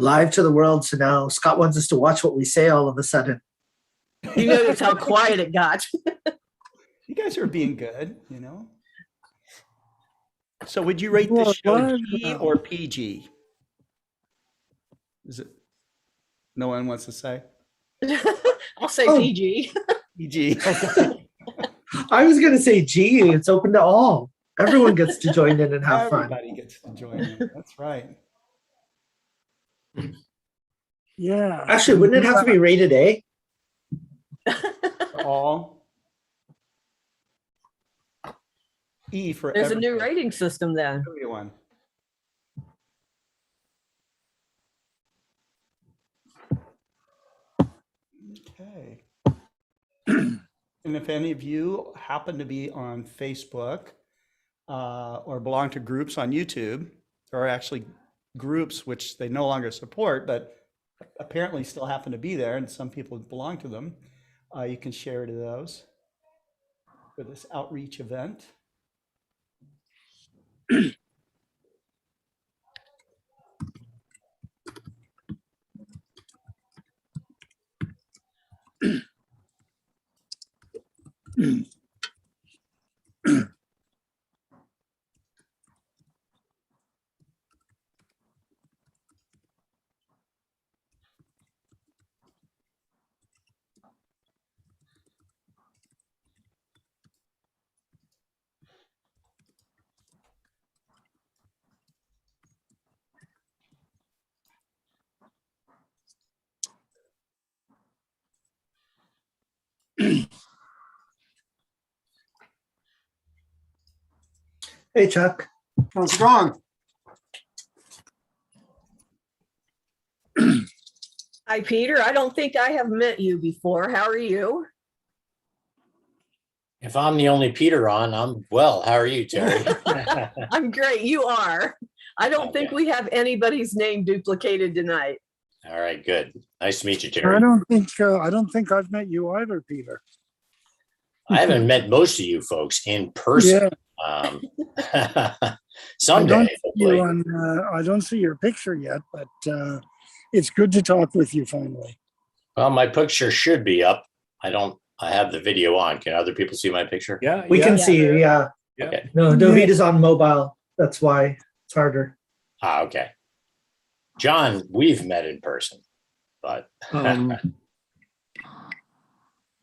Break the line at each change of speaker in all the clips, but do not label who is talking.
live to the world. So now Scott wants us to watch what we say all of a sudden.
You notice how quiet it got.
You guys are being good, you know. So would you rate the show G or PG? Is it? No one wants to say?
I'll say PG.
PG.
I was going to say G. It's open to all. Everyone gets to join in and have fun.
Everybody gets to join in. That's right.
Yeah.
Actually, wouldn't it have to be rated A?
All. E for
There's a new rating system then.
everyone. Okay. And if any of you happen to be on Facebook or belong to groups on YouTube, there are actually groups which they no longer support, but apparently still happen to be there, and some people belong to them. You can share to those for this outreach event.
Hey, Chuck.
How's it going?
Hi, Peter. I don't think I have met you before. How are you?
If I'm the only Peter on, I'm well. How are you, Terry?
I'm great. You are. I don't think we have anybody's name duplicated tonight.
All right, good. Nice to meet you,
I
Terry.
don't think I've met you either, Peter.
I haven't met most of you folks in person. Someday, hopefully.
I don't see your picture yet, but it's good to talk with you finally.
Well, my picture should be up. I have the video on. Can other people see my picture?
Yeah,
We can see you, yeah.
Okay.
No, David is on mobile. That's why it's harder.
Okay. John, we've met in person, but
yeah,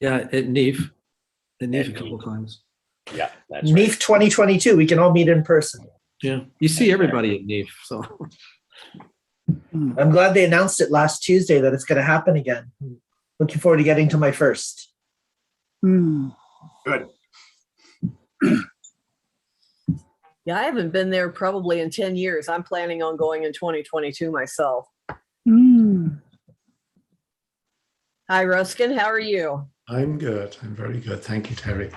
at NEAF. At NEAF a couple of times.
yeah, that's
NEAF
right.
2022, we can all meet in person.
Yeah, you see everybody at NEAF, so.
I'm glad they announced it last Tuesday that it's going to happen again. Looking forward to getting to my first.
Good.
Yeah, I haven't been there probably in 10 years. I'm planning on going in 2022 myself. Hi, Ruskin. How are you?
I'm good. I'm very good. Thank you, Terry.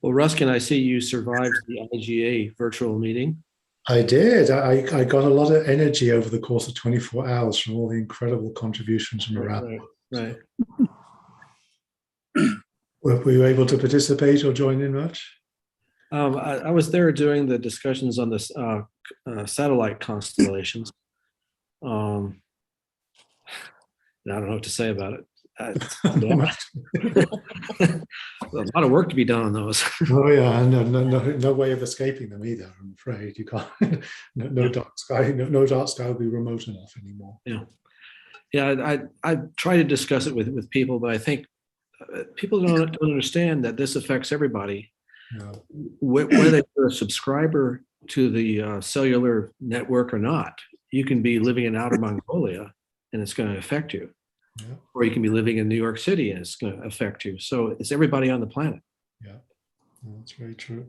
Well, Ruskin, I see you survived the IGA virtual meeting.
I did. I got a lot of energy over the course of 24 hours from all the incredible contributions from around.
Right.
Were you able to participate or join in much?
I was there during the discussions on this satellite constellations. I don't know what to say about it. A lot of work to be done on those.
Oh yeah, no way of escaping them either. I'm afraid you can't. No dark sky. No dark sky will be remote enough anymore.
Yeah. I try to discuss it with people, but I think people don't understand that this affects everybody.
Yeah.
Whether you're a subscriber to the cellular network or not, you can be living in outer Mongolia and it's going to affect you.
Yeah.
Or you can be living in New York City and it's going to affect you. So it's everybody on the planet.
Yeah, that's very true.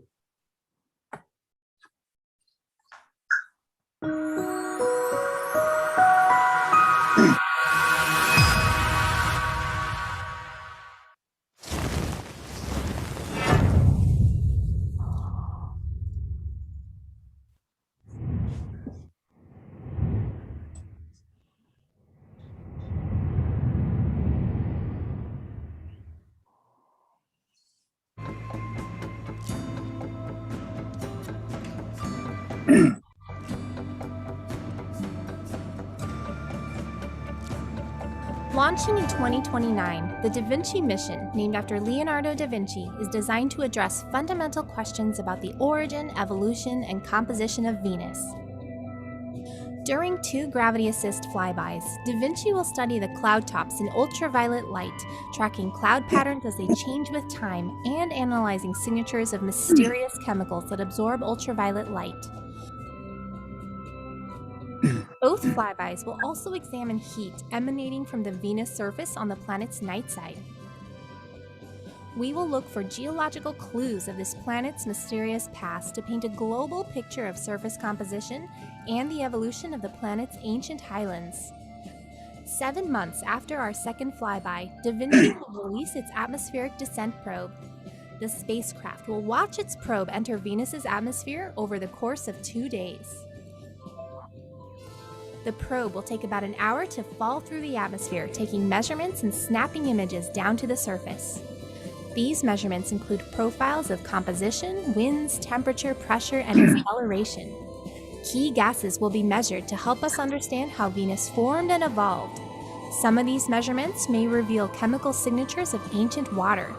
Launching in 2029, the Da Vinci mission, named after Leonardo da Vinci, is designed to address fundamental questions about the origin, evolution, and composition of Venus. During 2 gravity assist flybys, Da Vinci will study the cloud tops in ultraviolet light, tracking cloud patterns as they change with time and analyzing signatures of mysterious chemicals that absorb ultraviolet light. Both flybys will also examine heat emanating from the Venus surface on the planet's night side. We will look for geological clues of this planet's mysterious past to paint a global picture of surface composition and the evolution of the planet's ancient highlands. 7 months after our second flyby, Da Vinci will release its atmospheric descent probe. The spacecraft will watch its probe enter Venus's atmosphere over the course of 2 days. The probe will take about an hour to fall through the atmosphere, taking measurements and snapping images down to the surface. These measurements include profiles of composition, winds, temperature, pressure, and acceleration. Key gases will be measured to help us understand how Venus formed and evolved. Some of these measurements may reveal chemical signatures of ancient water.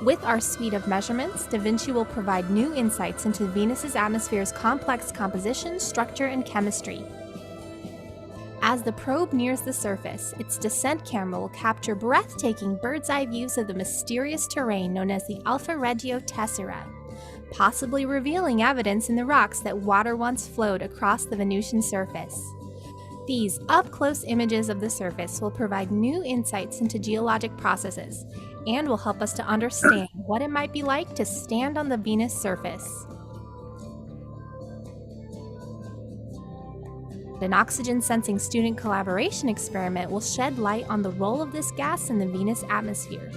With our suite of measurements, Da Vinci will provide new insights into Venus's atmosphere's complex composition, structure, and chemistry. As the probe nears the surface, its descent camera will capture breathtaking bird's-eye views of the mysterious terrain known as the Alpha Regio Tessera, possibly revealing evidence in the rocks that water once flowed across the Venusian surface. These up-close images of the surface will provide new insights into geologic processes and will help us to understand what it might be like to stand on the Venus surface. An oxygen-sensing student collaboration experiment will shed light on the role of this gas in the Venus atmosphere.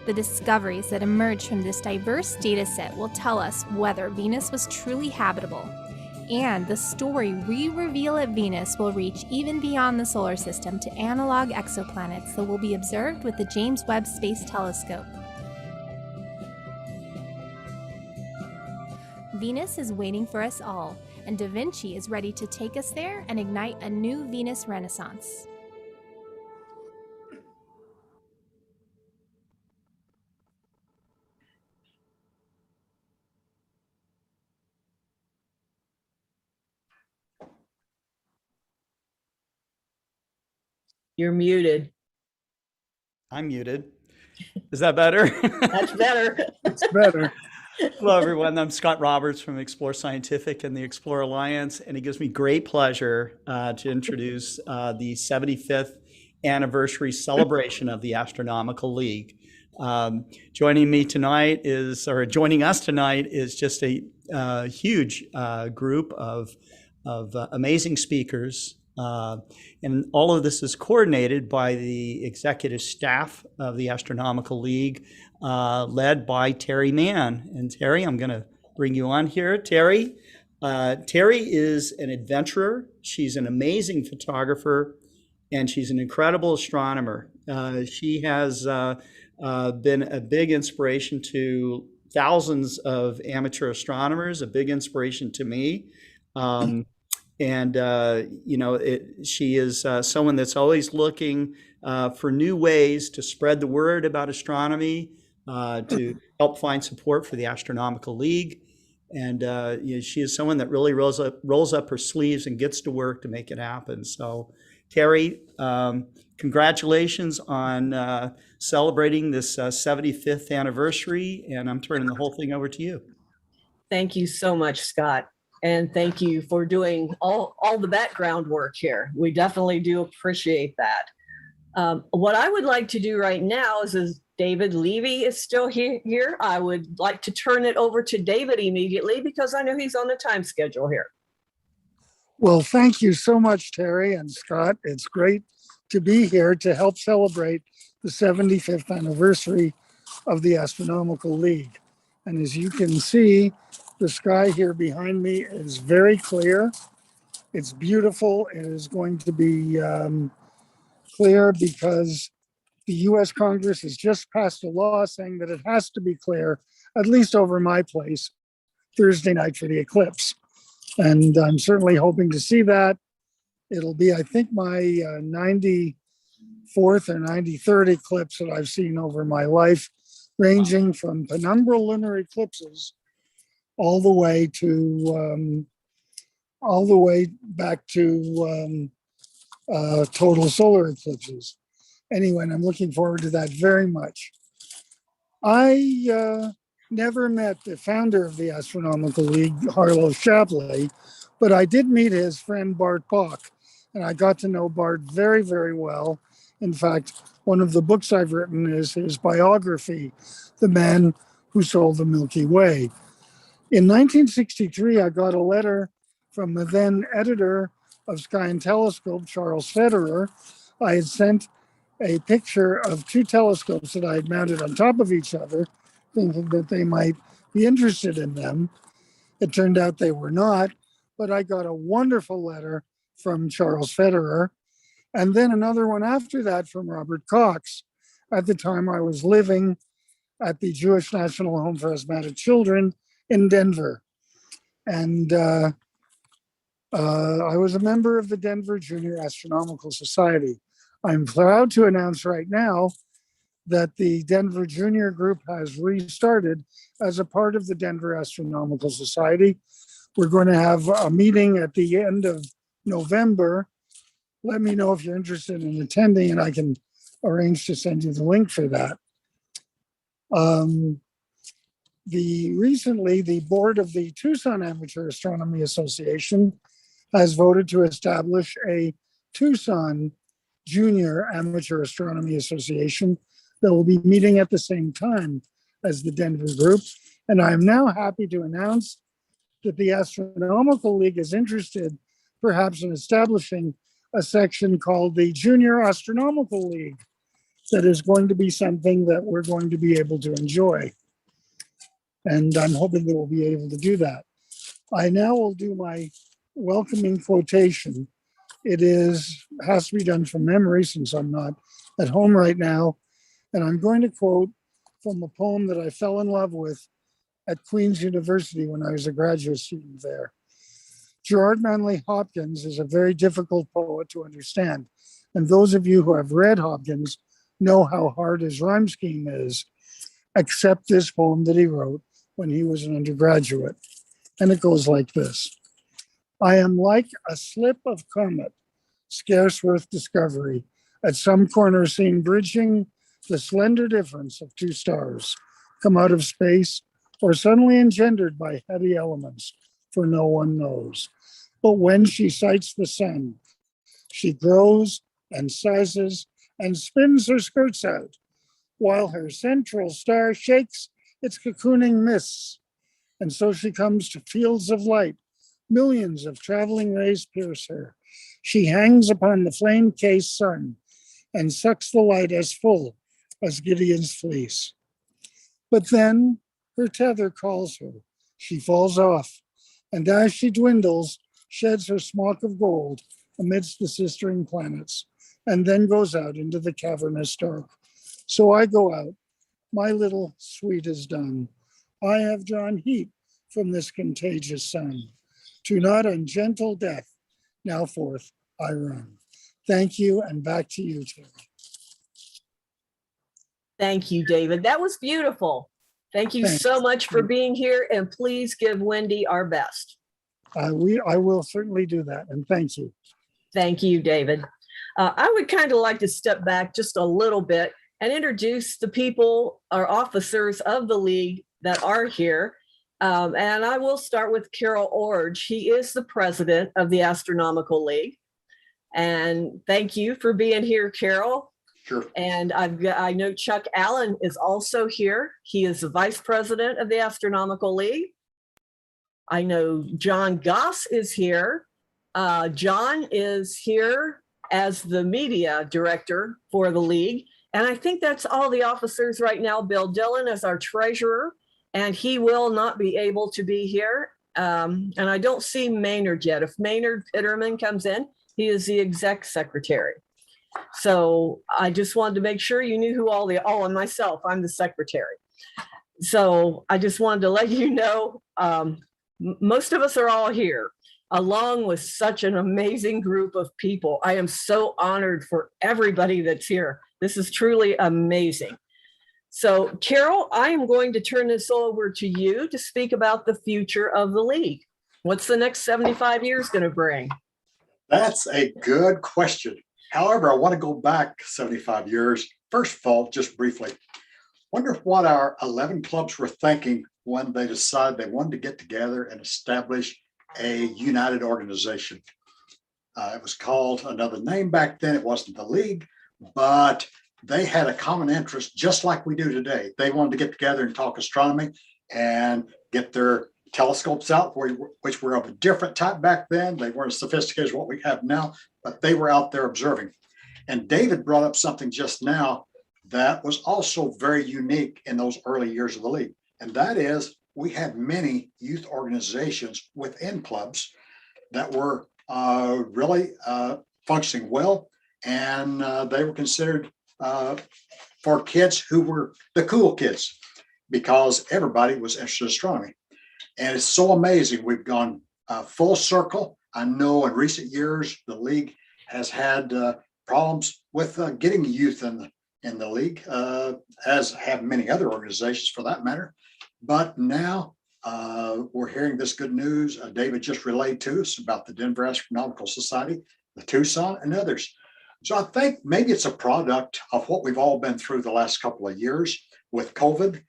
The discoveries that emerge from this diverse dataset will tell us whether Venus was truly habitable, and the story we reveal at Venus will reach even beyond the solar system to analog exoplanets that will be observed with the James Webb Space Telescope. Venus is waiting for us all, and Da Vinci is ready to take us there and ignite a new Venus renaissance.
You're muted.
I'm muted. Is that better?
That's better.
It's better.
Hello, everyone. I'm Scott Roberts from Explore Scientific and the Explore Alliance, and it gives me great pleasure to introduce the 75th anniversary celebration of the Astronomical League. Joining us tonight is just a huge group of amazing speakers. And all of this is coordinated by the executive staff of the Astronomical League, led by Terry Mann. And Terry, I'm going to bring you on here. Terry is an adventurer. She's an amazing photographer, and she's an incredible astronomer. She has been a big inspiration to thousands of amateur astronomers, a big inspiration to me. She is someone that's always looking for new ways to spread the word about astronomy, to help find support for the Astronomical League. And she is someone that really rolls up her sleeves and gets to work to make it happen. So, Terry, congratulations on celebrating this 75th anniversary. And I'm turning the whole thing over to you.
Thank you so much, Scott. And thank you for doing all the background work here. We definitely do appreciate that. What I would like to do right now is, as David Levy is still here, I would like to turn it over to David immediately because I know he's on a time schedule here.
Well, thank you so much, Terry and Scott. It's great to be here to help celebrate the 75th anniversary of the Astronomical League. And as you can see, the sky here behind me is very clear. It's beautiful. It is going to be clear because the US Congress has just passed a law saying that it has to be clear, at least over my place, Thursday night for the eclipse. And I'm certainly hoping to see that. It'll be, I think, my 94th or 93rd eclipse that I've seen over my life, ranging from penumbral lunar eclipses all the way back to total solar eclipses. Anyway, and I'm looking forward to that very much. I never met the founder of the Astronomical League, Harlow Shapley, but I did meet his friend Bart Bach, and I got to know Bart very, very well. In fact, one of the books I've written is his biography, The Man Who Sold the Milky Way. In 1963, I got a letter from the then editor of Sky and Telescope, Charles Federer. I had sent a picture of two telescopes that I had mounted on top of each other, thinking that they might be interested in them. It turned out they were not, but I got a wonderful letter from Charles Federer, and then another one after that from Robert Cox. At the time, I was living at the Jewish National Home for Asthmatic Children in Denver. And I was a member of the Denver Junior Astronomical Society. I'm proud to announce right now that the Denver Junior Group has restarted as a part of the Denver Astronomical Society. We're going to have a meeting at the end of November. Let me know if you're interested in attending, and I can arrange to send you the link for that. Recently, the board of the Tucson Amateur Astronomy Association has voted to establish a Tucson Junior Amateur Astronomy Association that will be meeting at the same time as the Denver group. And I am now happy to announce that the Astronomical League is interested perhaps in establishing a section called the Junior Astronomical League. That is going to be something that we're going to be able to enjoy. And I'm hoping that we'll be able to do that. I now will do my welcoming quotation. It has to be done from memory since I'm not at home right now. And I'm going to quote from a poem that I fell in love with at Queen's University when I was a graduate student there. Gerard Manley Hopkins is a very difficult poet to understand. And those of you who have read Hopkins know how hard his rhyme scheme is, except this poem that he wrote when he was an undergraduate. And it goes like this. I am like a slip of comet, scarce worth discovery, at some corner seen bridging the slender difference of two stars, come out of space or suddenly engendered by heavy elements, for no one knows. But when she sights the sun, she grows and sizes and spins her skirts out, while her central star shakes its cocooning mists. And so she comes to fields of light. Millions of traveling rays pierce her. She hangs upon the flame-cased sun and sucks the light as full as Gideon's fleece. But then her tether calls her. She falls off, and as she dwindles, sheds her smock of gold amidst the sistering planets, and then goes out into the cavernous dark. So I go out. My little sweet is done. I have drawn heat from this contagious sun. To not ungentle death, now forth I run. Thank you, and back to you, Terry.
Thank you, David. That was beautiful. Thank you
Thanks.
so much for being here, and please give Wendy our best.
I will certainly do that, and thank you.
Thank you, David. I would kind of like to step back just a little bit and introduce the people or officers of the league that are here. And I will start with Carol Orge. He is the president of the Astronomical League. And thank you for being here, Carol.
Sure.
And I know Chuck Allen is also here. He is the vice president of the Astronomical League. I know John Goss is here. John is here as the media director for the league. And I think that's all the officers right now. Bill Dillon is our treasurer, and he will not be able to be here. And I don't see Maynard yet. If Maynard Pitterman comes in, he is the exec secretary. So I just wanted to make sure you knew who and myself, I'm the secretary. So I just wanted to let you know, most of us are all here. along with such an amazing group of people. I am so honored for everybody that's here. This is truly amazing. So, Carol, I am going to turn this over to you to speak about the future of the League. What's the next 75 years going to bring?
That's a good question. However, I want to go back 75 years. First of all, just briefly, wonder what our 11 clubs were thinking when they decided they wanted to get together and establish a united organization. It was called another name back then. It wasn't the League, but they had a common interest just like we do today. They wanted to get together and talk astronomy and get their telescopes out, which were of a different type back then. They weren't as sophisticated as what we have now, but they were out there observing. And David brought up something just now that was also very unique in those early years of the League. And that is, we had many youth organizations within clubs that were really functioning well. And they were considered for kids who were the cool kids, because everybody was interested in astronomy. And it's so amazing. We've gone full circle. I know in recent years, the League has had problems with getting youth in the League, as have many other organizations for that matter. But now we're hearing this good news. David just relayed to us about the Denver Astronomical Society, the Tucson, and others. So I think maybe it's a product of what we've all been through the last couple of years with COVID.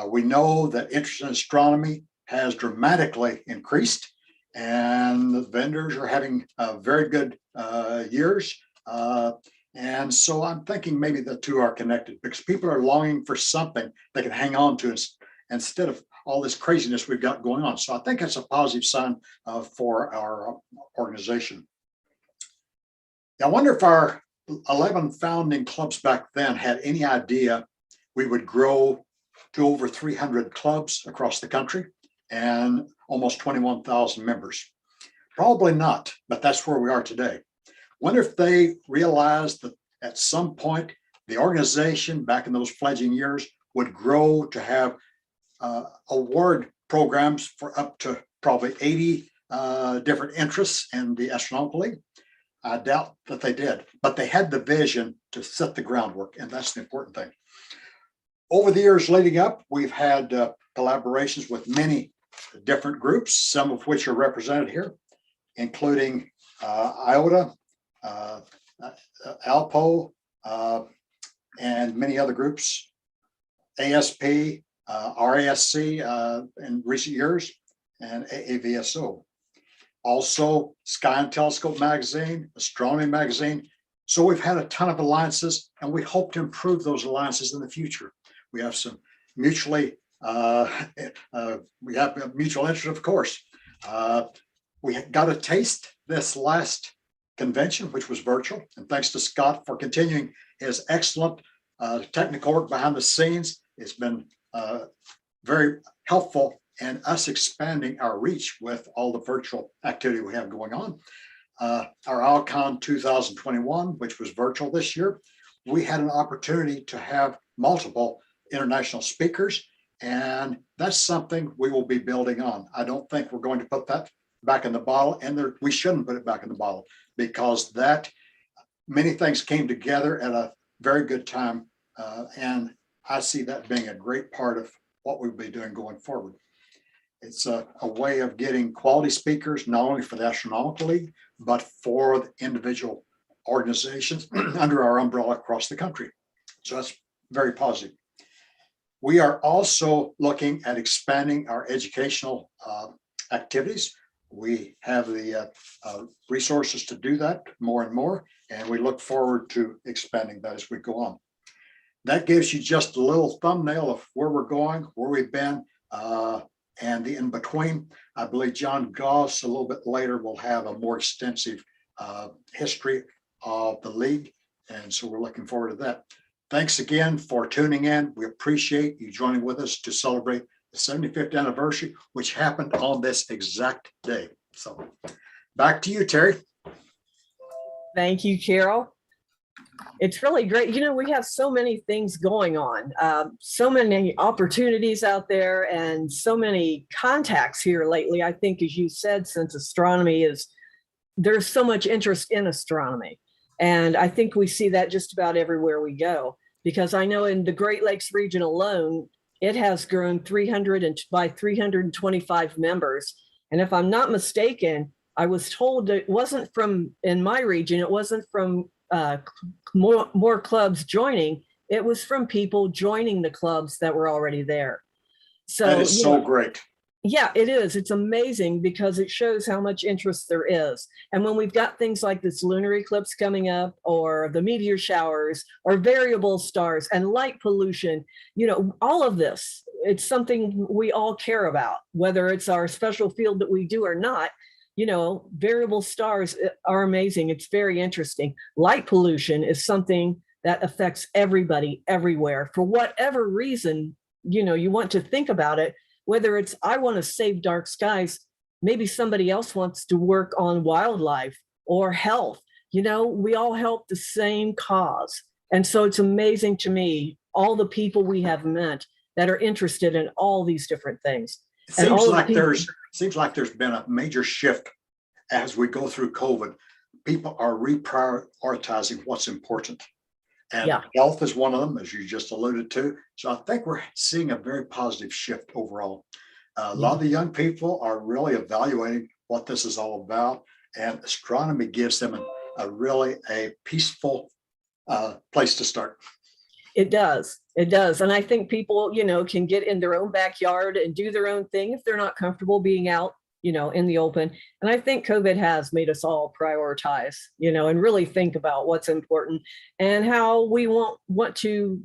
We know that interest in astronomy has dramatically increased, and the vendors are having very good years. And so I'm thinking maybe the two are connected, because people are longing for something they can hang on to instead of all this craziness we've got going on. So I think that's a positive sign for our organization. I wonder if our 11 founding clubs back then had any idea we would grow to over 300 clubs across the country and almost 21,000 members. Probably not, but that's where we are today. Wonder if they realized that at some point the organization back in those fledgling years would grow to have award programs for up to probably 80 different interests in the Astronomical League. I doubt that they did, but they had the vision to set the groundwork, and that's the important thing. Over the years leading up, we've had collaborations with many different groups, some of which are represented here, including IOTA, ALPO, and many other groups, ASP, RASC in recent years, and AAVSO. Also, Sky and Telescope Magazine, Astronomy Magazine. So we've had a ton of alliances, and we hope to improve those alliances in the future. We have some mutually, we have a mutual interest, of course. We got a taste this last convention, which was virtual, and thanks to Scott for continuing his excellent technical work behind the scenes. It's been very helpful in us expanding our reach with all the virtual activity we have going on. Our Alcon 2021, which was virtual this year, we had an opportunity to have multiple international speakers, and that's something we will be building on. I don't think we're going to put that back in the bottle, and we shouldn't put it back in the bottle, because that many things came together at a very good time, and I see that being a great part of what we'll be doing going forward. It's a way of getting quality speakers, not only for the Astronomical League, but for the individual organizations under our umbrella across the country. So that's very positive. We are also looking at expanding our educational activities. We have the resources to do that more and more, and we look forward to expanding that as we go on. That gives you just a little thumbnail of where we're going, where we've been, and the in-between. I believe John Goss a little bit later will have a more extensive history of the League, and so we're looking forward to that. Thanks again for tuning in. We appreciate you joining with us to celebrate the 75th anniversary, which happened on this exact day. So back to you, Terry.
Thank you, Carol. It's really great. You know, we have so many things going on, so many opportunities out there, and so many contacts here lately. I think, as you said, since astronomy there's so much interest in astronomy. And I think we see that just about everywhere we go, because I know in the Great Lakes region alone, it has grown by 325 members. And if I'm not mistaken, I was told it wasn't from, in my region, it wasn't from more clubs joining. It was from people joining the clubs that were already there. So
That is so great.
Yeah, it is. It's amazing because it shows how much interest there is. And when we've got things like this lunar eclipse coming up, or the meteor showers, or variable stars and light pollution, you know, all of this, it's something we all care about, whether it's our special field that we do or not. You know, variable stars are amazing. It's very interesting. Light pollution is something that affects everybody everywhere. For whatever reason, you know, you want to think about it. Whether it's, I want to save dark skies, maybe somebody else wants to work on wildlife or health. You know, we all help the same cause. And so it's amazing to me, all the people we have met that are interested in all these different things.
It
And
seems
all
like
the people-
there's been a major shift as we go through COVID. People are reprioritizing what's important. And
Yeah.
health is one of them, as you just alluded to. So I think we're seeing a very positive shift overall. A lot of the young people are really evaluating what this is all about, and astronomy gives them a peaceful place to start.
It does. It does. And I think people, you know, can get in their own backyard and do their own thing if they're not comfortable being out, you know, in the open. And I think COVID has made us all prioritize, you know, and really think about what's important and how we want to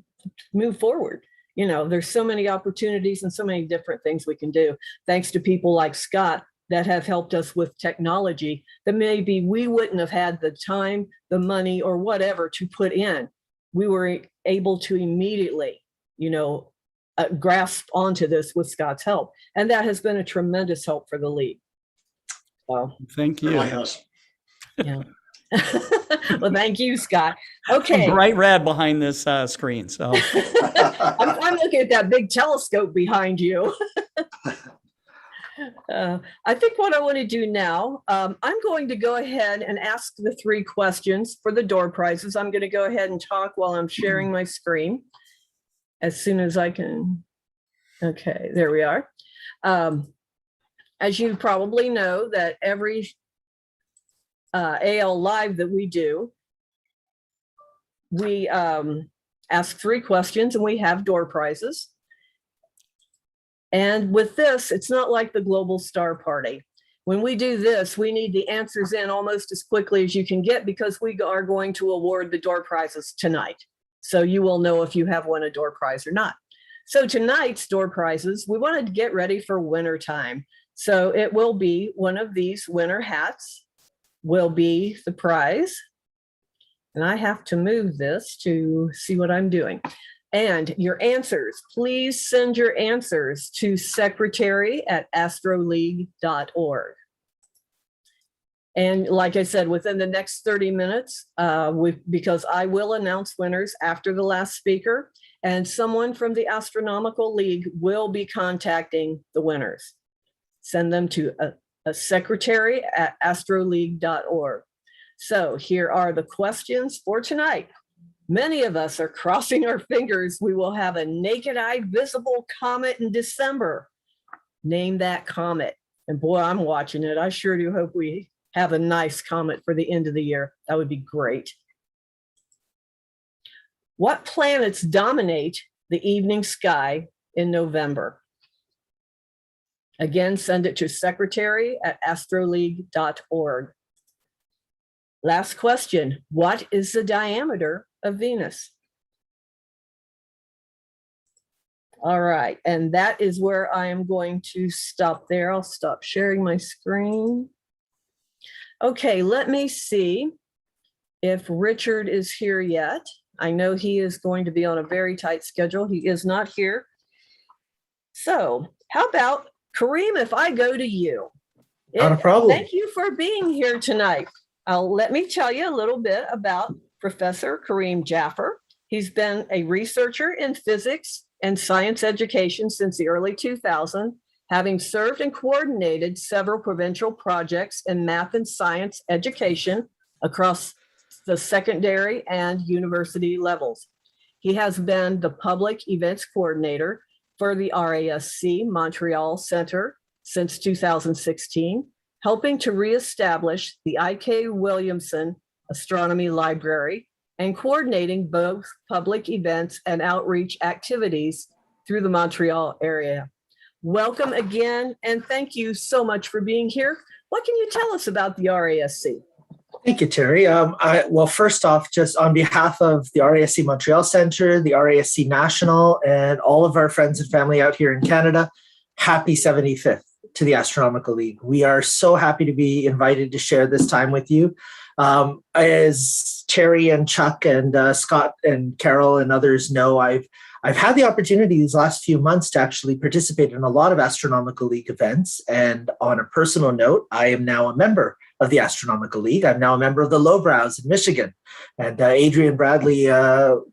move forward. You know, there's so many opportunities and so many different things we can do, thanks to people like Scott that have helped us with technology that maybe we wouldn't have had the time, the money, or whatever to put in. We were able to immediately, you know, grasp onto this with Scott's help. And that has been a tremendous help for the league. So,
Thank you.
Really has.
yeah. Well, thank you, Scott. Okay.
Bright red behind this screen. So
I'm looking at that big telescope behind you. I think what I want to do now, I'm going to go ahead and ask the 3 questions for the door prizes. I'm going to go ahead and talk while I'm sharing my screen as soon as I can. Okay, there we are. As you probably know, that every AL Live that we do, we ask 3 questions and we have door prizes. And with this, it's not like the Global Star Party. When we do this, we need the answers in almost as quickly as you can get, because we are going to award the door prizes tonight. So you will know if you have won a door prize or not. So tonight's door prizes, we wanted to get ready for winter time. So it will be one of these winter hats will be the prize. And I have to move this to see what I'm doing. And your answers, please send your answers to secretary@astroleague.org. And like I said, within the next 30 minutes, because I will announce winners after the last speaker, and someone from the Astronomical League will be contacting the winners. Send them to a secretary@astroleague.org. So here are the questions for tonight. Many of us are crossing our fingers we will have a naked eye visible comet in December. Name that comet. And boy, I'm watching it. I sure do hope we have a nice comet for the end of the year. That would be great. What planets dominate the evening sky in November? Again, send it to secretary@astroleague.org. Last question. What is the diameter of Venus? All right, and that is where I am going to stop there. I'll stop sharing my screen. Okay, let me see if Richard is here yet. I know he is going to be on a very tight schedule. He is not here. So how about Kareem, if I go to you?
Not a problem.
Thank you for being here tonight. Let me tell you a little bit about Professor Kareem Jaffer. He's been a researcher in physics and science education since the early 2000s, having served and coordinated several provincial projects in math and science education across the secondary and university levels. He has been the public events coordinator for the RASC Montreal Center since 2016, helping to reestablish the I.K. Williamson Astronomy Library and coordinating both public events and outreach activities through the Montreal area. Welcome again, and thank you so much for being here. What can you tell us about the RASC?
Thank you, Terry. Well, first off, just on behalf of the RASC Montreal Center, the RASC National, and all of our friends and family out here in Canada, happy 75th to the Astronomical League. We are so happy to be invited to share this time with you. As Terry and Chuck and Scott and Carol and others know, I've had the opportunity these last few months to actually participate in a lot of Astronomical League events. And on a personal note, I am now a member of the Astronomical League. I'm now a member of the Lowbrows in Michigan. And Adrian Bradley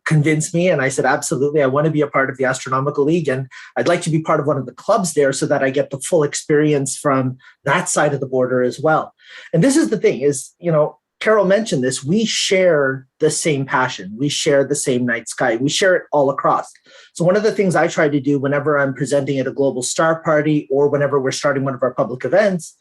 convinced me, and I said, absolutely, I want to be a part of the Astronomical League. And I'd like to be part of one of the clubs there so that I get the full experience from that side of the border as well. And this is the thing is, Carol mentioned this, we share the same passion. We share the same night sky. We share it all across. So one of the things I try to do whenever I'm presenting at a global star party or whenever we're starting one of our public events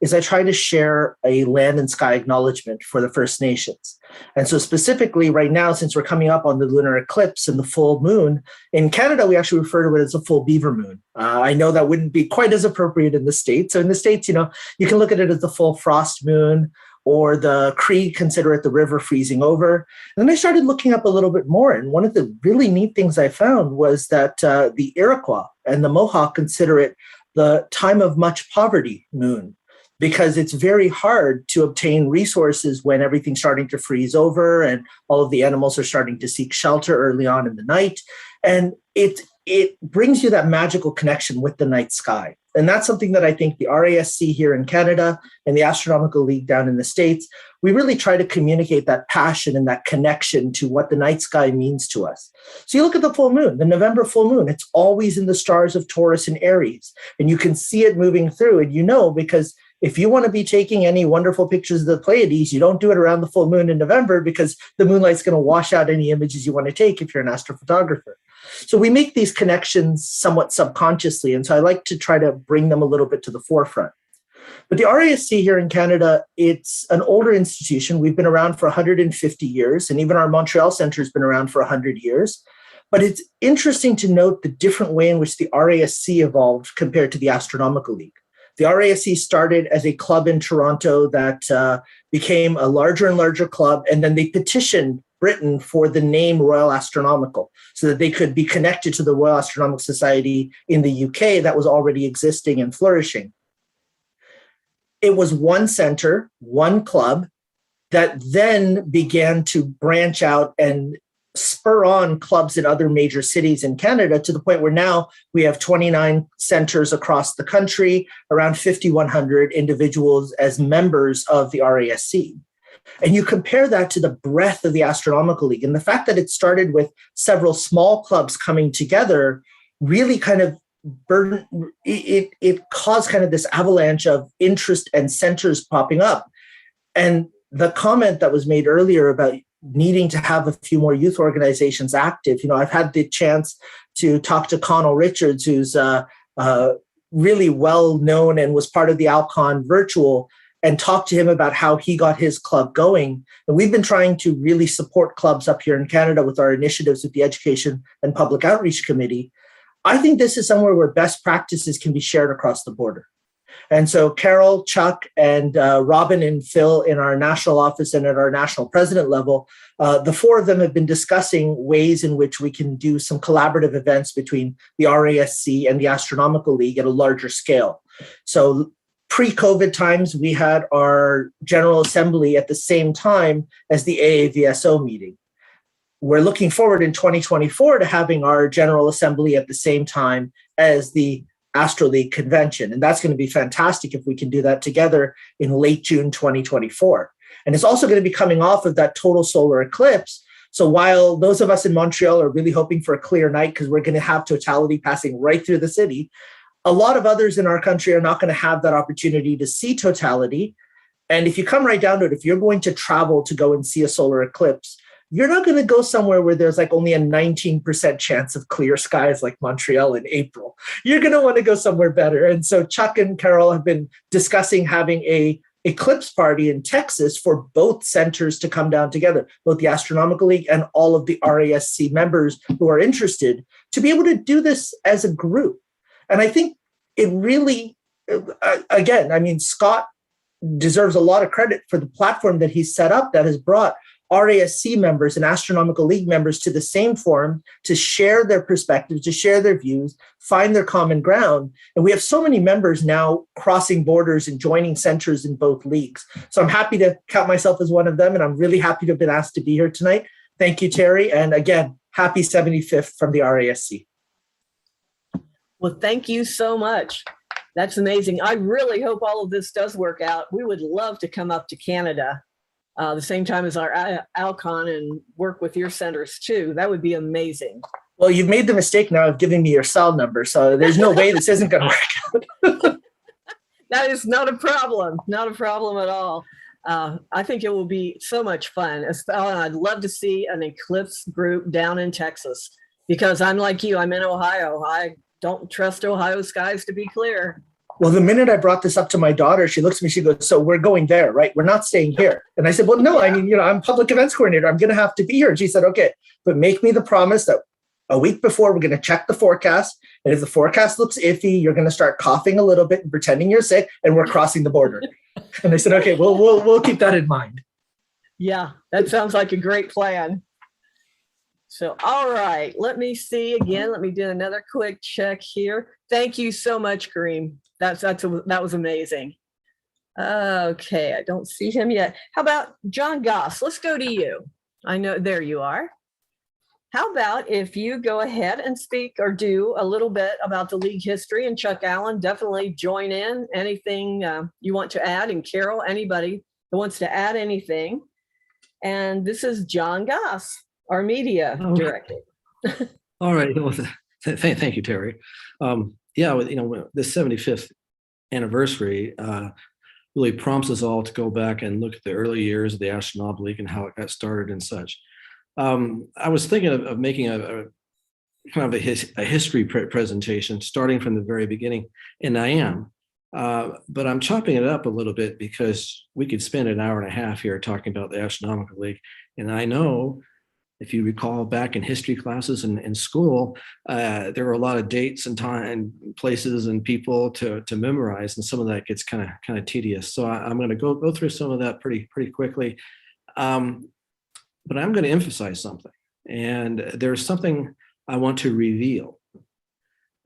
is I try to share a land and sky acknowledgement for the First Nations. And so specifically right now, since we're coming up on the lunar eclipse and the full moon, in Canada, we actually refer to it as a full beaver moon. I know that wouldn't be quite as appropriate in the States. So in the States, you can look at it as the full frost moon, or the Cree consider it the river freezing over. And then I started looking up a little bit more. And one of the really neat things I found was that the Iroquois and the Mohawk consider it the time of much poverty moon, because it's very hard to obtain resources when everything's starting to freeze over and all of the animals are starting to seek shelter early on in the night. And it brings you that magical connection with the night sky. And that's something that I think the RASC here in Canada and the Astronomical League down in the States, we really try to communicate that passion and that connection to what the night sky means to us. So you look at the full moon, the November full moon, it's always in the stars of Taurus and Aries. And you can see it moving through. And because if you want to be taking any wonderful pictures of the Pleiades, you don't do it around the full moon in November because the moonlight's going to wash out any images you want to take if you're an astrophotographer. So we make these connections somewhat subconsciously. And so I like to try to bring them a little bit to the forefront. But the RASC here in Canada, it's an older institution. We've been around for 150 years, and even our Montreal Center has been around for 100 years. But it's interesting to note the different way in which the RASC evolved compared to the Astronomical League. The RASC started as a club in Toronto that became a larger and larger club, and then they petitioned Britain for the name Royal Astronomical so that they could be connected to the Royal Astronomical Society in the UK that was already existing and flourishing. It was one center, one club, that then began to branch out and spur on clubs in other major cities in Canada to the point where now we have 29 centers across the country, around 5,100 individuals as members of the RASC. And you compare that to the breadth of the Astronomical League and the fact that it started with several small clubs coming together really kind of it caused kind of this avalanche of interest and centers popping up. And the comment that was made earlier about needing to have a few more youth organizations active. I've had the chance to talk to Connell Richards, who's really well known and was part of the Alcon Virtual, and talk to him about how he got his club going. And we've been trying to really support clubs up here in Canada with our initiatives with the Education and Public Outreach Committee. I think this is somewhere where best practices can be shared across the border. And so Carol, Chuck, and Robin and Phil in our national office and at our national president level, the four of them have been discussing ways in which we can do some collaborative events between the RASC and the Astronomical League at a larger scale. So pre-COVID times, we had our General Assembly at the same time as the AAVSO meeting. We're looking forward in 2024 to having our General Assembly at the same time as the Astro League convention. And that's going to be fantastic if we can do that together in late June 2024. And it's also going to be coming off of that total solar eclipse. So while those of us in Montreal are really hoping for a clear night because we're going to have totality passing right through the city, a lot of others in our country are not going to have that opportunity to see totality. And if you come right down to it, if you're going to travel to go and see a solar eclipse, you're not going to go somewhere where there's like only a 19% chance of clear skies like Montreal in April. You're going to want to go somewhere better. And so Chuck and Carol have been discussing having a eclipse party in Texas for both centers to come down together, both the Astronomical League and all of the RASC members who are interested, to be able to do this as a group. And I think it really, again, I mean, Scott deserves a lot of credit for the platform that he's set up that has brought RASC members and Astronomical League members to the same forum to share their perspectives, to share their views, find their common ground. And we have so many members now crossing borders and joining centers in both leagues. So I'm happy to count myself as one of them, and I'm really happy to have been asked to be here tonight. Thank you, Terry. And again, happy 75th from the RASC.
Well, thank you so much. That's amazing. I really hope all of this does work out. We would love to come up to Canada the same time as our Alcon and work with your centers too. That would be amazing.
Well, you've made the mistake now of giving me your cell number, so there's no way this isn't going to work out.
That is not a problem. Not a problem at all. I think it will be so much fun. I'd love to see an eclipse group down in Texas, because I'm like you, I'm in Ohio. I don't trust Ohio skies to be clear.
Well, the minute I brought this up to my daughter, she looks at me, she goes, so we're going there, right? We're not staying here. And I said, well, no, I mean, I'm public events coordinator. I'm going to have to be here. And she said, okay, but make me the promise that a week before we're going to check the forecast. And if the forecast looks iffy, you're going to start coughing a little bit and pretending you're sick, and we're crossing the border. And I said, okay, we'll keep that in mind.
Yeah, that sounds like a great plan. So, all right, let me see again. Let me do another quick check here. Thank you so much, Kareem. That was amazing. Okay, I don't see him yet. How about John Goss? Let's go to you. I know, there you are. How about if you go ahead and speak or do a little bit about the league history, and Chuck Allen, definitely join in. Anything you want to add, and Carol, anybody who wants to add anything. And this is John Goss, our media director.
All right. Well, thank you, Terry. Yeah, the 75th anniversary really prompts us all to go back and look at the early years of the Astronomical League and how it got started and such. I was thinking of making a kind of a history presentation starting from the very beginning, and I am. But I'm chopping it up a little bit because we could spend an hour and a half here talking about the Astronomical League. And I know, if you recall back in history classes in school, there were a lot of dates and time and places and people to memorize, and some of that gets kind of tedious. So I'm going to go through some of that pretty quickly. But I'm going to emphasize something, and there's something I want to reveal.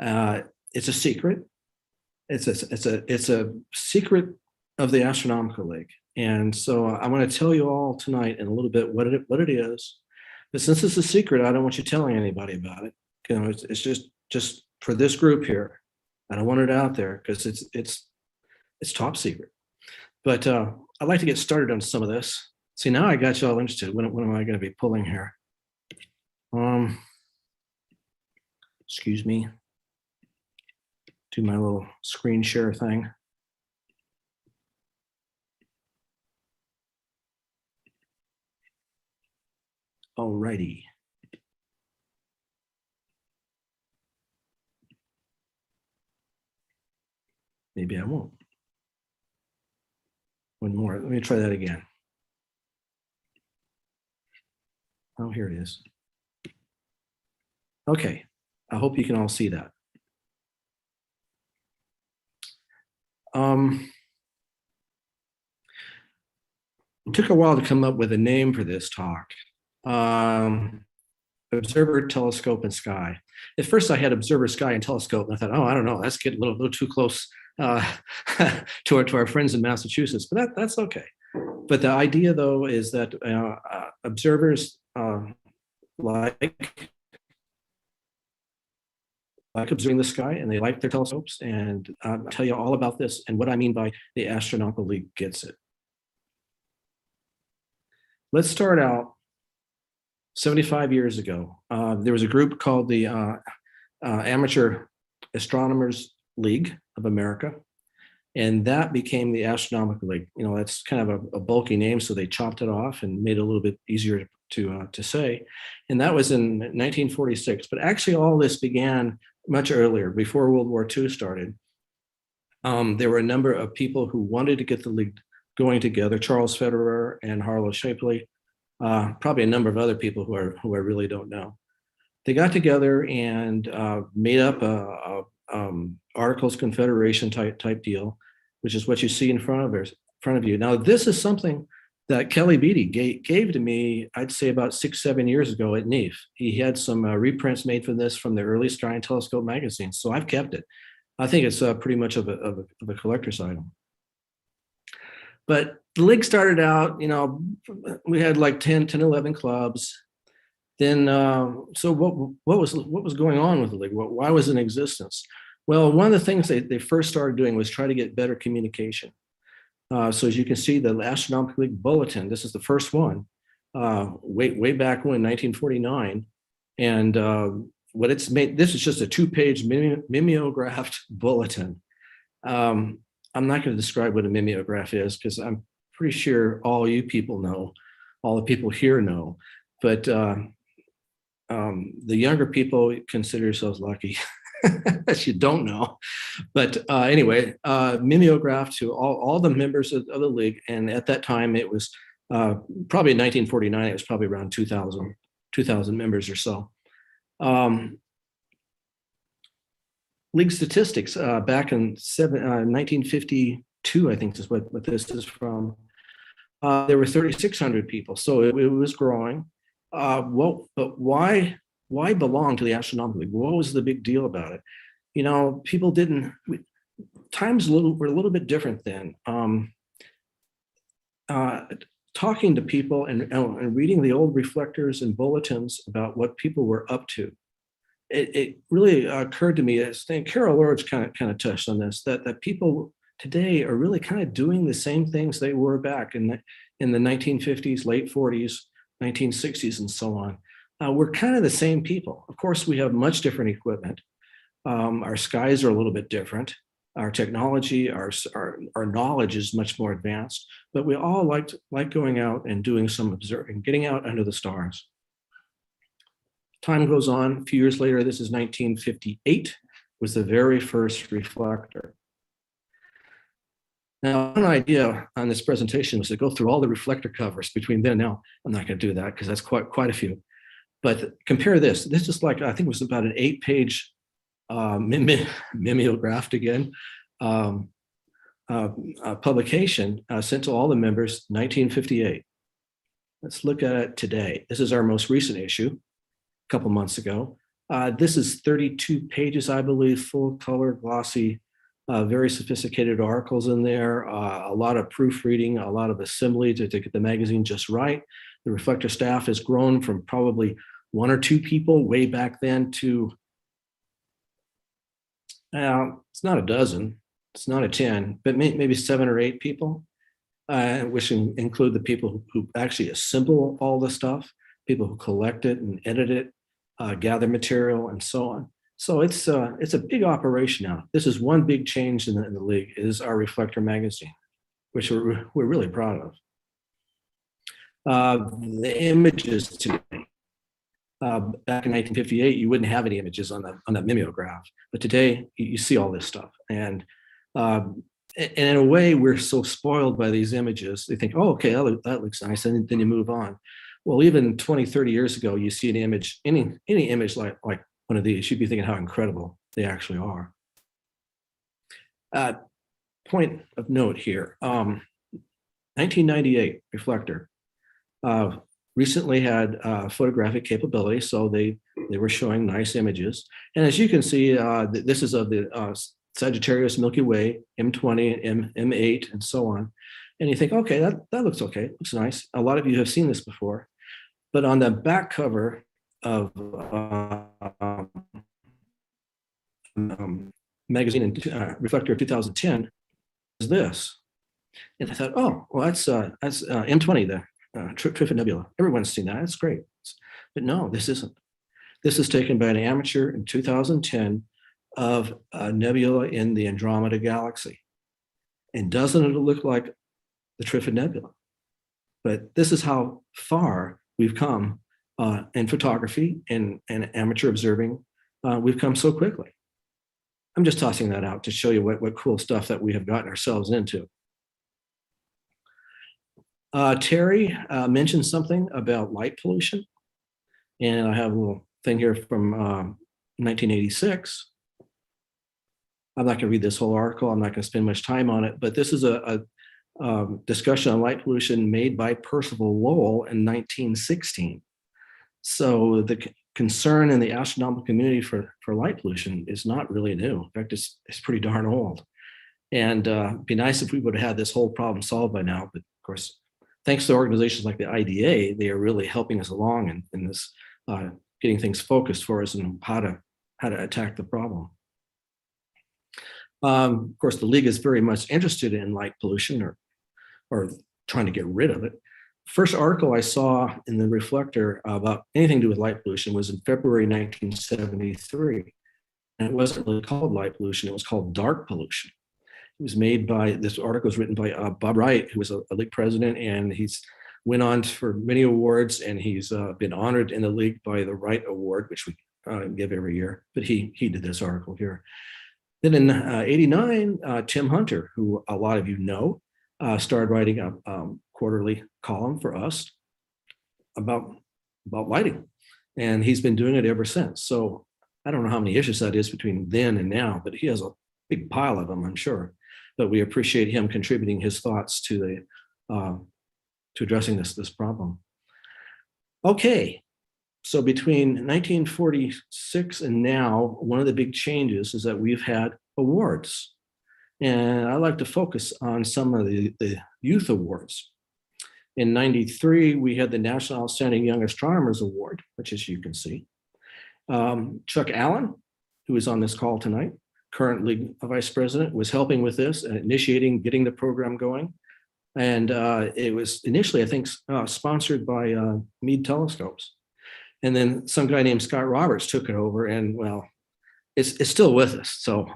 It's a secret. It's a secret of the Astronomical League, and so I want to tell you all tonight in a little bit what it is. But since it's a secret, I don't want you telling anybody about it. It's just for this group here. I don't want it out there because it's top secret. But I'd like to get started on some of this. See, now I got you all interested. When am I going to be pulling here? Excuse me. Do my little screen share thing. Alrighty. Maybe I won't. One more. Let me try that again. Oh, here it is. Okay. I hope you can all see that. It took a while to come up with a name for this talk. Observer, telescope, and sky. At first I had observer, sky, and telescope, and I thought, oh, I don't know, that's getting a little too close to our friends in Massachusetts, but that's okay. But the idea, though, is that observers like observing the sky, and they like their telescopes, and I'll tell you all about this and what I mean by the Astronomical League gets it. let's start out 75 years ago. There was a group called the Amateur Astronomers League of America, and that became the Astronomical League. You know, that's kind of a bulky name, so they chopped it off and made it a little bit easier to say. And that was in 1946. But actually, all this began much earlier, before World War II started. There were a number of people who wanted to get the league going together. Charles Federer and Harlow Shapley, probably a number of other people who I really don't know. They got together and made up a Articles Confederation type deal, which is what you see in front of you. Now, this is something that Kelly Beatty gave to me, I'd say about 6-7 years ago at NEAF. He had some reprints made from this from the early Sky and Telescope magazines, so I've kept it. I think it's pretty much of a collector's item. But the league started out, you know, we had like 10, 11 clubs. Then, so what was going on with the league? Why was it in existence? Well, one of the things they first started doing was try to get better communication. So as you can see, the Astronomical League Bulletin, this is the first one, way back when, 1949. And what it's made, this is just a 2-page mimeographed bulletin. I'm not going to describe what a mimeograph is, because I'm pretty sure all you people know, all the people here know, but the younger people consider yourselves lucky that you don't know. But anyway, mimeograph to all the members of the league. And at that time, it was probably in 1949, it was probably around 2,000 members or so. League statistics back in 1952, I think is what this is from. There were 3,600 people, so it was growing. Well, but why belong to the Astronomical League? What was the big deal about it? You know, people didn't. Times were a little bit different then. Talking to people and reading the old reflectors and bulletins about what people were up to, it really occurred to me, as Carol Lord's kind of touched on this, that people today are really kind of doing the same things they were back in the 1950s, late 40s, 1960s, and so on. We're kind of the same people. Of course, we have much different equipment. Our skies are a little bit different. Our technology, our knowledge is much more advanced, but we all like going out and doing some observing, getting out under the stars. Time goes on. A few years later, this is 1958, was the very first reflector. Now, one idea on this presentation was to go through all the reflector covers between then and now. I'm not going to do that because that's quite a few. But compare this. This is like, I think it was about an 8-page mimeographed again publication sent to all the members, 1958. Let's look at it today. This is our most recent issue, a couple months ago. This is 32 pages, I believe, full color, glossy, very sophisticated articles in there, a lot of proofreading, a lot of assembly to get the magazine just right. The reflector staff has grown from probably 1 or 2 people way back then to, it's not a dozen, it's not a 10, but maybe 7 or 8 people, which include the people who actually assemble all the stuff, people who collect it and edit it, gather material, and so on. So it's a big operation now. This is one big change in the league, is our reflector magazine, which we're really proud of. The images today. Back in 1958, you wouldn't have any images on that mimeograph, but today you see all this stuff. And in a way, we're so spoiled by these images. They think, oh, okay, that looks nice, and then you move on. Well, even 20, 30 years ago, you see an image, any image like one of these, you'd be thinking how incredible they actually are. Point of note here, 1998 reflector. Recently had photographic capability, so they were showing nice images. And as you can see, this is of the Sagittarius Milky Way, M20 and M8, and so on. And you think, okay, that looks okay, looks nice. A lot of you have seen this before. But on the back cover of magazine and reflector of 2010 is this. And I thought, oh, well, that's M20 there. Trifid Nebula. Everyone's seen that. It's great. But no, this isn't. This is taken by an amateur in 2010 of a nebula in the Andromeda galaxy. And doesn't it look like the Trifid Nebula? But this is how far we've come in photography and amateur observing. We've come so quickly. I'm just tossing that out to show you what cool stuff that we have gotten ourselves into. Terry mentioned something about light pollution. And I have a little thing here from 1986. I'm not going to read this whole article. I'm not going to spend much time on it, but this is a discussion on light pollution made by Percival Lowell in 1916. So the concern in the astronomical community for light pollution is not really new. In fact, it's pretty darn old. And it'd be nice if we would have had this whole problem solved by now. But of course, thanks to organizations like the IDA, they are really helping us along in this, getting things focused for us and how to attack the problem. Of course, the League is very much interested in light pollution or trying to get rid of it. First article I saw in the Reflector about anything to do with light pollution was in February 1973. And it wasn't really called light pollution, it was called dark pollution. It was made by, this article was written by Bob Wright, who was a League president, and he's went on for many awards, and he's been honored in the League by the Wright Award, which we give every year, but he did this article here. Then in '89, Tim Hunter, who a lot of you know, started writing a quarterly column for us about lighting. And he's been doing it ever since. So I don't know how many issues that is between then and now, but he has a big pile of them, I'm sure. But we appreciate him contributing his thoughts to addressing this problem. Okay, so between 1946 and now, one of the big changes is that we've had awards. And I like to focus on some of the youth awards. In '93, we had the National Outstanding Young Astronomers Award, which, as you can see. Chuck Allen, who is on this call tonight, current League Vice President, was helping with this and initiating, getting the program going. And it was initially, I think, sponsored by Meade Telescopes. And then some guy named Scott Roberts took it over, and well, it's still with us. So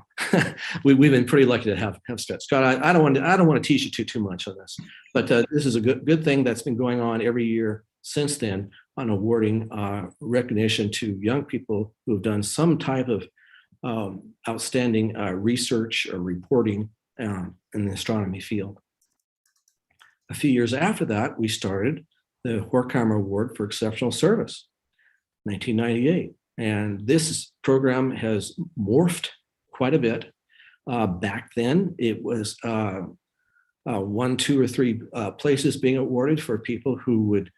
we've been pretty lucky to have Scott. Scott, I don't want to teach you too much on this, but this is a good thing that's been going on every year since then on awarding recognition to young people who have done some type of outstanding research or reporting in the astronomy field. A few years after that, we started the Horkheimer Award for Exceptional Service, 1998. And this program has morphed quite a bit. Back then, it was 1, 2, or 3 places being awarded for people who would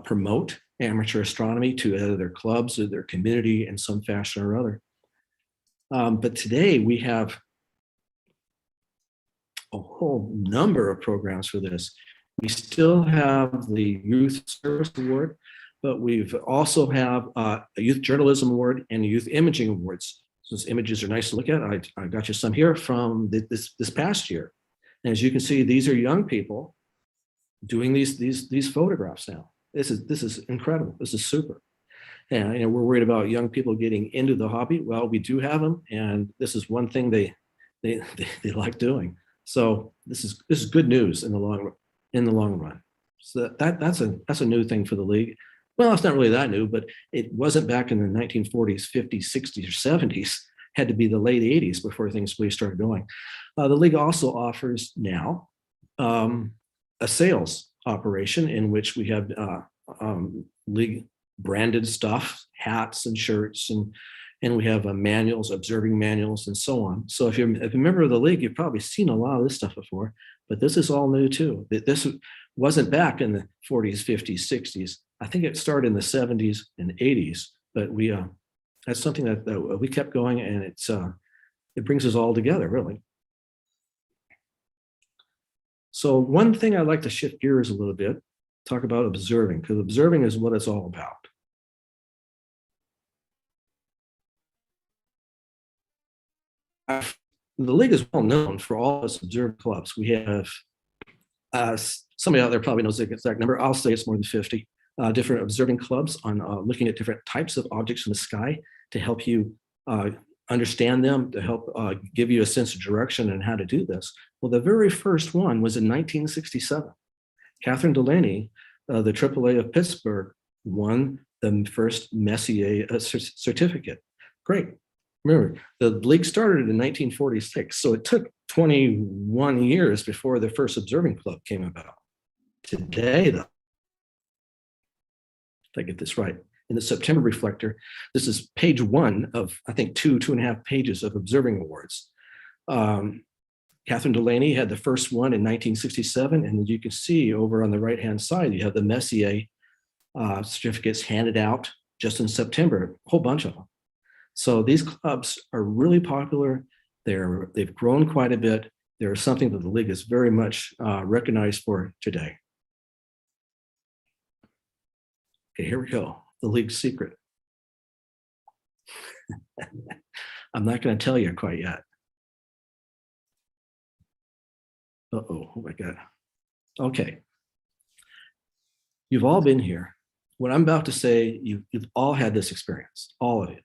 promote amateur astronomy to either their clubs or their community in some fashion or other. But today we have a whole number of programs for this. We still have the Youth Service Award, but we've also have a Youth Journalism Award and a Youth Imaging Awards. Those images are nice to look at. I got you some here from this past year. And as you can see, these are young people doing these photographs now. This is incredible. This is super. And we're worried about young people getting into the hobby. Well, we do have them, and this is one thing they like doing. So this is good news in the long run. So that's a new thing for the League. Well, it's not really that new, but it wasn't back in the 1940s, 50s, 60s, or 70s. Had to be the late 80s before things really started going. The League also offers now a sales operation in which we have League branded stuff, hats and shirts, and we have manuals, observing manuals, and so on. So if you're a member of the League, you've probably seen a lot of this stuff before, but this is all new too. This wasn't back in the 40s, 50s, 60s. I think it started in the 70s and 80s, but that's something that we kept going, and it brings us all together, really. So one thing I'd like to shift gears a little bit, talk about observing, because observing is what it's all about. The League is well known for all its observed clubs. We have somebody out there probably knows the exact number. I'll say it's more than 50 different observing clubs on looking at different types of objects in the sky to help you understand them, to help give you a sense of direction and how to do this. Well, the very first one was in 1967. Catherine Delaney, the AAA of Pittsburgh, won the first Messier certificate. Great. Remember, the league started in 1946, so it took 21 years before the first observing club came about. Today, though, if I get this right, in the September reflector, this is page 1 of, I think, 2.5 pages of observing awards. Catherine Delaney had the first one in 1967, and you can see over on the right-hand side, you have the Messier certificates handed out just in September, a whole bunch of them. So these clubs are really popular. They've grown quite a bit. They're something that the league is very much recognized for today. Okay, here we go. The league's secret. I'm not going to tell you quite yet. Uh-oh, oh my God. Okay. You've all been here. What I'm about to say, you've all had this experience, all of you.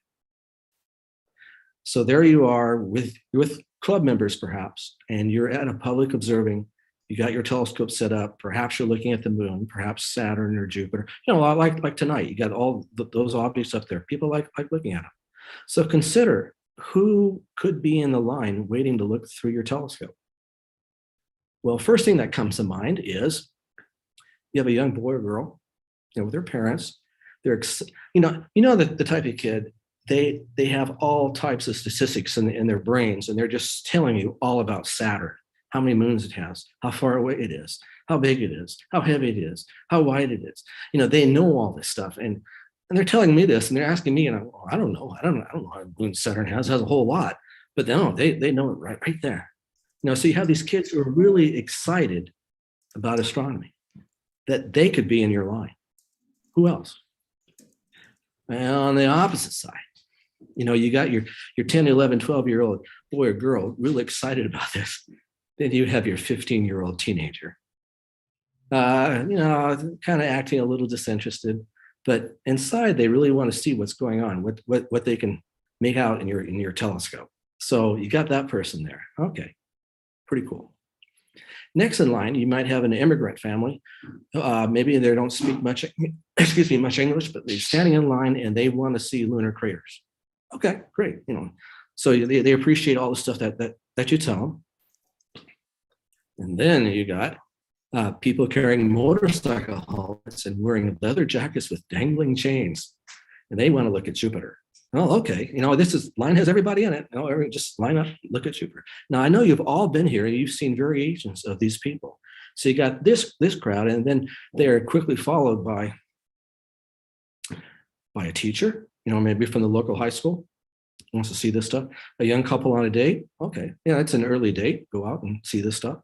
So there you are with club members perhaps, and you're at a public observing, you got your telescope set up, perhaps you're looking at the moon, perhaps Saturn or Jupiter, like tonight, you got all those objects up there. People like looking at them. So consider who could be in the line waiting to look through your telescope. Well, first thing that comes to mind is you have a young boy or girl, with their parents. They're, the type of kid, they have all types of statistics in their brains, and they're just telling you all about Saturn, how many moons it has, how far away it is, how big it is, how heavy it is, how wide it is. They know all this stuff, and they're telling me this, and they're asking me, and I don't know how many moons Saturn has a whole lot, but they know it right there. So you have these kids who are really excited about astronomy, that they could be in your line. Who else? And on the opposite side, you got your 10, 11, 12-year-old boy or girl really excited about this. Then you have your 15-year-old teenager, kind of acting a little disinterested, but inside they really want to see what's going on, what they can make out in your telescope. So you got that person there. Okay, pretty cool. Next in line, you might have an immigrant family. Maybe they don't speak much English, but they're standing in line and they want to see lunar craters. Okay, great. So they appreciate all the stuff that you tell them. And then you got people carrying motorcycle helmets and wearing leather jackets with dangling chains, and they want to look at Jupiter. Oh, okay. This line has everybody in it. Just line up, look at Jupiter. Now, I know you've all been here and you've seen variations of these people. So you got this crowd, and then they're quickly followed by a teacher, maybe from the local high school, wants to see this stuff. A young couple on a date. Okay. Yeah, it's an early date. Go out and see this stuff.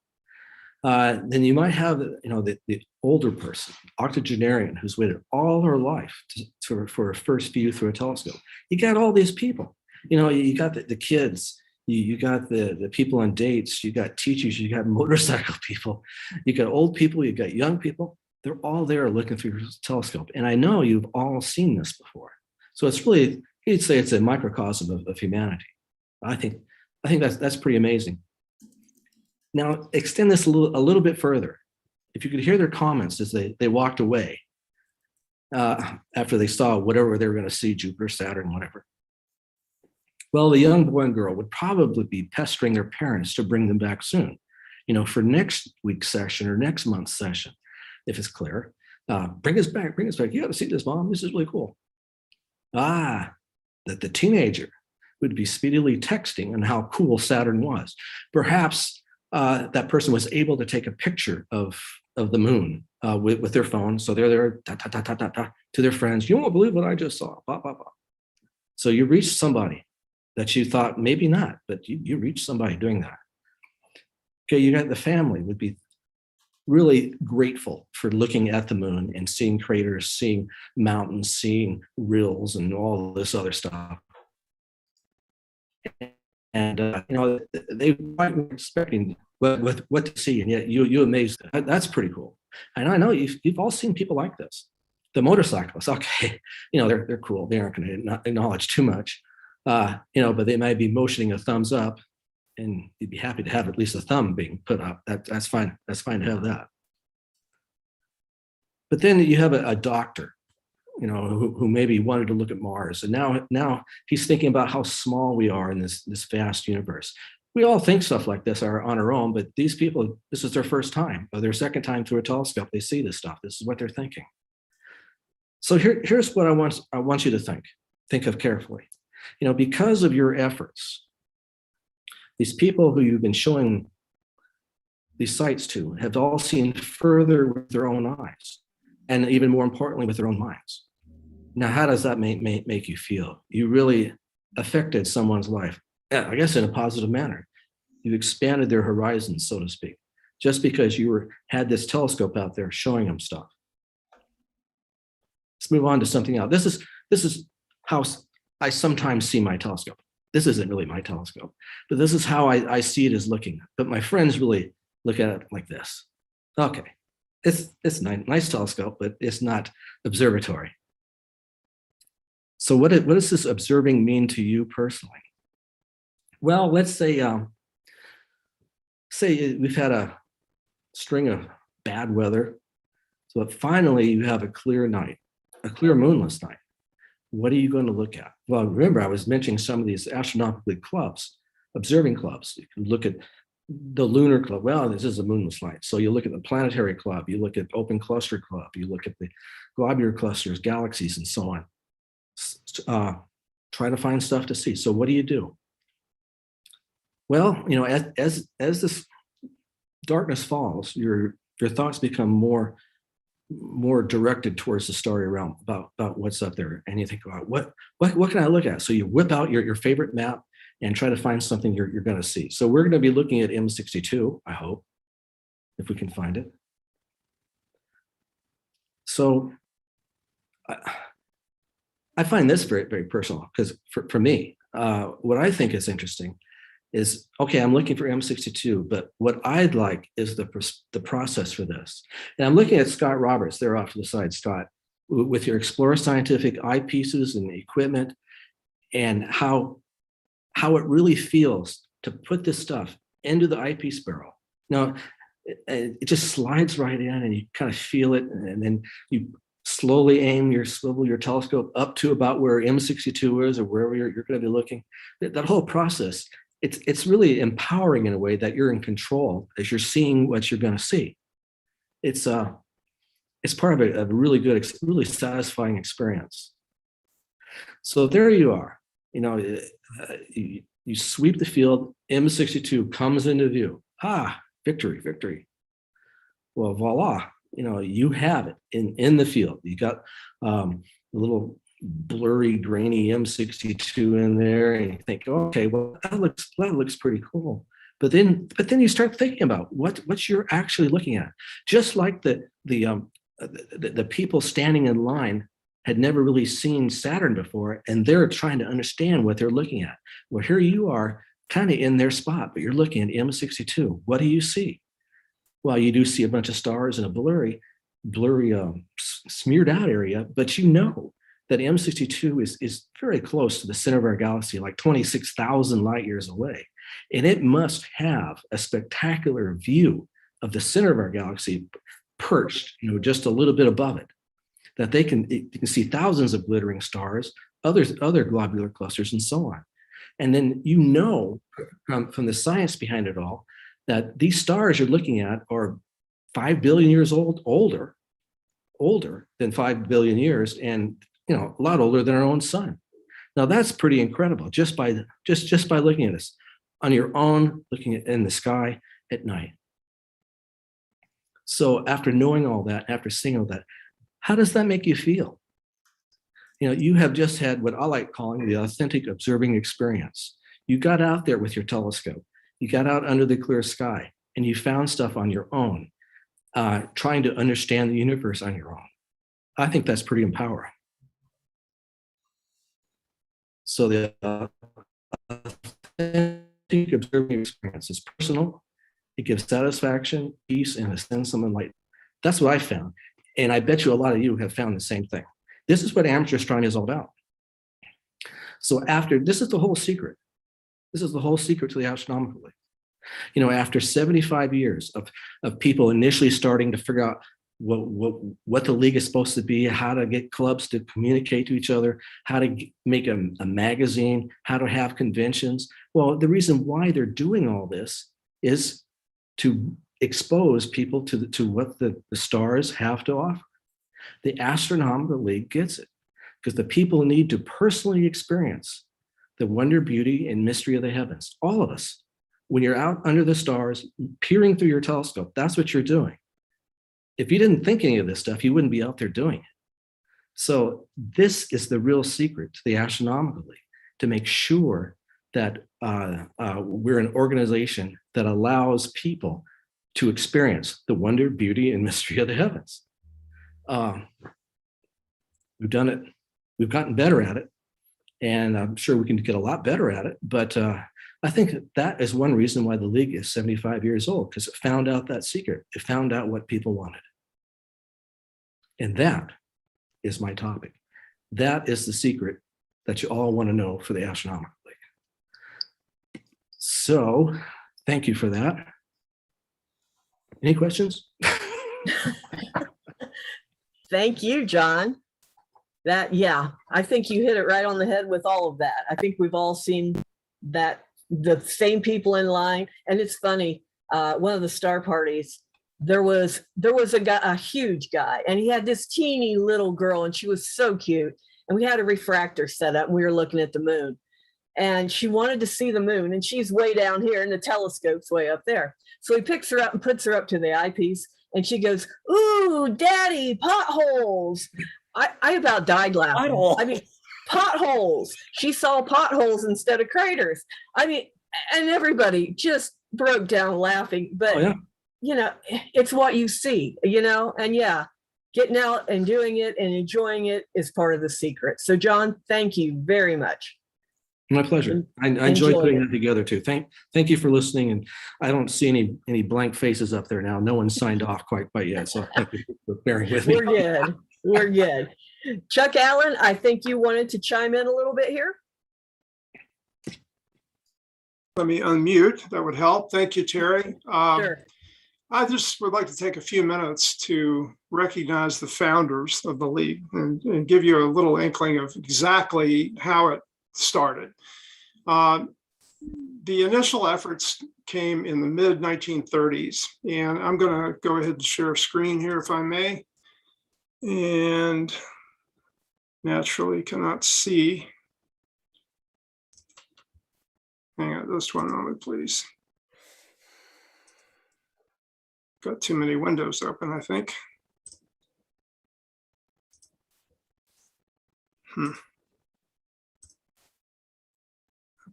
Then you might have, the older person, octogenarian, who's waited all her life for a first view through a telescope. You got all these people. You got the kids. You got the people on dates. You got teachers. You got motorcycle people. You got old people. You got young people. They're all there looking through your telescope. And I know you've all seen this before. So it's really, you'd say it's a microcosm of humanity. I think that's pretty amazing. Now, extend this a little bit further. If you could hear their comments as they walked away after they saw whatever they were going to see, Jupiter, Saturn, whatever. Well, the young boy and girl would probably be pestering their parents to bring them back soon, for next week's session or next month's session, if it's clear. Bring us back. You got to see this, Mom. This is really cool. That the teenager would be speedily texting on how cool Saturn was. Perhaps that person was able to take a picture of the moon with their phone. So they're there to their friends. You won't believe what I just saw. Blah, blah, blah. So you reached somebody that you thought maybe not, but you reached somebody doing that. Okay, you got the family would be really grateful for looking at the moon and seeing craters, seeing mountains, seeing rills and all this other stuff. And they might be expecting what to see, and yet you amazed them. That's pretty cool. And I know you've all seen people like this. The motorcyclists, okay, they're cool. They aren't going to acknowledge too much, but they might be motioning a thumbs up, and you'd be happy to have at least a thumb being put up. That's fine. That's fine to have that. But then you have a doctor, who maybe wanted to look at Mars, and now he's thinking about how small we are in this vast universe. We all think stuff like this are on our own, but these people, this is their first time, or their second time through a telescope. They see this stuff. This is what they're thinking. So here's what I want you to think of carefully. Because of your efforts, these people who you've been showing these sites to have all seen further with their own eyes, and even more importantly, with their own minds. Now, how does that make you feel? You really affected someone's life, I guess in a positive manner. You've expanded their horizons, so to speak, just because you had this telescope out there showing them stuff. Let's move on to something else. This is how I sometimes see my telescope. This isn't really my telescope, but this is how I see it as looking. But my friends really look at it like this. Okay, it's a nice telescope, but it's not observatory. So what does this observing mean to you personally? Well, let's say we've had a string of bad weather, so finally you have a clear night, a clear moonless night. What are you going to look at? Well, remember, I was mentioning some of these Astronomical League clubs, observing clubs. You can look at the lunar club. Well, this is a moonless night. So you look at the planetary club, you look at open cluster club, you look at the globular clusters, galaxies, and so on. Try to find stuff to see. So what do? Well, as this darkness falls, your thoughts become more directed towards the starry realm about what's up there, and you think about what can I look at? So you whip out your favorite map and try to find something you're going to see. So we're going to be looking at M62, I hope, if we can find it. So I find this very, very personal, because for me, what I think is interesting is, okay, I'm looking for M62, but what I'd like is the process for this. And I'm looking at Scott Roberts there off to the side, Scott, with your Explorer Scientific eyepieces and equipment, and how it really feels to put this stuff into the eyepiece barrel. Now, it just slides right in, and you kind of feel it, and then you slowly swivel your telescope up to about where M62 is, or wherever you're going to be looking. That whole process, it's really empowering in a way that you're in control as you're seeing what you're going to see. It's part of a really good, really satisfying experience. So there you are. You sweep the field, M62 comes into view. Victory. Well, voila, you have it in the field. You got a little blurry, grainy M62 in there, and you think, okay, well, that looks pretty cool. But then you start thinking about what you're actually looking at. Just like the people standing in line had never really seen Saturn before, and they're trying to understand what they're looking at. Well, here you are, kind of in their spot, but you're looking at M62. What do you see? Well, you do see a bunch of stars in a blurry, smeared out area, but you know that M62 is very close to the center of our galaxy, like 26,000 light years away. And it must have a spectacular view of the center of our galaxy perched, just a little bit above it, that you can see thousands of glittering stars, other globular clusters, and so on. And then from the science behind it all, that these stars you're looking at are 5 billion years older than 5 billion years, and a lot older than our own sun. Now that's pretty incredible, just by looking at this on your own, looking in the sky at night. So after knowing all that, after seeing all that, how does that make you feel? You have just had what I like calling the authentic observing experience. You got out there with your telescope, you got out under the clear sky, and you found stuff on your own, trying to understand the universe on your own. I think that's pretty empowering. So the authentic observing experience is personal. It gives satisfaction, peace, and a sense of enlightenment. That's what I found. And I bet you a lot of you have found the same thing. This is what amateur astronomy is all about. So this is the whole secret. This is the whole secret to the Astronomical League. You know, after 75 years of people initially starting to figure out what the league is supposed to be, how to get clubs to communicate to each other, how to make a magazine, how to have conventions. Well, the reason why they're doing all this is to expose people to what the stars have to offer. The Astronomical League gets it because the people need to personally experience the wonder, beauty, and mystery of the heavens. All of us. When you're out under the stars, peering through your telescope, that's what you're doing. If you didn't think any of this stuff, you wouldn't be out there doing it. So this is the real secret to the Astronomical League, to make sure that we're an organization that allows people to experience the wonder, beauty, and mystery of the heavens. We've done it. We've gotten better at it, and I'm sure we can get a lot better at it. But I think that is one reason why the league is 75 years old, because it found out that secret. It found out what people wanted. And that is my topic. That is the secret that you all want to know for the Astronomical League. So thank you for that. Any questions?
Thank you, John. Yeah, I think you hit it right on the head with all of that. I think we've all seen that, the same people in line. And it's funny, one of the star parties, there was a guy, a huge guy, and he had this teeny little girl, and she was so cute. And we had a refractor set up, and we were looking at the moon. And she wanted to see the moon, and she's way down here, and the telescope's way up there. So he picks her up and puts her up to the eyepiece, and she goes, "Ooh, Daddy, potholes." I about died laughing. I mean, potholes. She saw potholes instead of craters. I mean, and everybody just broke down laughing. But, you know, it's what you see, you know, and yeah, getting out and doing it and enjoying it is part of the secret. So, John, thank you very much.
My pleasure. I enjoy putting that together too. Thank you for listening. And I don't see any blank faces up there now. No one signed off quite yet. So thank you for bearing with me.
We're good. We're good. Chuck Allen, I think you wanted to chime in a little bit here.
Let me unmute. That would help. Thank you, Terry.
Sure.
I just would like to take a few minutes to recognize the founders of the league and give you a little inkling of exactly how it started. The initial efforts came in the mid-1930s, and I'm going to go ahead and share a screen here if I may. And naturally cannot see. Hang on just one moment, please. Got too many windows open, I think.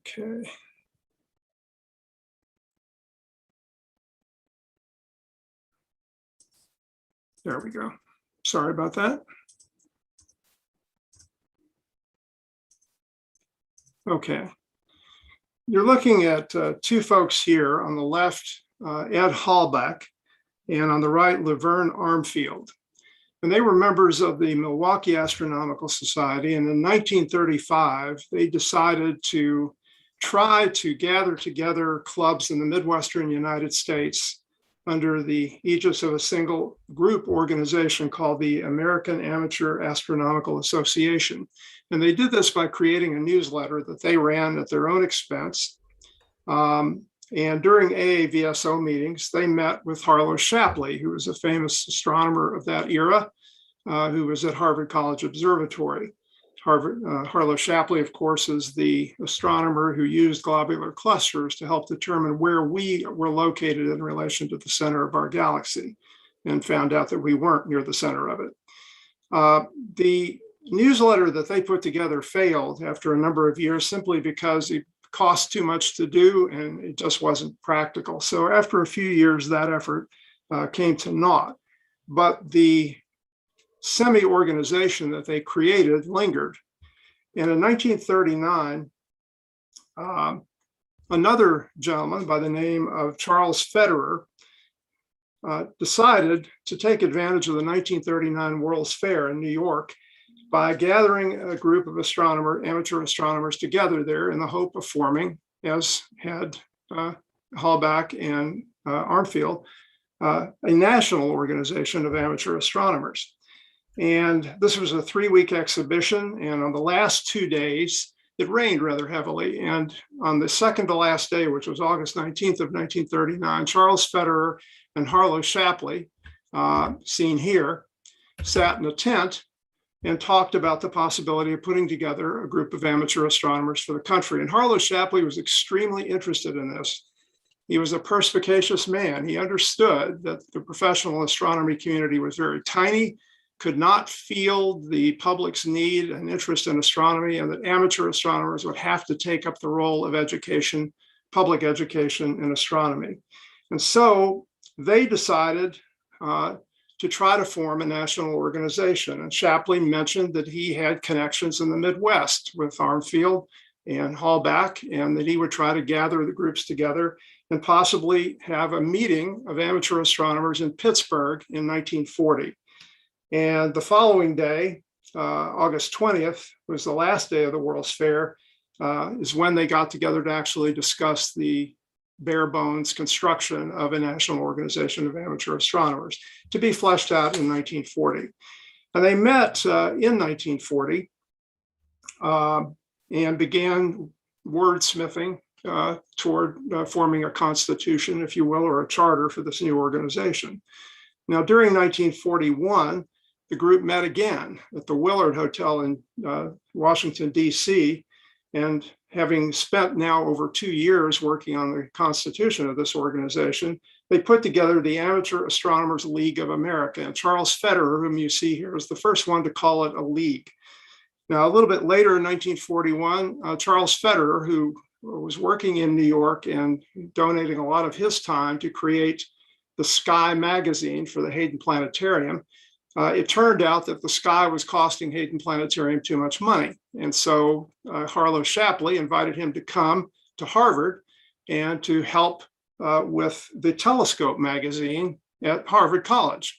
Okay. There we go. Sorry about that. Okay. You're looking at two folks here. On the left, Ed Hallbeck, and on the right, Laverne Armfield. And they were members of the Milwaukee Astronomical Society. And in 1935, they decided to try to gather together clubs in the Midwestern United States under the aegis of a single group organization called the American Amateur Astronomical Association. And they did this by creating a newsletter that they ran at their own expense. And during AAVSO meetings, they met with Harlow Shapley, who was a famous astronomer of that era, who was at Harvard College Observatory. Harlow Shapley, of course, is the astronomer who used globular clusters to help determine where we were located in relation to the center of our galaxy, and found out that we weren't near the center of it. The newsletter that they put together failed after a number of years simply because it cost too much to do and it just wasn't practical. So after a few years, that effort came to naught. But the semi-organization that they created lingered. And in 1939, another gentleman by the name of Charles Federer decided to take advantage of the 1939 World's Fair in New York by gathering a group of amateur astronomers together there in the hope of forming, as had Halbach and Armfield, a national organization of amateur astronomers. And this was a 3-week exhibition. And on the last 2 days, it rained rather heavily. And on the second to last day, which was August 19th of 1939, Charles Federer and Harlow Shapley, seen here, sat in a tent and talked about the possibility of putting together a group of amateur astronomers for the country. And Harlow Shapley was extremely interested in this. He was a perspicacious man. He understood that the professional astronomy community was very tiny, could not field the public's need and interest in astronomy, and that amateur astronomers would have to take up the role of education, public education in astronomy. And so they decided to try to form a national organization. And Shapley mentioned that he had connections in the Midwest with Armfield and Halbach, and that he would try to gather the groups together and possibly have a meeting of amateur astronomers in Pittsburgh in 1940. And the following day, August 20th, was the last day of the World's Fair, is when they got together to actually discuss the bare bones construction of a national organization of amateur astronomers to be fleshed out in 1940. And they met in 1940 and began wordsmithing toward forming a constitution, if you will, or a charter for this new organization. Now, during 1941, the group met again at the Willard Hotel in Washington, D.C., and having spent now over 2 years working on the constitution of this organization, they put together the Amateur Astronomers League of America. And Charles Federer, whom you see here, is the first one to call it a league. Now, a little bit later in 1941, Charles Federer, who was working in New York and donating a lot of his time to create the Sky magazine for the Hayden Planetarium, it turned out that the Sky was costing Hayden Planetarium too much money. And so Harlow Shapley invited him to come to Harvard and to help with the Telescope magazine at Harvard College.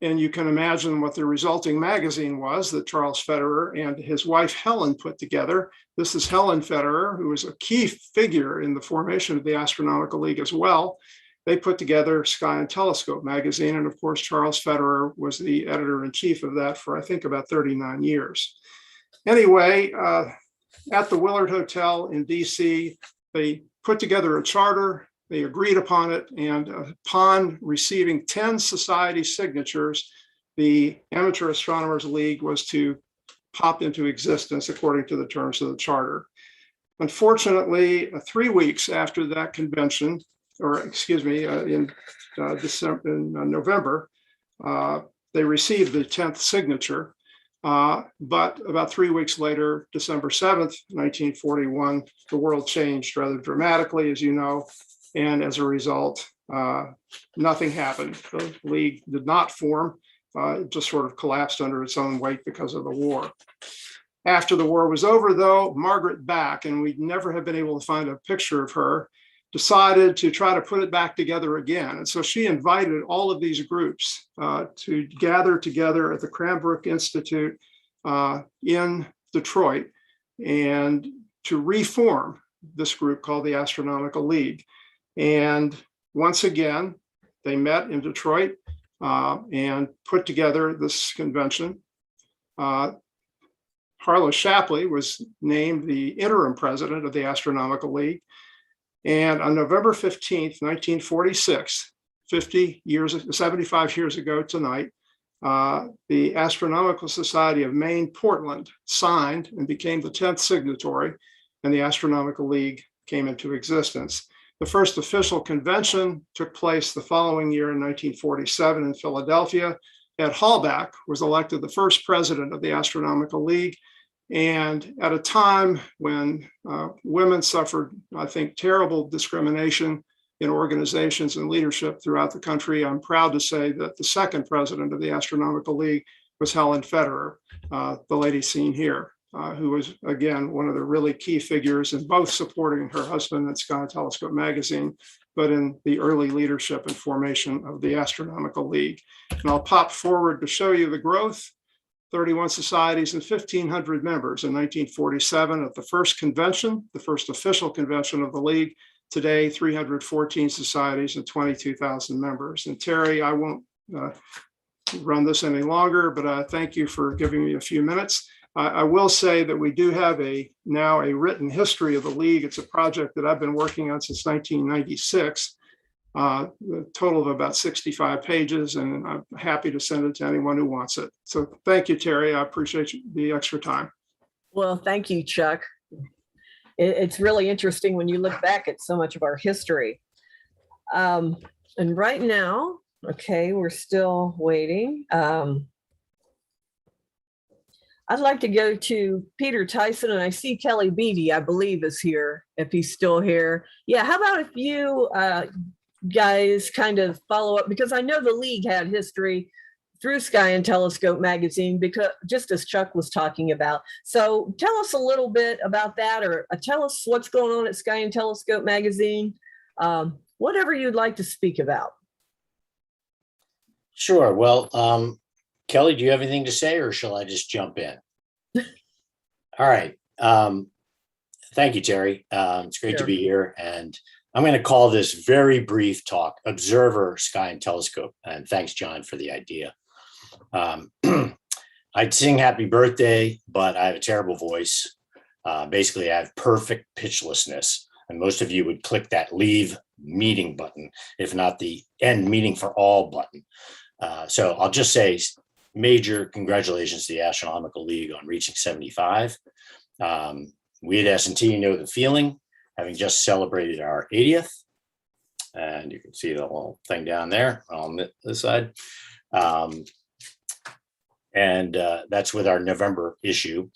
And you can imagine what the resulting magazine was that Charles Federer and his wife Helen put together. This is Helen Federer, who was a key figure in the formation of the Astronomical League as well. They put together Sky and Telescope magazine. And of course, Charles Federer was the editor-in-chief of that for, I think, about 39 years. Anyway, at the Willard Hotel in DC, they put together a charter. They agreed upon it. And upon receiving 10 society signatures, the Amateur Astronomers League was to pop into existence according to the terms of the charter. Unfortunately, 3 weeks after that convention, or excuse me, in November, they received the 10th signature. But about 3 weeks later, December 7th, 1941, the world changed rather dramatically, as you know. And as a result, nothing happened. The league did not form. It just sort of collapsed under its own weight because of the war. After the war was over, though, Margaret Back, and we'd never have been able to find a picture of her, decided to try to put it back together again. And so she invited all of these groups to gather together at the Cranbrook Institute in Detroit and to reform this group called the Astronomical League. And once again, they met in Detroit and put together this convention. Harlow Shapley was named the interim president of the Astronomical League. And on November 15th, 1946, 75 years ago tonight, the Astronomical Society of Maine, Portland, signed and became the 10th signatory, and the Astronomical League came into existence. The first official convention took place the following year in 1947 in Philadelphia. Ed Halbach was elected the first president of the Astronomical League. And at a time when women suffered, I think, terrible discrimination in organizations and leadership throughout the country, I'm proud to say that the second president of the Astronomical League was Helen Federer, the lady seen here, who was, again, one of the really key figures in both supporting her husband at Sky Telescope magazine, but in the early leadership and formation of the Astronomical League. And I'll pop forward to show you the growth. 31 societies and 1,500 members in 1947 at the first convention, the first official convention of the League. Today, 314 societies and 22,000 members. And Terry, I won't run this any longer, but thank you for giving me a few minutes. I will say that we do have now a written history of the League. It's a project that I've been working on since 1996, a total of about 65 pages, and I'm happy to send it to anyone who wants it. So thank you, Terry. I appreciate the extra time.
Well, thank you, Chuck. It's really interesting when you look back at so much of our history. And right now, okay, we're still waiting. I'd like to go to Peter Tyson, and I see Kelly Beatty, I believe, is here, if he's still here. Yeah, how about if you guys kind of follow up, because I know the League had history through Sky and Telescope magazine, because just as Chuck was talking about. So tell us a little bit about that, or tell us what's going on at Sky and Telescope magazine, whatever you'd like to speak about.
Sure. Well, Kelly, do you have anything to say, or shall I just jump in? All right. Thank you, Terry. It's great to be here. And I'm going to call this very brief talk, Observer, Sky and Telescope. And thanks, John, for the idea. I'd sing happy birthday, but I have a terrible voice. Basically, I have perfect pitchlessness. And most of you would click that leave meeting button, if not the end meeting for all button. So I'll just say major congratulations to the Astronomical League on reaching 75. We at S&T know the feeling, having just celebrated our 80th. And you can see the little thing down there on this side. And that's with our November issue.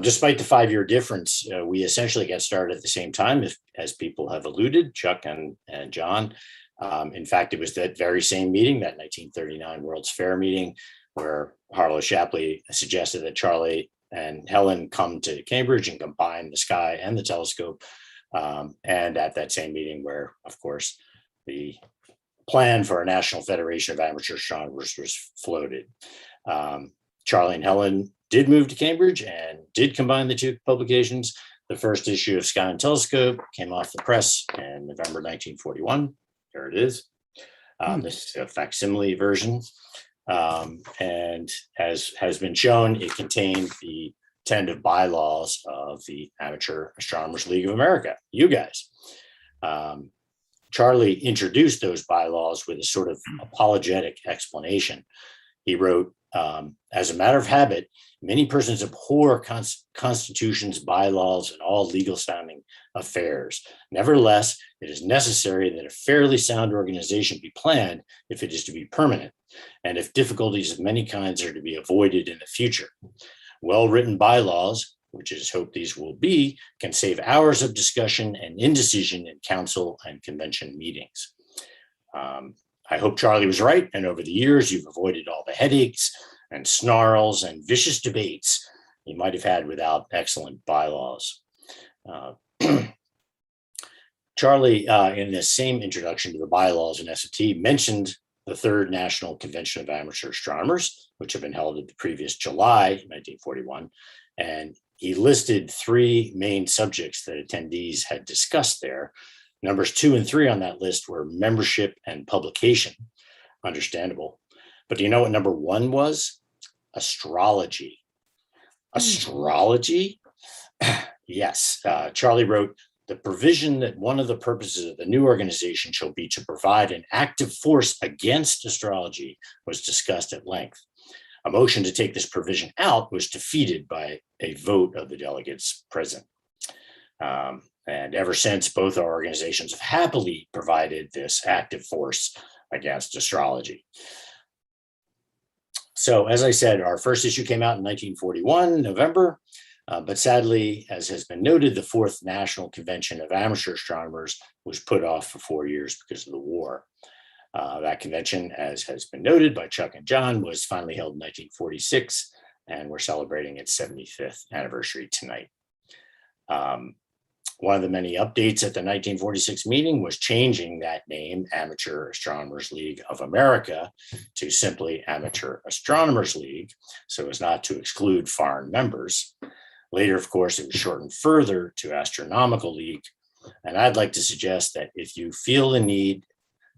Despite the 5-year difference, we essentially got started at the same time, as people have alluded, Chuck and John. In fact, it was that very same meeting, that 1939 World's Fair meeting, where Harlow Shapley suggested that Charlie and Helen come to Cambridge and combine the sky and the telescope. And at that same meeting where, of course, the plan for a National Federation of Amateur Astronomers was floated. Charlie and Helen did move to Cambridge and did combine the two publications. The first issue of Sky and Telescope came off the press in November 1941. There it is. This is a facsimile version. And as has been shown, it contained the tentative bylaws of the Amateur Astronomers League of America, you guys. Charlie introduced those bylaws with a sort of apologetic explanation. He wrote, as a matter of habit, many persons abhor constitutions, bylaws, and all legal sounding affairs. Nevertheless, it is necessary that a fairly sound organization be planned if it is to be permanent, and if difficulties of many kinds are to be avoided in the future. Well-written bylaws, which is hope these will be, can save hours of discussion and indecision in council and convention meetings. I hope Charlie was right, and over the years, you've avoided all the headaches and snarls and vicious debates you might have had without excellent bylaws. Charlie, in the same introduction to the bylaws in S&T, mentioned the Third National Convention of Amateur Astronomers, which had been held at the previous July 1941, and he listed 3 main subjects that attendees had discussed there. Numbers 2 and 3 on that list were membership and publication. Understandable. But do you know what number 1 was? Astrology. Astrology? Yes. Charlie wrote, the provision that one of the purposes of the new organization shall be to provide an active force against astrology was discussed at length. A motion to take this provision out was defeated by a vote of the delegates present. And ever since, both our organizations have happily provided this active force against astrology. So, as I said, our first issue came out in 1941, November, but sadly, as has been noted, the 4th National Convention of Amateur Astronomers was put off for 4 years because of the war. That convention, as has been noted by Chuck and John, was finally held in 1946, and we're celebrating its 75th anniversary tonight. One of the many updates at the 1946 meeting was changing that name, Amateur Astronomers League of America, to simply Amateur Astronomers League, so as not to exclude foreign members. Later, of course, it was shortened further to Astronomical League. And I'd like to suggest that if you feel the need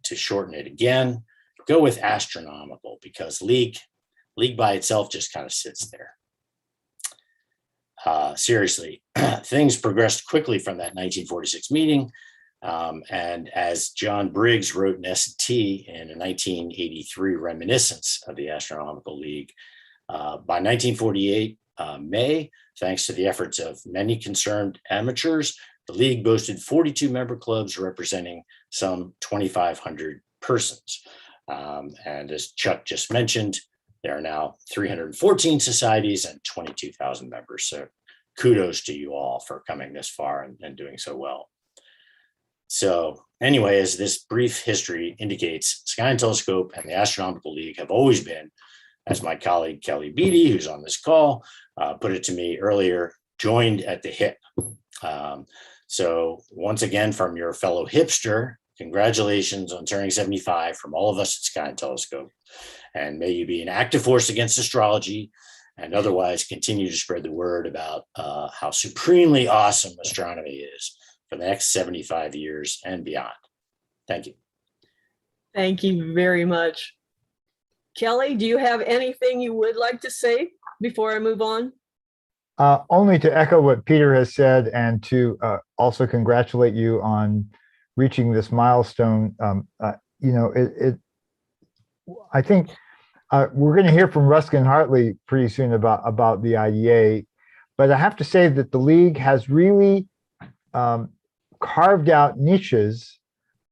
to shorten it again, go with astronomical, because league by itself just kind of sits there. Seriously, things progressed quickly from that 1946 meeting. And as John Briggs wrote in S&T in a 1983 reminiscence of the Astronomical League, by 1948 May, thanks to the efforts of many concerned amateurs, the league boasted 42 member clubs representing some 2,500 persons. And as Chuck just mentioned, there are now 314 societies and 22,000 members. So kudos to you all for coming this far and doing so well. So anyway, as this brief history indicates, Sky and Telescope and the Astronomical League have always been, as my colleague Kelly Beatty, who's on this call, put it to me earlier, joined at the hip. So once again, from your fellow hipster, congratulations on turning 75 from all of us at Sky and Telescope. And may you be an active force against astrology and otherwise continue to spread the word about how supremely awesome astronomy is for the next 75 years and beyond. Thank you.
Thank you very much. Kelly, do you have anything you would like to say before I move on?
Only to echo what Peter has said and to also congratulate you on reaching this milestone. I think we're going to hear from Ruskin Hartley pretty soon about the IDA, but I have to say that the League has really carved out niches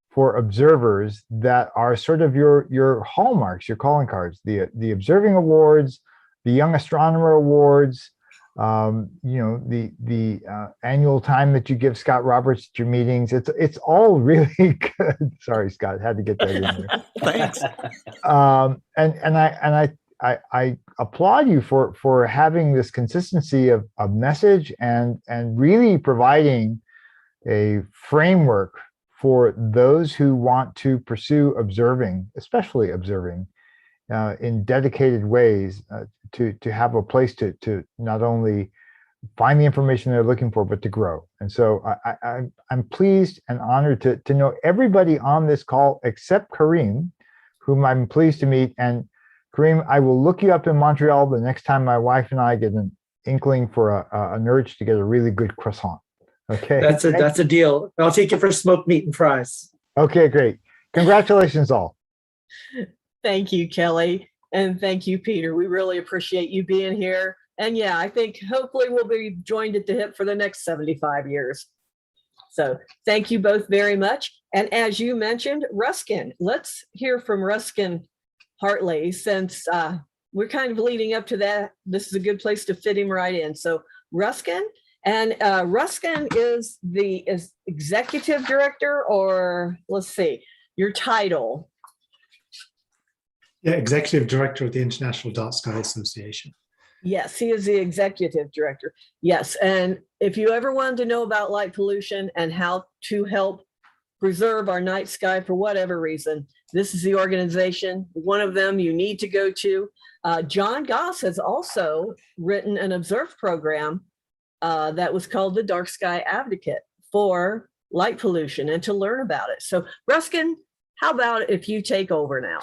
for observers that are sort of your hallmarks, your calling cards, the Observing Awards, the Young Astronomer Awards, the annual time that you give Scott Roberts at your meetings. It's all really good. Sorry, Scott, had to get that in there.
Thanks.
I applaud you for having this consistency of message and really providing a framework for those who want to pursue observing, especially observing in dedicated ways, to have a place to not only find the information they're looking for, but to grow. And so I'm pleased and honored to know everybody on this call except Kareem, whom I'm pleased to meet. And Kareem, I will look you up in Montreal the next time my wife and I get an inkling for an urge to get a really good croissant. Okay.
That's a deal. I'll take you for smoked meat and fries.
Okay, great. Congratulations all.
Thank you, Kelly. And thank you, Peter. We really appreciate you being here. And yeah, I think hopefully we'll be joined at the hip for the next 75 years. So thank you both very much. And as you mentioned, Ruskin, let's hear from Ruskin Hartley, since we're kind of leading up to that. This is a good place to fit him right in. So Ruskin, and Ruskin is the executive director, or let's see, your title.
Yeah, executive director of the International Dark Sky Association.
Yes, he is the executive director. Yes, and if you ever wanted to know about light pollution and how to help preserve our night sky for whatever reason, this is the organization, one of them you need to go to. John Goss has also written an observed program that was called the Dark Sky Advocate for light pollution and to learn about it. So Ruskin, how about if you take over now?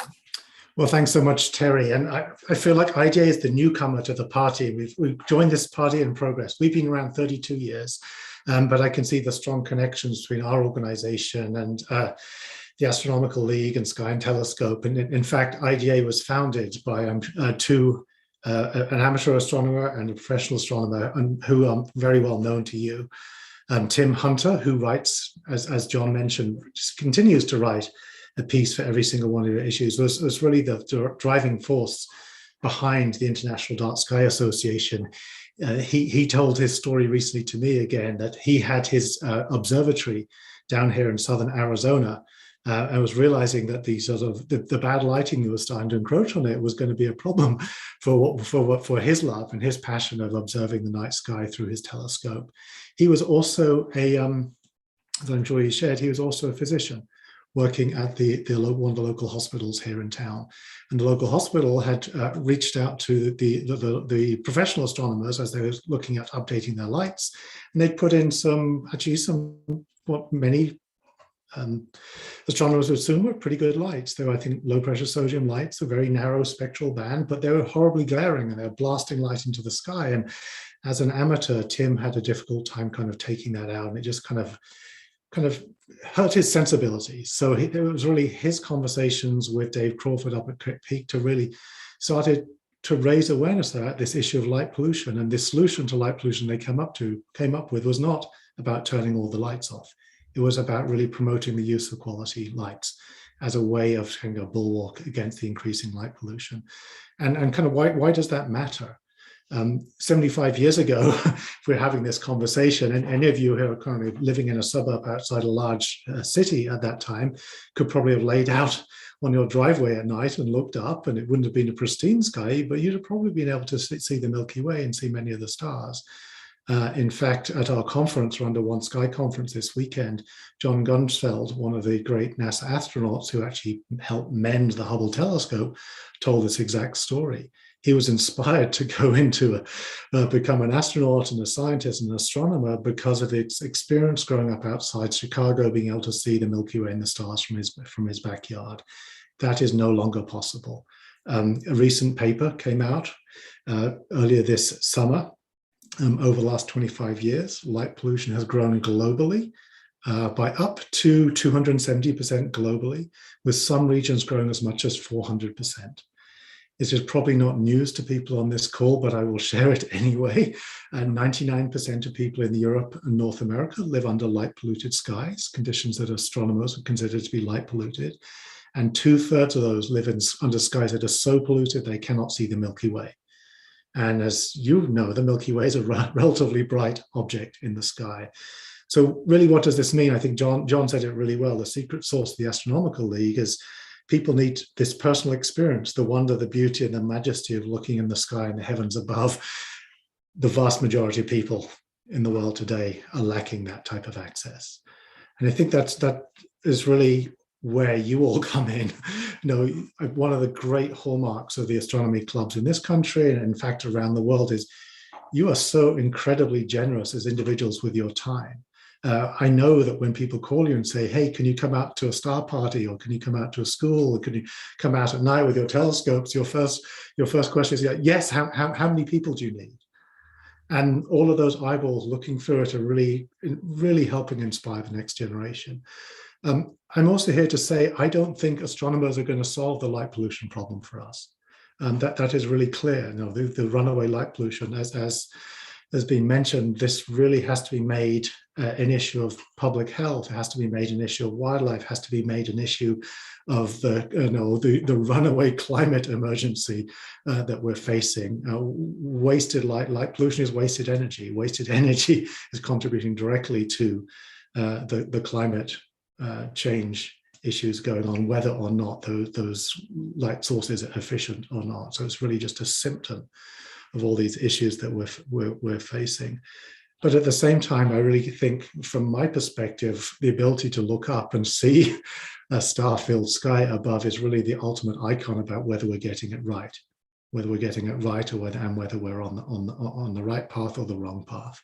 Well, thanks so much, Terry. And I feel like IDA is the newcomer to the party. We've joined this party in progress. We've been around 32 years, but I can see the strong connections between our organization and the Astronomical League and Sky and Telescope. And in fact, IDA was founded by an amateur astronomer and a professional astronomer who are very well known to you. Tim Hunter, who writes, as John mentioned, just continues to write a piece for every single one of your issues, was really the driving force behind the International Dark Sky Association. He told his story recently to me again, that he had his observatory down here in southern Arizona I was realizing that the sort of the bad lighting that was starting to encroach on it was going to be a problem for his love and his passion of observing the night sky through his telescope. He was also as I'm sure he shared, he was also a physician working at one of the local hospitals here in town. And the local hospital had reached out to the professional astronomers as they were looking at updating their lights. And they'd put in what many astronomers would assume were pretty good lights. They were, I think, low pressure sodium lights, a very narrow spectral band, but they were horribly glaring and they were blasting light into the sky. And as an amateur, Tim had a difficult time kind of taking that out, and it just kind of hurt his sensibilities. So it was really his conversations with Dave Crawford up at Crit Peak to really started to raise awareness about this issue of light pollution. And this solution to light pollution they came up with was not about turning all the lights off. It was about really promoting the use of quality lights as a way of kind of bulwark against the increasing light pollution. And kind of why does that matter? 75 years ago, if we're having this conversation, and any of you who are currently living in a suburb outside a large city at that time could probably have laid out on your driveway at night and looked up, and it wouldn't have been a pristine sky, but you'd have probably been able to see the Milky Way and see many of the stars. In fact, at our conference, Under One Sky conference this weekend, John Gunsfeld, one of the great NASA astronauts who actually helped mend the Hubble telescope, told this exact story. He was inspired to go into become an astronaut and a scientist and an astronomer because of his experience growing up outside Chicago, being able to see the Milky Way and the stars from his backyard. That is no longer possible. A recent paper came out earlier this summer. Over the last 25 years, light pollution has grown globally by up to 270% globally, with some regions growing as much as 400%. This is probably not news to people on this call, but I will share it anyway. 99% of people in Europe and North America live under light polluted skies, conditions that astronomers would consider to be light polluted. And 2/3 of those live under skies that are so polluted they cannot see the Milky Way. And as you know, the Milky Way is a relatively bright object in the sky. So really, what does this mean? I think John said it really well. The secret sauce of the Astronomical League is people need this personal experience, the wonder, the beauty, and the majesty of looking in the sky and the heavens above. The vast majority of people in the world today are lacking that type of access. And I think that is really where you all come in. One of the great hallmarks of the astronomy clubs in this country, and in fact around the world, is you are so incredibly generous as individuals with your time. I know that when people call you and say, hey, can you come out to a star party, or can you come out to a school, or can you come out at night with your telescopes, your first question is, yes, how many people do you need? And all of those eyeballs looking through it are really, really helping inspire the next generation. I'm also here to say, I don't think astronomers are going to solve the light pollution problem for us. That is really clear. The runaway light pollution, as has been mentioned, this really has to be made an issue of public health. It has to be made an issue of wildlife. It has to be made an issue of the runaway climate emergency that we're facing. Wasted light pollution is wasted energy. Wasted energy is contributing directly to the climate change issues going on, whether or not those light sources are efficient or not. So it's really just a symptom of all these issues that we're facing. But at the same time, I really think, from my perspective, the ability to look up and see a star-filled sky above is really the ultimate icon about whether we're getting it right, or whether we're on the right path or the wrong path.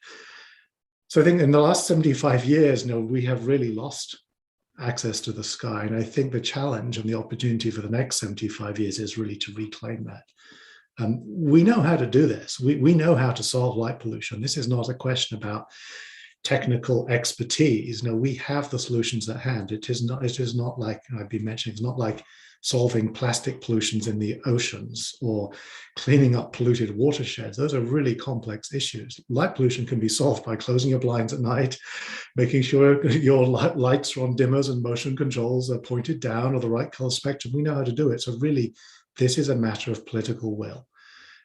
So I think in the last 75 years, we have really lost access to the sky. And I think the challenge and the opportunity for the next 75 years is really to reclaim that. We know how to do this. We know how to solve light pollution. This is not a question about technical expertise. No, we have the solutions at hand. It is not like I've been mentioning, it's not like solving plastic pollutions in the oceans or cleaning up polluted watersheds. Those are really complex issues. Light pollution can be solved by closing your blinds at night, making sure your lights are on dimmers and motion controls are pointed down, or the right color spectrum. We know how to do it. So really, this is a matter of political will.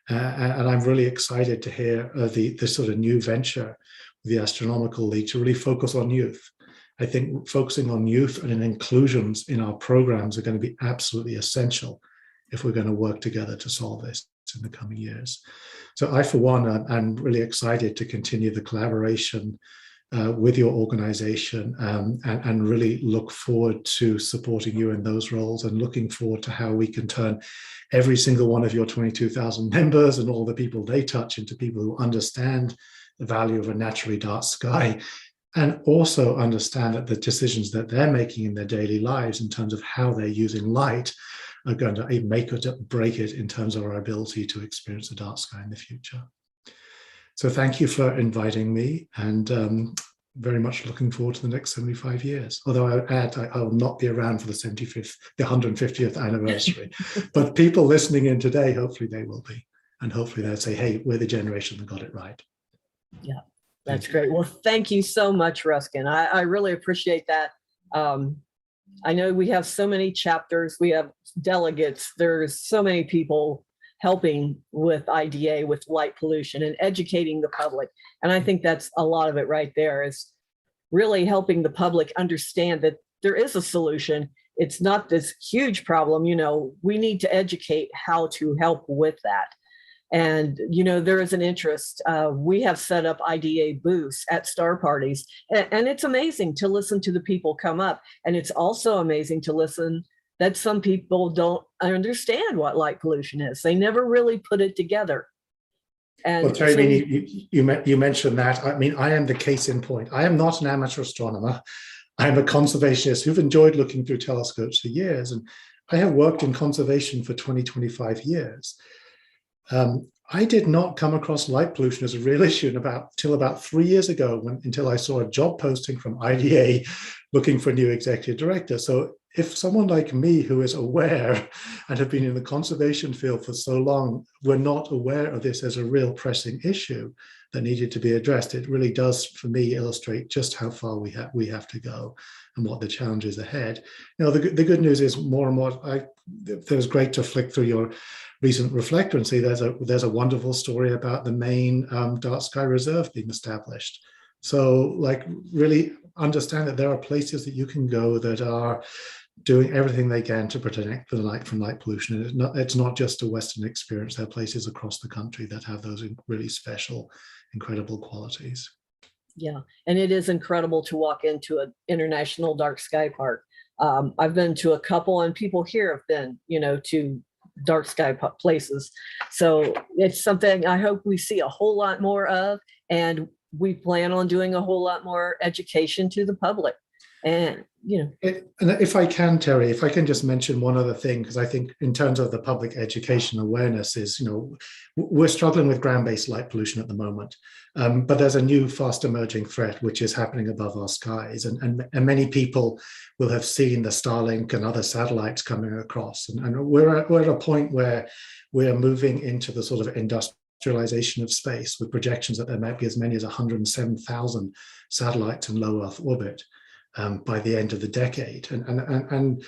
And I'm really excited to hear the sort of new venture, the Astronomical League, to really focus on youth. I think focusing on youth and inclusions in our programs are going to be absolutely essential if we're going to work together to solve this in the coming years. So I, for one, I'm really excited to continue the collaboration with your organization and really look forward to supporting you in those roles and looking forward to how we can turn every single one of your 22,000 members and all the people they touch into people who understand the value of a naturally dark sky and also understand that the decisions that they're making in their daily lives in terms of how they're using light are going to make it or break it in terms of our ability to experience the dark sky in the future. So thank you for inviting me, and very much looking forward to the next 75 years. Although I add, I will not be around for the 150th anniversary. But people listening in today, hopefully they will be. And hopefully they'll say, hey, we're the generation that got it right.
Yeah, that's great. Well, thank you so much, Ruskin. I really appreciate that. I know we have so many chapters, we have delegates, there's so many people helping with IDA, with light pollution and educating the public. And I think that's a lot of it right there, is really helping the public understand that there is a solution. It's not this huge problem. We need to educate how to help with that. And, there is an interest. We have set up IDA booths at star parties, and it's amazing to listen to the people come up. And it's also amazing to listen that some people don't understand what light pollution is. They never really put it together. And
well, Terry, you mentioned that. I mean, I am the case in point. I am not an amateur astronomer. I'm a conservationist who've enjoyed looking through telescopes for years. And I have worked in conservation for 25 years. I did not come across light pollution as a real issue until about 3 years ago, until I saw a job posting from IDA looking for a new executive director. So if someone like me, who is aware and have been in the conservation field for so long, were not aware of this as a real pressing issue that needed to be addressed, it really does, for me, illustrate just how far we have to go and what the challenges ahead. The good news is more and more. It was great to flick through your recent reflector and see there's a wonderful story about the main dark sky reserve being established. So, really understand that there are places that you can go that are doing everything they can to protect the light from light pollution. And it's not just a Western experience. There are places across the country that have those really special, incredible qualities.
Yeah, and it is incredible to walk into an international dark sky park. I've been to a couple, and people here have been, to dark sky places. So it's something I hope we see a whole lot more of, and we plan on doing a whole lot more education to the public. And,
and if I can, Terry, if I can just mention one other thing, because I think in terms of the public education awareness is, we're struggling with ground-based light pollution at the moment, but there's a new fast emerging threat which is happening above our skies, and many people will have seen the Starlink and other satellites coming across, and we're at a point where we're moving into the sort of industrialization of space, with projections that there might be as many as 107,000 satellites in low Earth orbit by the end of the decade. And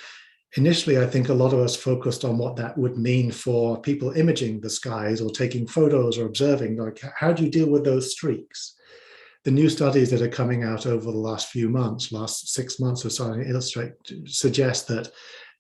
initially, I think a lot of us focused on what that would mean for people imaging the skies or taking photos or observing, like, how do you deal with those streaks? The new studies that are coming out over the last 6 months or so, suggest that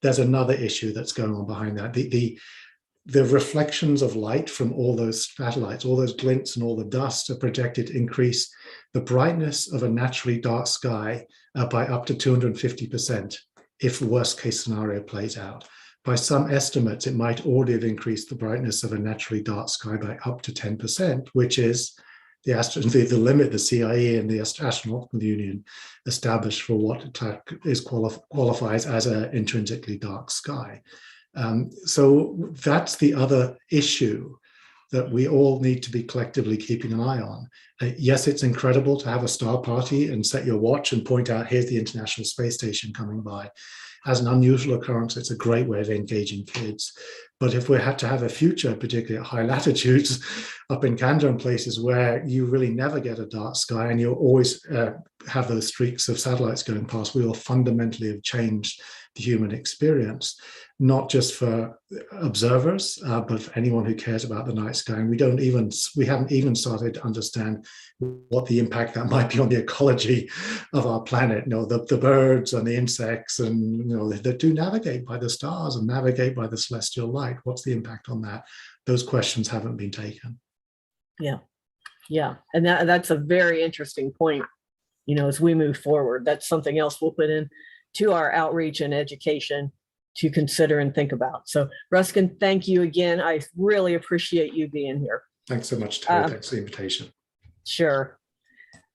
there's another issue that's going on behind that. The reflections of light from all those satellites, all those glints and all the dust, are projected to increase the brightness of a naturally dark sky by up to 250% if the worst case scenario plays out. By some estimates, it might already have increased the brightness of a naturally dark sky by up to 10%, which is the limit the CIA and the Astronomical Union established for what qualifies as an intrinsically dark sky. So that's the other issue that we all need to be collectively keeping an eye on. Yes, it's incredible to have a star party and set your watch and point out, here's the International Space Station coming by. As an unusual occurrence, it's a great way of engaging kids. But if we had to have a future, particularly at high latitudes, up in Canada and places where you really never get a dark sky and you'll always have those streaks of satellites going past, we will fundamentally have changed the human experience, not just for observers, but for anyone who cares about the night sky. And we haven't even started to understand what the impact that might be on the ecology of our planet. You know, the birds and the insects, and you know, that do navigate by the stars and navigate by the celestial light. What's the impact on that? Those questions haven't been taken.
Yeah, and that's a very interesting point. You know, as we move forward, that's something else we'll put in to our outreach and education to consider and think about. So Ruskin, thank you again. I really appreciate you being here.
Thanks so much, Terry. Thanks for the invitation.
Sure.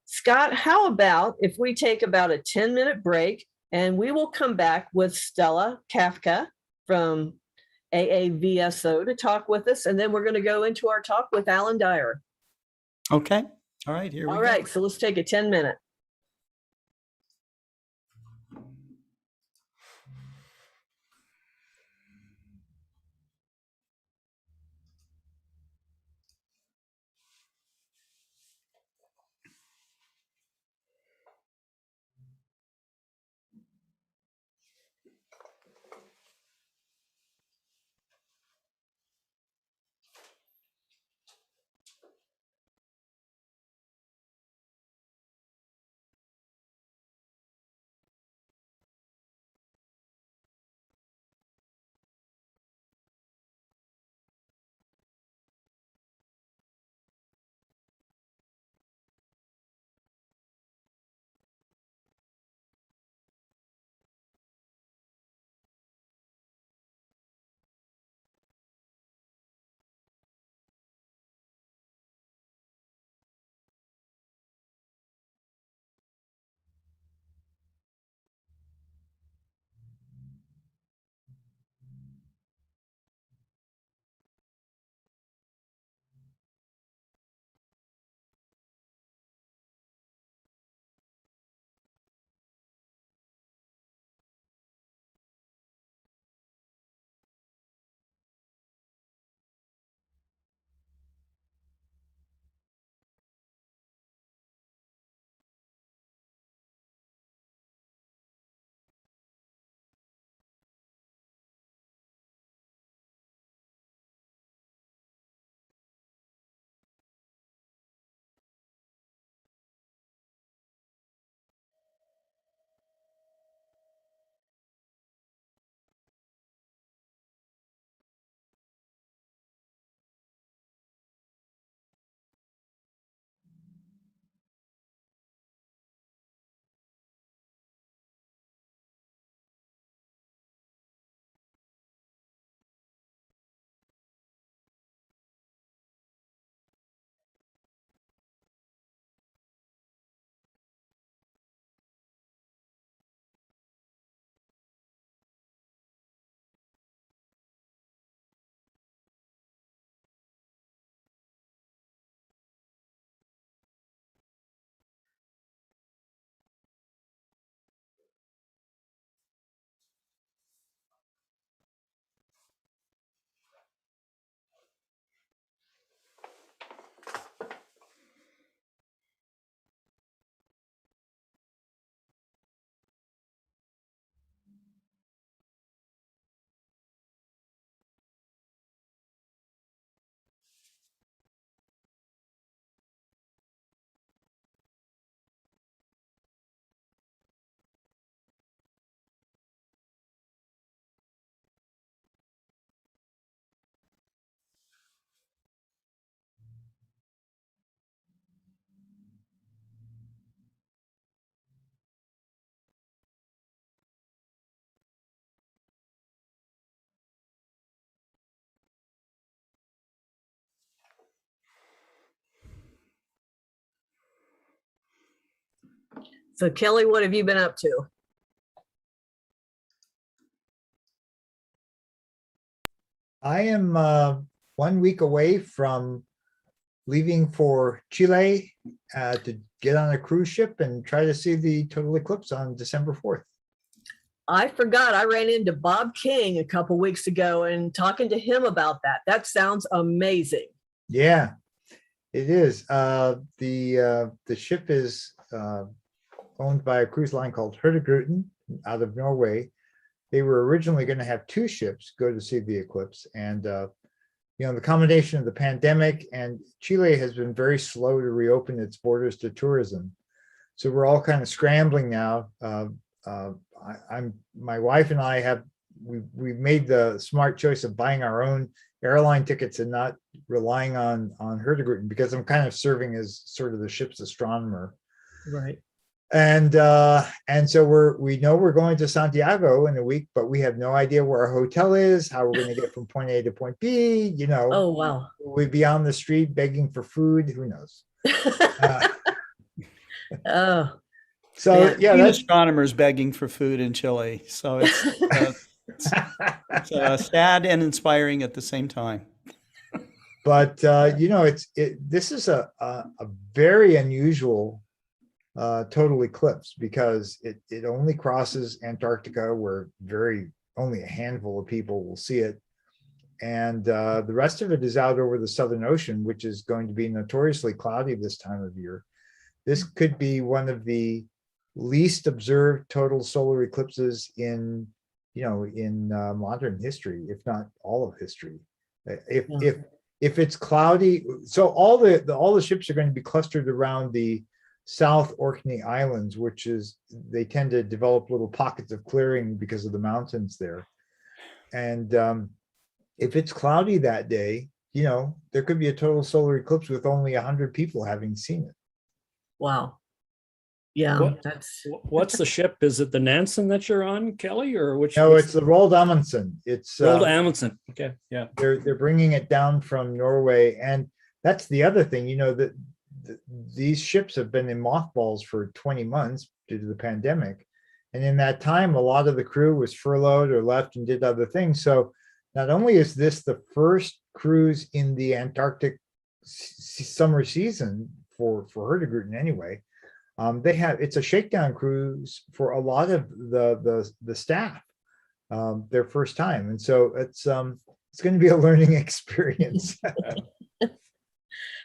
Scott, how about if we take about a 10-minute break and we will come back with Stella Kafka from AAVSO to talk with us. And then we're going to go into our talk with Alan Dyer.
Okay. All right. Here we go.
All right. So let's take a 10-minute. So Kelly, what have you been up to?
I am 1 week away from leaving for Chile to get on a cruise ship and try to see the total eclipse on December 4th.
I forgot I ran into Bob King a couple weeks ago and talking to him about that. That sounds amazing.
Yeah, it is. The ship is owned by a cruise line called Hurtigruten out of Norway. They were originally going to have two ships go to see the eclipse, and the combination of the pandemic, and Chile has been very slow to reopen its borders to tourism. So we're all kind of scrambling now. My wife and I we've made the smart choice of buying our own airline tickets and not relying on Hurtigruten, because I'm kind of serving as sort of the ship's astronomer.
Right.
And so we know we're going to Santiago in a week, but we have no idea where our hotel is, how we're going to get from point A to point B.
Oh, wow.
We'd be on the street begging for food. Who knows?
Oh,
So yeah, that's
astronomers begging for food in Chile. So it's sad and inspiring at the same time.
But this is a very unusual total eclipse, because it only crosses Antarctica, where only a handful of people will see it, and the rest of it is out over the Southern Ocean, which is going to be notoriously cloudy this time of year. This could be one of the least observed total solar eclipses in modern history, if not all of history. If it's cloudy, so all the ships are going to be clustered around the South Orkney Islands, which is, they tend to develop little pockets of clearing because of the mountains there. And if it's cloudy that day, there could be a total solar eclipse with only 100 people having seen it.
wow. Yeah,
What's the ship? Is it the Nansen that you're on, Kelly, or which?
No, it's the Roald Amundsen. It's
Roald Amundsen. Okay, yeah.
They're bringing it down from Norway, and that's the other thing. That these ships have been in mothballs for 20 months due to the pandemic, and in that time, a lot of the crew was furloughed or left and did other things. So not only is this the first cruise in the Antarctic summer season for Hurtigruten anyway. It's a shakedown cruise for a lot of the staff, their first time, and so it's going to be a learning experience.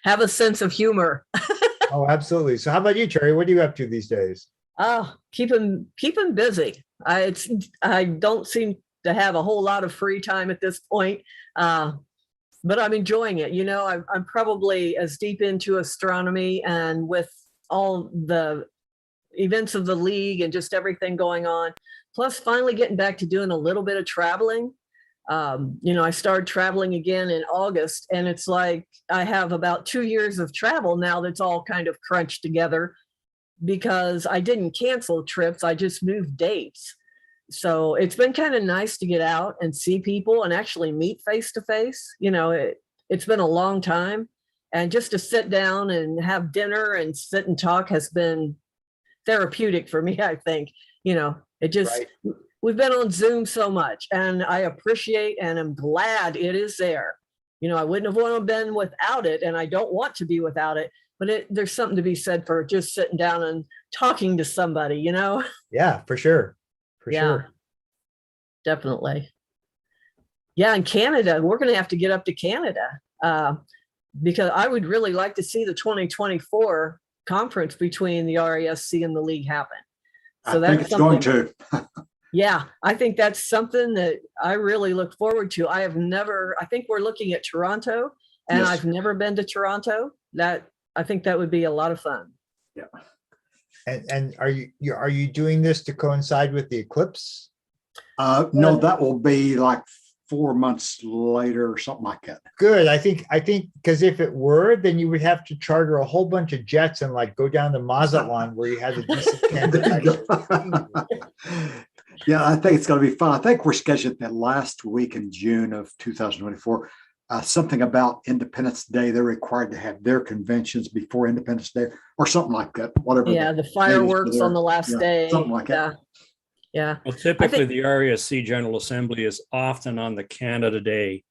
Have a sense of humor.
Oh, absolutely. So, how about you, Cherry? What are you up to these days?
Oh, keep him busy. I don't seem to have a whole lot of free time at this point, but I'm enjoying it. I'm probably as deep into astronomy, and with all the events of the league and just everything going on, plus finally getting back to doing a little bit of traveling. I started traveling again in August, and it's like I have about 2 years of travel now that's all kind of crunched together, because I didn't cancel trips, I just moved dates. So it's been kind of nice to get out and see people and actually meet face to face. It's been a long time. And just to sit down and have dinner and sit and talk has been therapeutic for me, I think. It just, right. We've been on Zoom so much, and I appreciate and I'm glad it is there. I wouldn't have wanted to been without it, and I don't want to be without it, but there's something to be said for just sitting down and talking to somebody,
Yeah, for sure. Sure.
Definitely. Yeah, in Canada, we're going to have to get up to Canada. Because I would really like to see the 2024 conference between the RASC and the league happen.
So I think it's going to.
Yeah, I think that's something that I really look forward to. I think we're looking at Toronto, and yes. I've never been to Toronto. I think that would be a lot of fun.
Yeah.
And are you doing this to coincide with the eclipse?
No, that will be like 4 months later or something like that.
Good. I think because if it were, then you would have to charter a whole bunch of jets and go down to Mazatlan where you had a decent candidate.
Yeah, I think it's going to be fun. I think we're scheduled that last week in June of 2024. Something about Independence Day. They're required to have their conventions before Independence Day or something like that. Whatever.
Yeah, the fireworks on the last day.
Something like that.
Yeah.
Well, typically the RASC General Assembly is often on the Canada Day.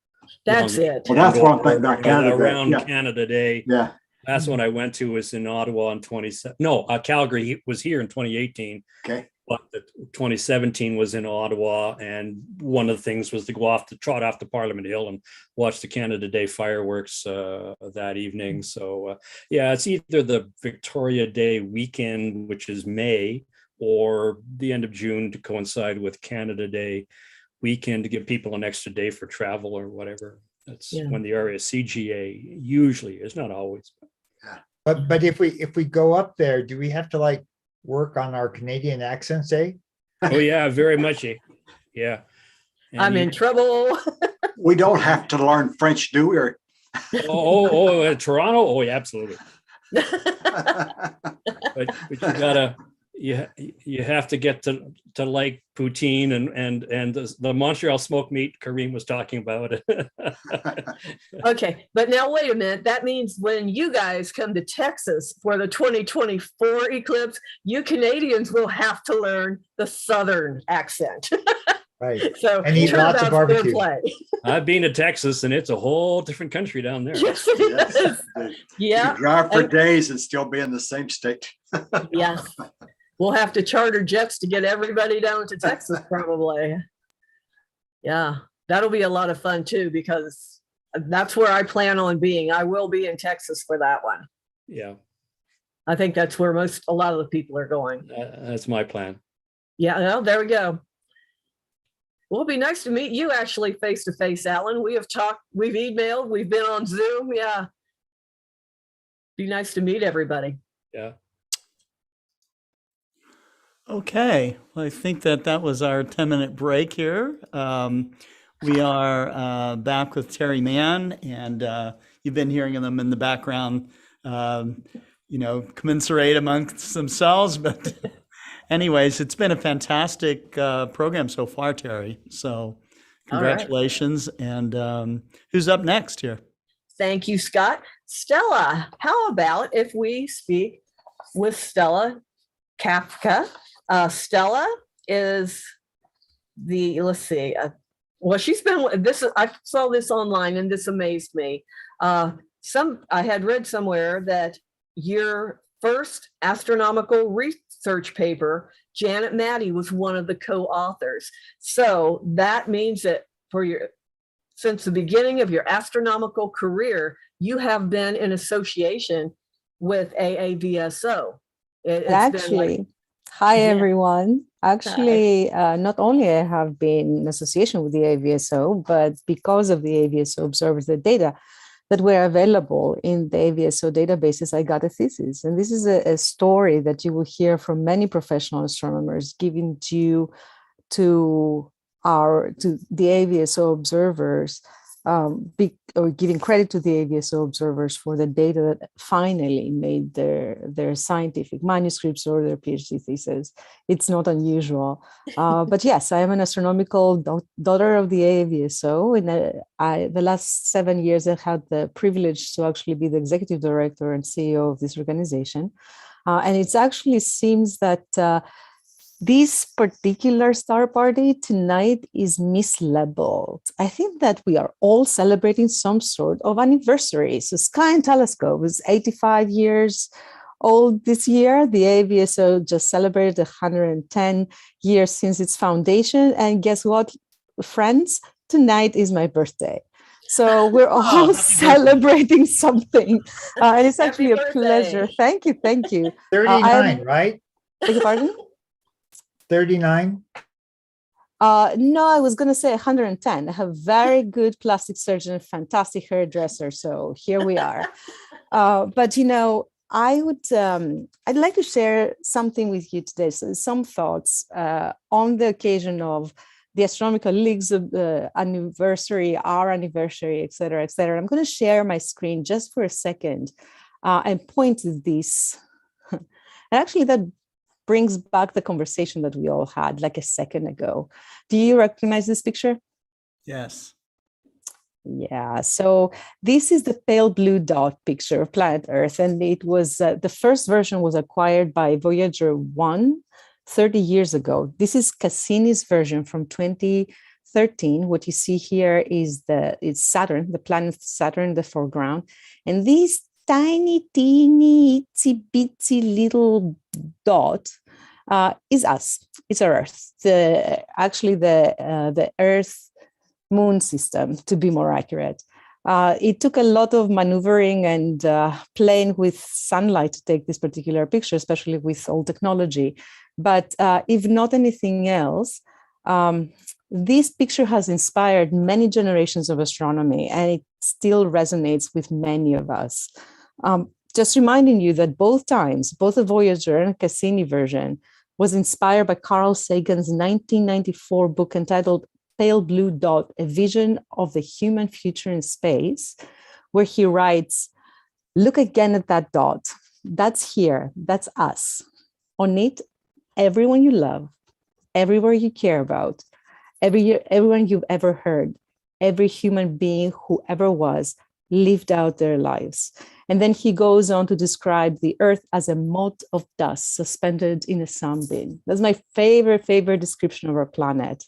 That's it.
Well, that's what I'm thinking about Canada
around Canada Day.
Yeah.
Last one I went to was in Ottawa in Calgary was here in 2018.
Okay.
But the 2017 was in Ottawa, and one of the things was to go off to trot off to Parliament Hill and watch the Canada Day fireworks that evening. So yeah, it's either the Victoria Day weekend, which is May, or the end of June to coincide with Canada Day weekend to give people an extra day for travel or whatever. That's when the RASCGA usually is, not always.
But if we go up there, do we have to like work on our Canadian accents, eh?
Oh yeah, very much. Yeah. And
I'm in trouble.
We don't have to learn French, do we?
Toronto. Oh, yeah, absolutely. But you gotta, you have to get to like poutine and the Montreal smoked meat Kareem was talking about.
Okay, but now wait a minute. That means when you guys come to Texas for the 2024 eclipse, you Canadians will have to learn the Southern accent.
Right.
So
and eat lots of barbecue.
I've been to Texas, and it's a whole different country down there.
Yes, it is. Yeah.
You drive for days and still be in the same state.
Yes. We'll have to charter jets to get everybody down to Texas, probably. Yeah, that'll be a lot of fun too, because that's where I plan on being. I will be in Texas for that one.
Yeah.
I think that's where a lot of the people are going.
That's my plan.
Yeah, well, there we go. Well, it'd be nice to meet you actually face to face, Alan. We have talked, we've emailed, we've been on Zoom. Yeah. Be nice to meet everybody.
Yeah.
Okay, well, I think that was our 10-minute break here. We are back with Terry Mann, and you've been hearing them in the background, commiserate amongst themselves. But anyways, it's been a fantastic program so far, Terry. So congratulations. Right. And who's up next here?
Thank you, Scott. Stella, how about if we speak with Stella Kafka? Stella is she's been this. I saw this online and this amazed me. I had read somewhere that your first astronomical research paper, Janet Maddie was one of the co-authors. So that means that since the beginning of your astronomical career, you have been in association with AAVSO.
Hi, everyone. Actually, not only I have been in association with the AAVSO, but because of the AAVSO observers, the data that were available in the AAVSO databases, I got a thesis. And this is a story that you will hear from many professional astronomers giving due to the AAVSO observers, or giving credit to the AAVSO observers for the data that finally made their scientific manuscripts or their PhD thesis. It's not unusual. But yes, I am an astronomical daughter of the AAVSO. In the last 7 years, I've had the privilege to actually be the executive director and CEO of this organization. And it actually seems that this particular star party tonight is mislabeled. I think that we are all celebrating some sort of anniversary. So Sky and Telescope is 85 years old this year. The AAVSO just celebrated 110 years since its foundation. And guess what, friends? Tonight is my birthday. So we're all celebrating something. And it's actually a pleasure. Thank you.
39, right?
Beg your pardon?
39?
No, I was going to say 110. I have very good plastic surgeon, fantastic hairdresser. So here we are. But, I'd like to share something with you today. So some thoughts on the occasion of the Astronomical League's anniversary, our anniversary, et cetera, et cetera. I'm going to share my screen just for a second and point to this. And actually, that brings back the conversation that we all had like a second ago. Do you recognize this picture?
Yes.
Yeah, so this is the pale blue dot picture of planet Earth, and it was the first version was acquired by Voyager 1 30 years ago. This is Cassini's version from 2013. What you see here is it's Saturn, the planet Saturn in the foreground, and these tiny, teeny, itsy bitsy little dot is us. It's our Earth. Actually, the Earth Moon system, to be more accurate. It took a lot of maneuvering and playing with sunlight to take this particular picture, especially with old technology. But if not anything else, this picture has inspired many generations of astronomy, and it still resonates with many of us. Just reminding you that both times, both the Voyager and Cassini version, was inspired by Carl Sagan's 1994 book entitled Pale Blue Dot, A Vision of the Human Future in Space, where he writes, look again at that dot. That's here, that's us. On it, everyone you love, everywhere you care about, everyone you've ever heard, every human being who ever was, lived out their lives. And then he goes on to describe the Earth as a mote of dust suspended in a sunbeam. That's my favorite description of our planet.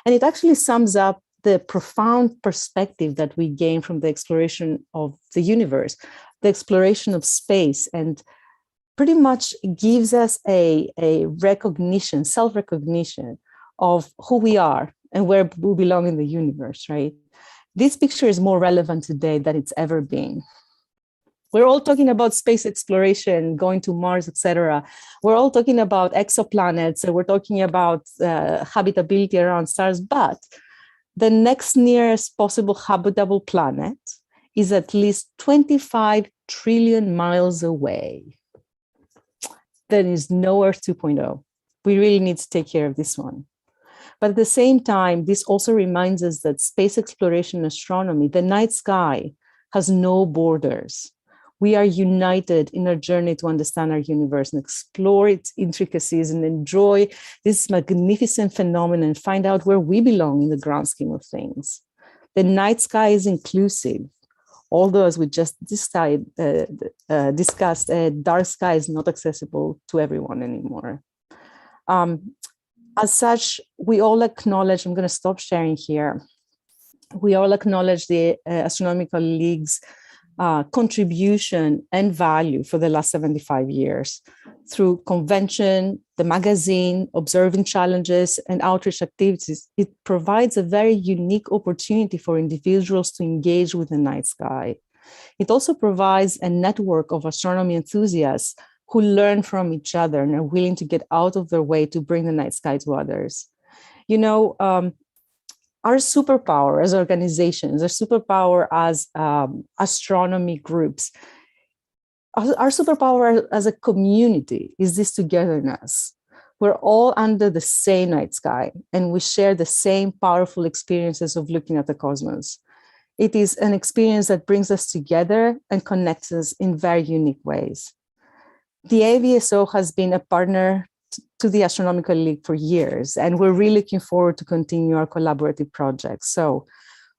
And it actually sums up the profound perspective that we gain from the exploration of the universe, the exploration of space, and pretty much gives us a recognition, self-recognition of who we are and where we belong in the universe, right? This picture is more relevant today than it's ever been. We're all talking about space exploration, going to Mars, etc. We're all talking about exoplanets, and we're talking about habitability around stars, but the next nearest possible habitable planet is at least 25 trillion miles away. There is no Earth 2.0. We really need to take care of this one. But at the same time, this also reminds us that space exploration and astronomy, the night sky, has no borders. We are united in our journey to understand our universe and explore its intricacies and enjoy this magnificent phenomenon and find out where we belong in the grand scheme of things. The night sky is inclusive. Although, as we just discussed, dark sky is not accessible to everyone anymore. As such, we all acknowledge, I'm going to stop sharing here, we all acknowledge the Astronomical League's contribution and value for the last 75 years through convention, the magazine, observing challenges, and outreach activities. It provides a very unique opportunity for individuals to engage with the night sky. It also provides a network of astronomy enthusiasts who learn from each other and are willing to get out of their way to bring the night sky to others. You know, our superpower as organizations, our superpower as astronomy groups, our superpower as a community is this togetherness. We're all under the same night sky, and we share the same powerful experiences of looking at the cosmos. It is an experience that brings us together and connects us in very unique ways. The AAVSO has been a partner to the Astronomical League for years, and we're really looking forward to continue our collaborative projects. So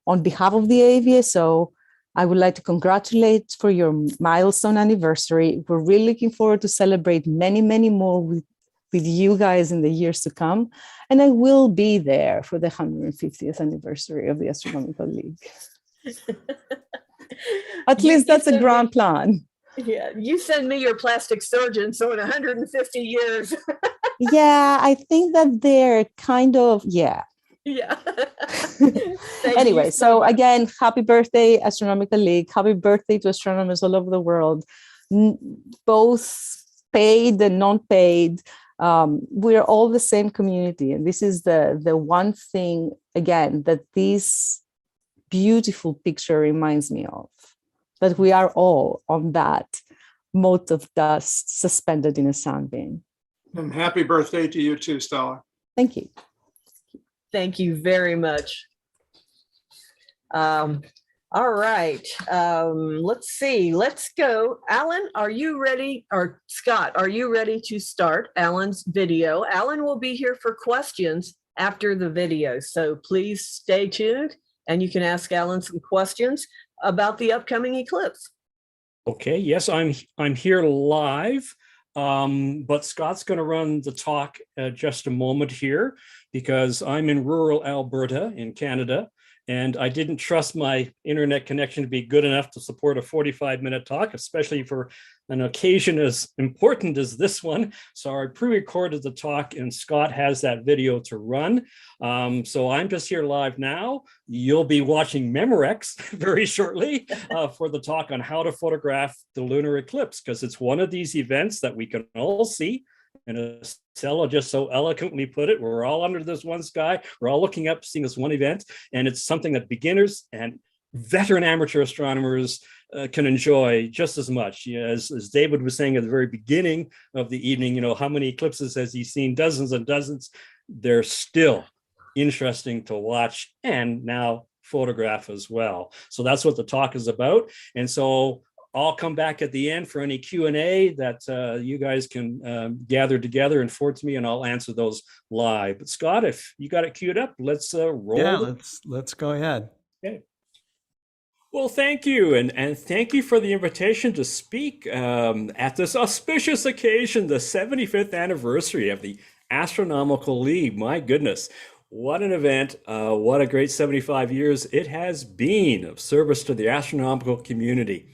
on behalf of the AAVSO, I would like to congratulate for your milestone anniversary. We're really looking forward to celebrate many, many more with you guys in the years to come. And I will be there for the 150th anniversary of the Astronomical League. At least that's a grand plan.
Yeah, you send me your plastic surgeon, so in 150 years.
Yeah, I think that they're kind of, yeah.
Yeah.
Anyway, so again, happy birthday, Astronomical League. Happy birthday to astronomers all over the world, both paid and non-paid. We're all the same community. And this is the one thing, again, that this beautiful picture reminds me of. That we are all on that mote of dust suspended in a sunbeam.
And happy birthday to you too, Stella.
Thank you.
Thank you very much. All right. Let's see. Let's go. Alan, are you ready? Or Scott, are you ready to start Alan's video? Alan will be here for questions after the video. So please stay tuned and you can ask Alan some questions about the upcoming eclipse.
Okay, yes, I'm here live, but Scott's going to run the talk just a moment here because I'm in rural Alberta in Canada, and I didn't trust my internet connection to be good enough to support a 45-minute talk, especially for an occasion as important as this one. So I pre-recorded the talk, and Scott has that video to run. So I'm just here live now. You'll be watching Memorex very shortly for the talk on how to photograph the lunar eclipse, because it's one of these events that we can all see. And as Stella just so eloquently put it, we're all under this one sky. We're all looking up, seeing this one event. And it's something that beginners and veteran amateur astronomers can enjoy just as much. You know, as David was saying at the very beginning of the evening, you know, how many eclipses has he seen? Dozens and dozens. They're still interesting to watch and now photograph as well. So that's what the talk is about. And so I'll come back at the end for any Q&A that you guys can gather together and forward to me, and I'll answer those live. But Scott, if you got it queued up, let's roll.
Yeah, let's go ahead.
Okay. Well, thank you, and thank you for the invitation to speak at this auspicious occasion, the 75th anniversary of the Astronomical League. My goodness, what an event, what a great 75 years it has been of service to the astronomical community.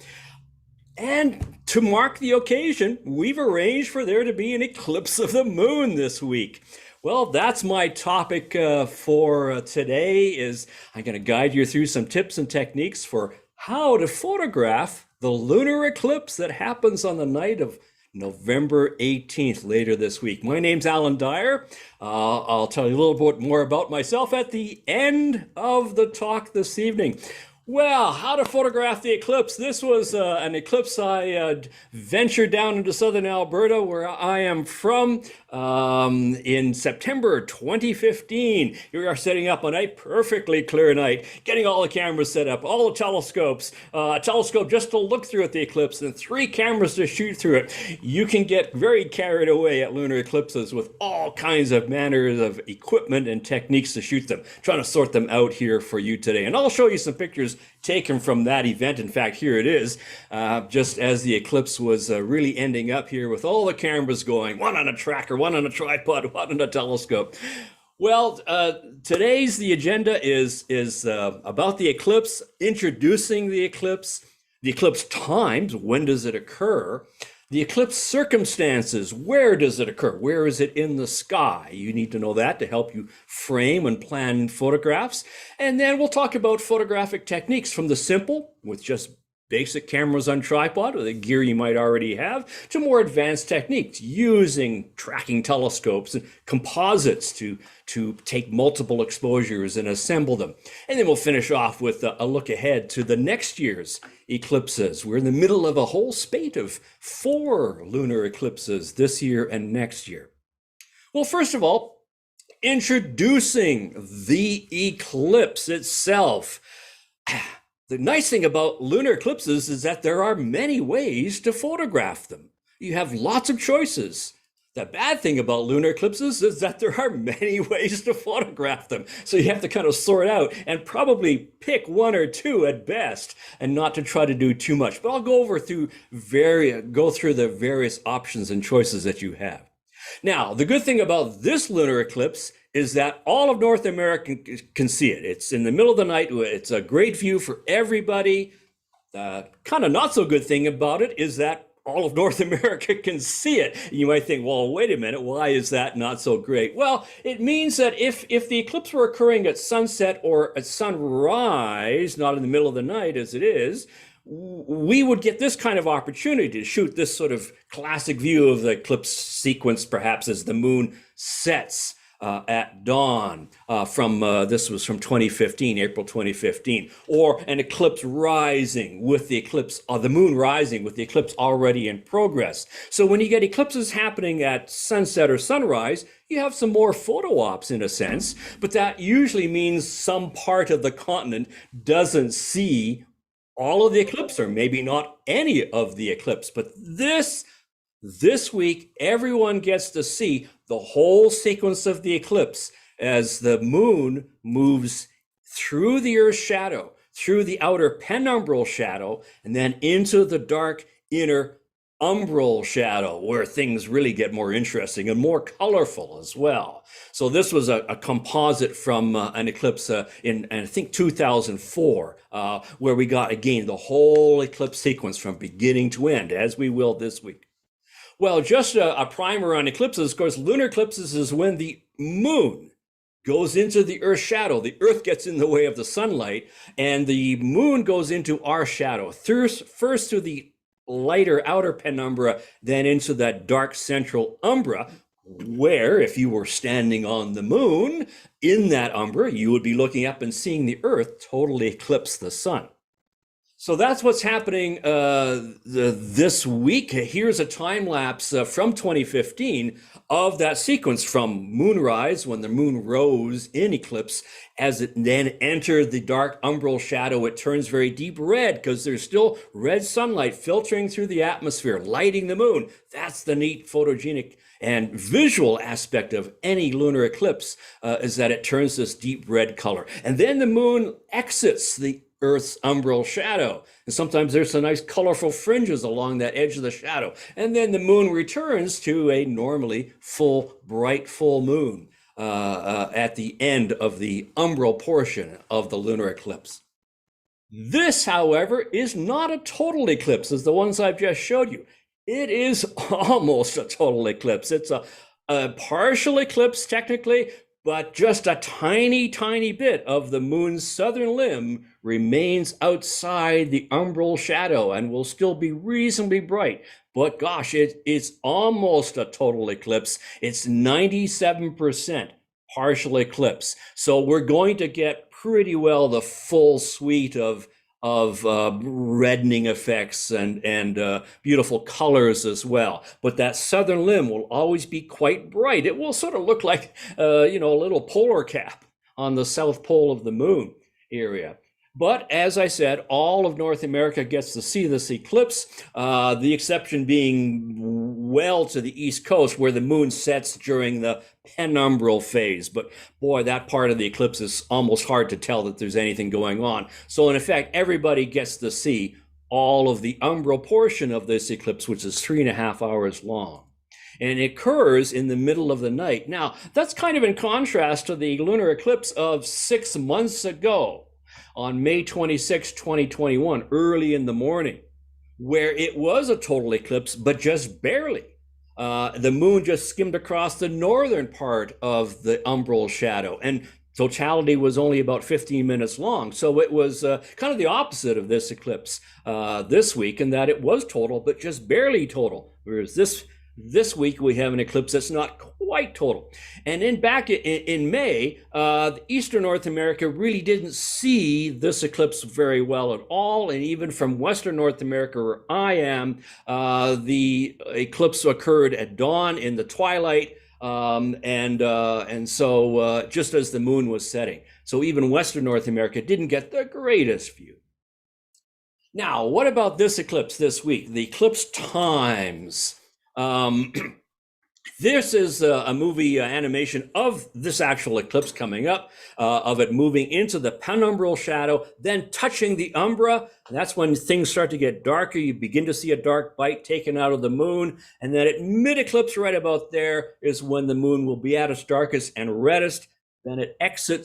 And to mark the occasion, we've arranged for there to be an eclipse of the moon this week. Well, that's my topic for today. Is I'm going to guide you through some tips and techniques for how to photograph the lunar eclipse that happens on the night of November 18th, later this week. My name's Alan Dyer. I'll tell you a little bit more about myself at the end of the talk this evening. Well, how to photograph the eclipse. This was an eclipse I ventured down into southern Alberta, where I am from, in September 2015. We are setting up a night, perfectly clear night, getting all the cameras set up, all the telescopes, a telescope just to look through at the eclipse, and 3 cameras to shoot through it. You can get very carried away at lunar eclipses with all kinds of manners of equipment and techniques to shoot them. Trying to sort them out here for you today. And I'll show you some pictures taken from that event. In fact, here it is, just as the eclipse was really ending up here with all the cameras going, one on a tracker, one on a tripod, one on a telescope. Well, the agenda is about the eclipse, introducing the eclipse times, when does it occur, the eclipse circumstances, where does it occur? Where is it in the sky? You need to know that to help you frame and plan photographs. And then we'll talk about photographic techniques, from the simple, with just basic cameras on tripod, or the gear you might already have, to more advanced techniques, using tracking telescopes and composites to take multiple exposures and assemble them. And then we'll finish off with a look ahead to the next year's eclipses. We're in the middle of a whole spate of 4 lunar eclipses this year and next year. Well, first of all, introducing the eclipse itself. The nice thing about lunar eclipses is that there are many ways to photograph them. You have lots of choices. The bad thing about lunar eclipses is that there are many ways to photograph them. So you have to kind of sort out and probably pick 1 or 2 at best, and not to try to do too much. But I'll go through the various options and choices that you have. Now, the good thing about this lunar eclipse is that all of North America can see it. It's in the middle of the night. It's a great view for everybody. Kind of not so good thing about it is that all of North America can see it. You might think, well, wait a minute, why is that not so great? Well, it means that if the eclipse were occurring at sunset or at sunrise, not in the middle of the night as it is, we would get this kind of opportunity to shoot this sort of classic view of the eclipse sequence, perhaps as the moon sets at dawn. This was from 2015, April 2015, or an eclipse rising with the eclipse, or the moon rising with the eclipse already in progress. So when you get eclipses happening at sunset or sunrise, you have some more photo ops in a sense, but that usually means some part of the continent doesn't see all of the eclipse, or maybe not any of the eclipse. But this week, everyone gets to see the whole sequence of the eclipse as the moon moves through the Earth's shadow, through the outer penumbral shadow, and then into the dark inner umbral shadow, where things really get more interesting and more colorful as well. So this was a composite from an eclipse in I think 2004, where we got, again, the whole eclipse sequence from beginning to end, as we will this week. Well, just a primer on eclipses. Of course, lunar eclipses is when the moon goes into the Earth's shadow. The Earth gets in the way of the sunlight, and the moon goes into our shadow. First through the lighter outer penumbra, then into that dark central umbra, where if you were standing on the moon in that umbra, you would be looking up and seeing the Earth totally eclipse the sun. So that's what's happening this week. Here's a time lapse from 2015 of that sequence from moonrise, when the moon rose in eclipse. As it then entered the dark umbral shadow, it turns very deep red because there's still red sunlight filtering through the atmosphere, lighting the moon. That's the neat photogenic and visual aspect of any lunar eclipse, is that it turns this deep red color. And then the moon exits the Earth's umbral shadow. And sometimes there's some nice colorful fringes along that edge of the shadow. And then the moon returns to a normally full, bright, full moon at the end of the umbral portion of the lunar eclipse. This, however, is not a total eclipse as the ones I've just showed you. It is almost a total eclipse. It's a partial eclipse technically, but just a tiny, tiny bit of the moon's southern limb remains outside the umbral shadow and will still be reasonably bright. But gosh, it's almost a total eclipse. It's 97% partial eclipse. So we're going to get pretty well the full suite of reddening effects and beautiful colors as well. But that southern limb will always be quite bright. It will sort of look like, a little polar cap on the south pole of the moon area. But as I said, all of North America gets to see this eclipse, the exception being well to the East Coast where the moon sets during the penumbral phase. But boy, that part of the eclipse is almost hard to tell that there's anything going on. So in effect, everybody gets to see all of the umbral portion of this eclipse, which is 3.5 hours long. And it occurs in the middle of the night. Now, that's kind of in contrast to the lunar eclipse of 6 months ago, on May 26, 2021, early in the morning, where it was a total eclipse, but just barely. The moon just skimmed across the northern part of the umbral shadow, and totality was only about 15 minutes long. So it was kind of the opposite of this eclipse this week, in that it was total, but just barely total. Whereas this week we have an eclipse that's not quite total. And then back in May, Eastern North America really didn't see this eclipse very well at all. And even from Western North America, where I am, the eclipse occurred at dawn in the twilight. And so just as the moon was setting. So even Western North America didn't get the greatest view. Now, what about this eclipse this week? The eclipse times. This is a movie animation of this actual eclipse coming up, of it moving into the penumbral shadow, then touching the umbra. That's when things start to get darker. You begin to see a dark bite taken out of the moon. And then at mid-eclipse, right about there, is when the moon will be at its darkest and reddest. Then it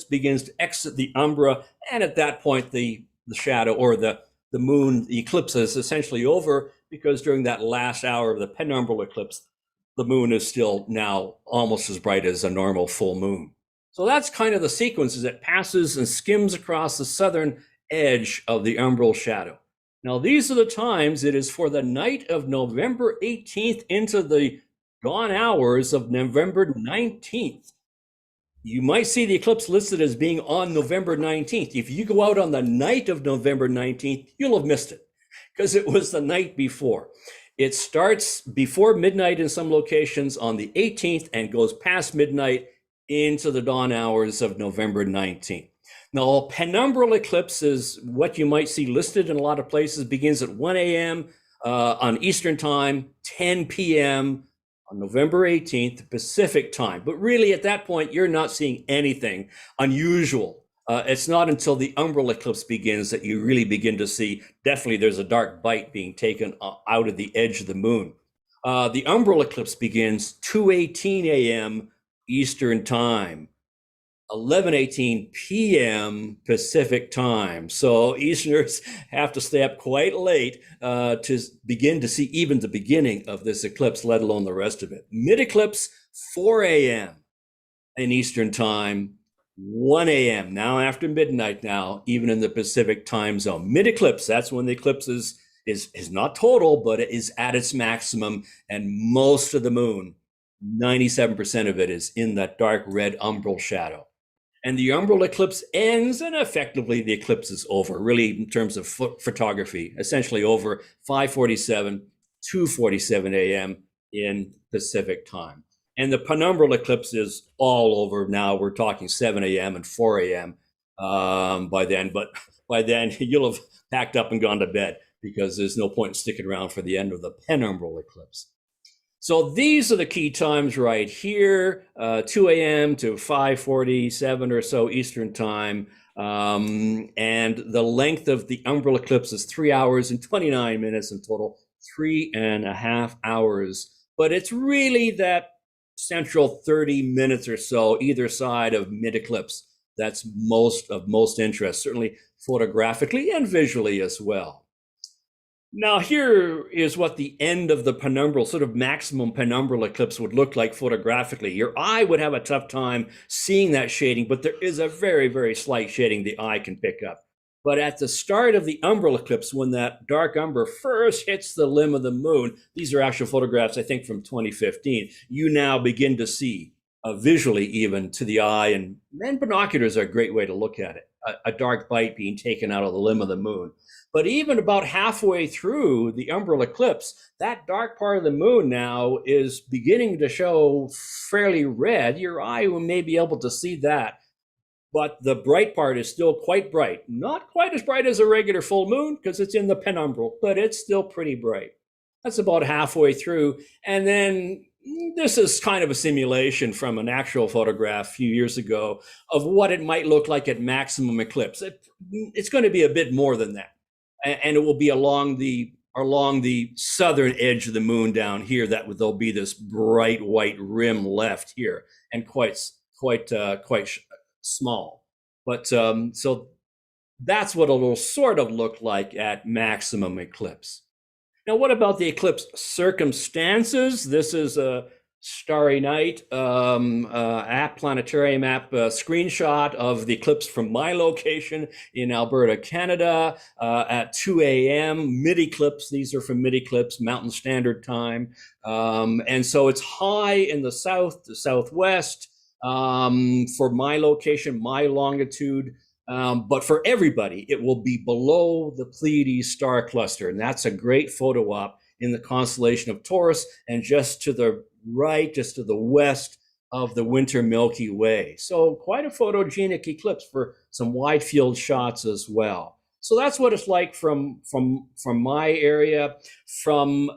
begins to exit the umbra. And at that point, the shadow, or the moon, the eclipse is essentially over, because during that last hour of the penumbral eclipse, the moon is still now almost as bright as a normal full moon. So that's kind of the sequence as it passes and skims across the southern edge of the umbral shadow. Now, these are the times. It is for the night of November 18th into the dawn hours of November 19th. You might see the eclipse listed as being on November 19th. If you go out on the night of November 19th, you'll have missed it, because it was the night before. It starts before midnight in some locations on the 18th and goes past midnight into the dawn hours of November 19th. Now, penumbral eclipse is what you might see listed in a lot of places, begins at 1 a.m. On Eastern time, 10 p.m. on November 18th, Pacific time. But really, at that point, you're not seeing anything unusual It's not until the umbral eclipse begins that you really begin to see, definitely there's a dark bite being taken out of the edge of the moon. The umbral eclipse begins 2:18 a.m. Eastern time, 11:18 p.m. Pacific time. So Easterners have to stay up quite late to begin to see even the beginning of this eclipse, let alone the rest of it. Mid-eclipse, 4 a.m. in Eastern time, 1 a.m. now after midnight now, even in the Pacific time zone. Mid-eclipse, that's when the eclipse is not total, but it is at its maximum, and most of the moon, 97% of it, is in that dark red umbral shadow. And the umbral eclipse ends, and effectively the eclipse is over, really in terms of photography, essentially over 5:47, 2:47 a.m. in Pacific time. And the penumbral eclipse is all over now. We're talking 7 a.m. and 4 a.m. By then. But by then, you'll have packed up and gone to bed because there's no point in sticking around for the end of the penumbral eclipse. So these are the key times right here, 2 a.m. to 5:47 or so Eastern time. And the length of the umbral eclipse is 3 hours and 29 minutes in total, 3.5 hours. But it's really that central 30 minutes or so either side of mid-eclipse that's of most interest, certainly photographically and visually as well. Now here is what the end of the penumbral, sort of maximum penumbral eclipse would look like photographically. Your eye would have a tough time seeing that shading, but there is a very, very slight shading the eye can pick up. But at the start of the umbral eclipse, when that dark umber first hits the limb of the moon, these are actual photographs, I think, from 2015, you now begin to see visually even to the eye, and binoculars are a great way to look at it, a dark bite being taken out of the limb of the moon. But even about halfway through the umbral eclipse, that dark part of the moon now is beginning to show fairly red. Your eye may be able to see that. But the bright part is still quite bright. Not quite as bright as a regular full moon because it's in the penumbral, but it's still pretty bright. That's about halfway through. And then this is kind of a simulation from an actual photograph a few years ago of what it might look like at maximum eclipse. It's going to be a bit more than that. And it will be along the southern edge of the moon down here. There'll be this bright white rim left here, and quite small. But so that's what it'll sort of look like at maximum eclipse. Now, what about the eclipse circumstances? This is a Starry Night planetarium app screenshot of the eclipse from my location in Alberta, Canada, at 2 a.m. mid-eclipse. These are from mid-eclipse, Mountain Standard Time. And so it's high in the south, the southwest, for my location, my longitude. But for everybody, it will be below the Pleiades star cluster. And that's a great photo op in the constellation of Taurus, and just to the right, just to the west of the winter Milky Way. So quite a photogenic eclipse for some wide field shots as well. So that's what it's like from my area. From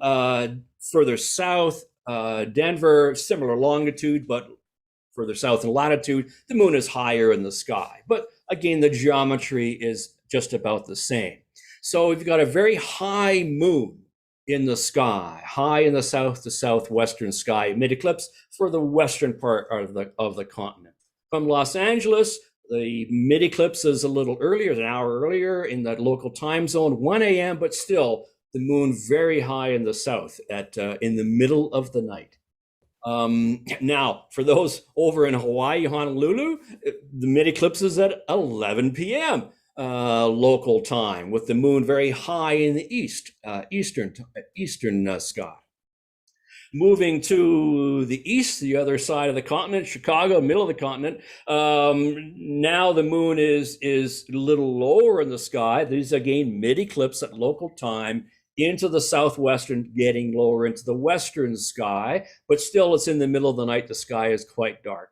further south, Denver, similar longitude, but further south in latitude, the moon is higher in the sky. But again, the geometry is just about the same. So we've got a very high moon in the sky, high in the south to southwestern sky, mid-eclipse for the western part of the continent. From Los Angeles, the mid-eclipse is a little earlier, an hour earlier in that local time zone, 1 a.m., but still the moon very high in the south in the middle of the night. Now, for those over in Hawaii, Honolulu, the mid-eclipse is at 11 p.m. Local time, with the moon very high in the eastern sky. Moving to the east, the other side of the continent, Chicago, middle of the continent. Now the moon is a little lower in the sky. These again mid-eclipse at local time, into the southwestern, getting lower into the western sky, but still it's in the middle of the night. The sky is quite dark.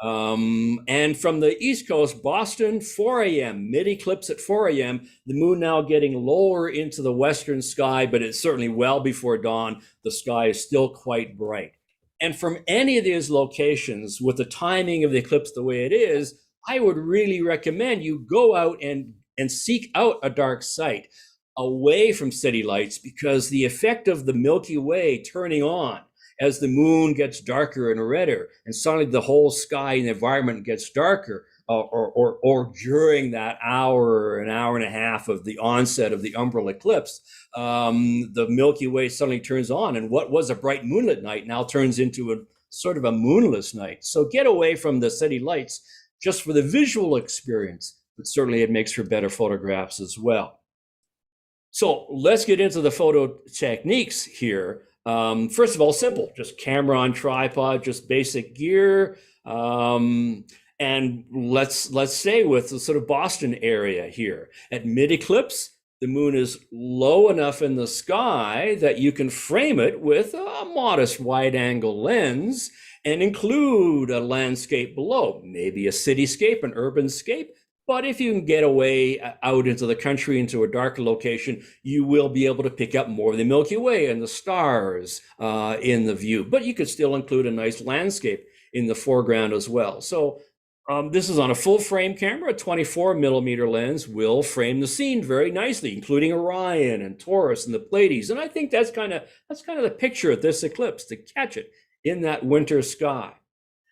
And from the East Coast, Boston, 4 a.m., mid-eclipse at 4 a.m., the moon now getting lower into the western sky, but it's certainly well before dawn. The sky is still quite bright. And from any of these locations, with the timing of the eclipse the way it is, I would really recommend you go out and seek out a dark site away from city lights, because the effect of the Milky Way turning on as the moon gets darker and redder, and suddenly the whole sky and environment gets darker, or during that hour, an hour and a half of the onset of the umbral eclipse, the Milky Way suddenly turns on, and what was a bright moonlit night now turns into a sort of a moonless night. So get away from the city lights just for the visual experience, but certainly it makes for better photographs as well. So let's get into the photo techniques here. First of all, simple, just camera on tripod, just basic gear. And let's say with the sort of Boston area here, at mid-eclipse, the moon is low enough in the sky that you can frame it with a modest wide-angle lens and include a landscape below, maybe a cityscape, an urban scape. But if you can get away out into the country, into a darker location, you will be able to pick up more of the Milky Way and the stars in the view. But you could still include a nice landscape in the foreground as well. So this is on a full frame camera. A 24mm lens will frame the scene very nicely, including Orion and Taurus and the Pleiades. And I think that's kind of the picture of this eclipse, to catch it in that winter sky.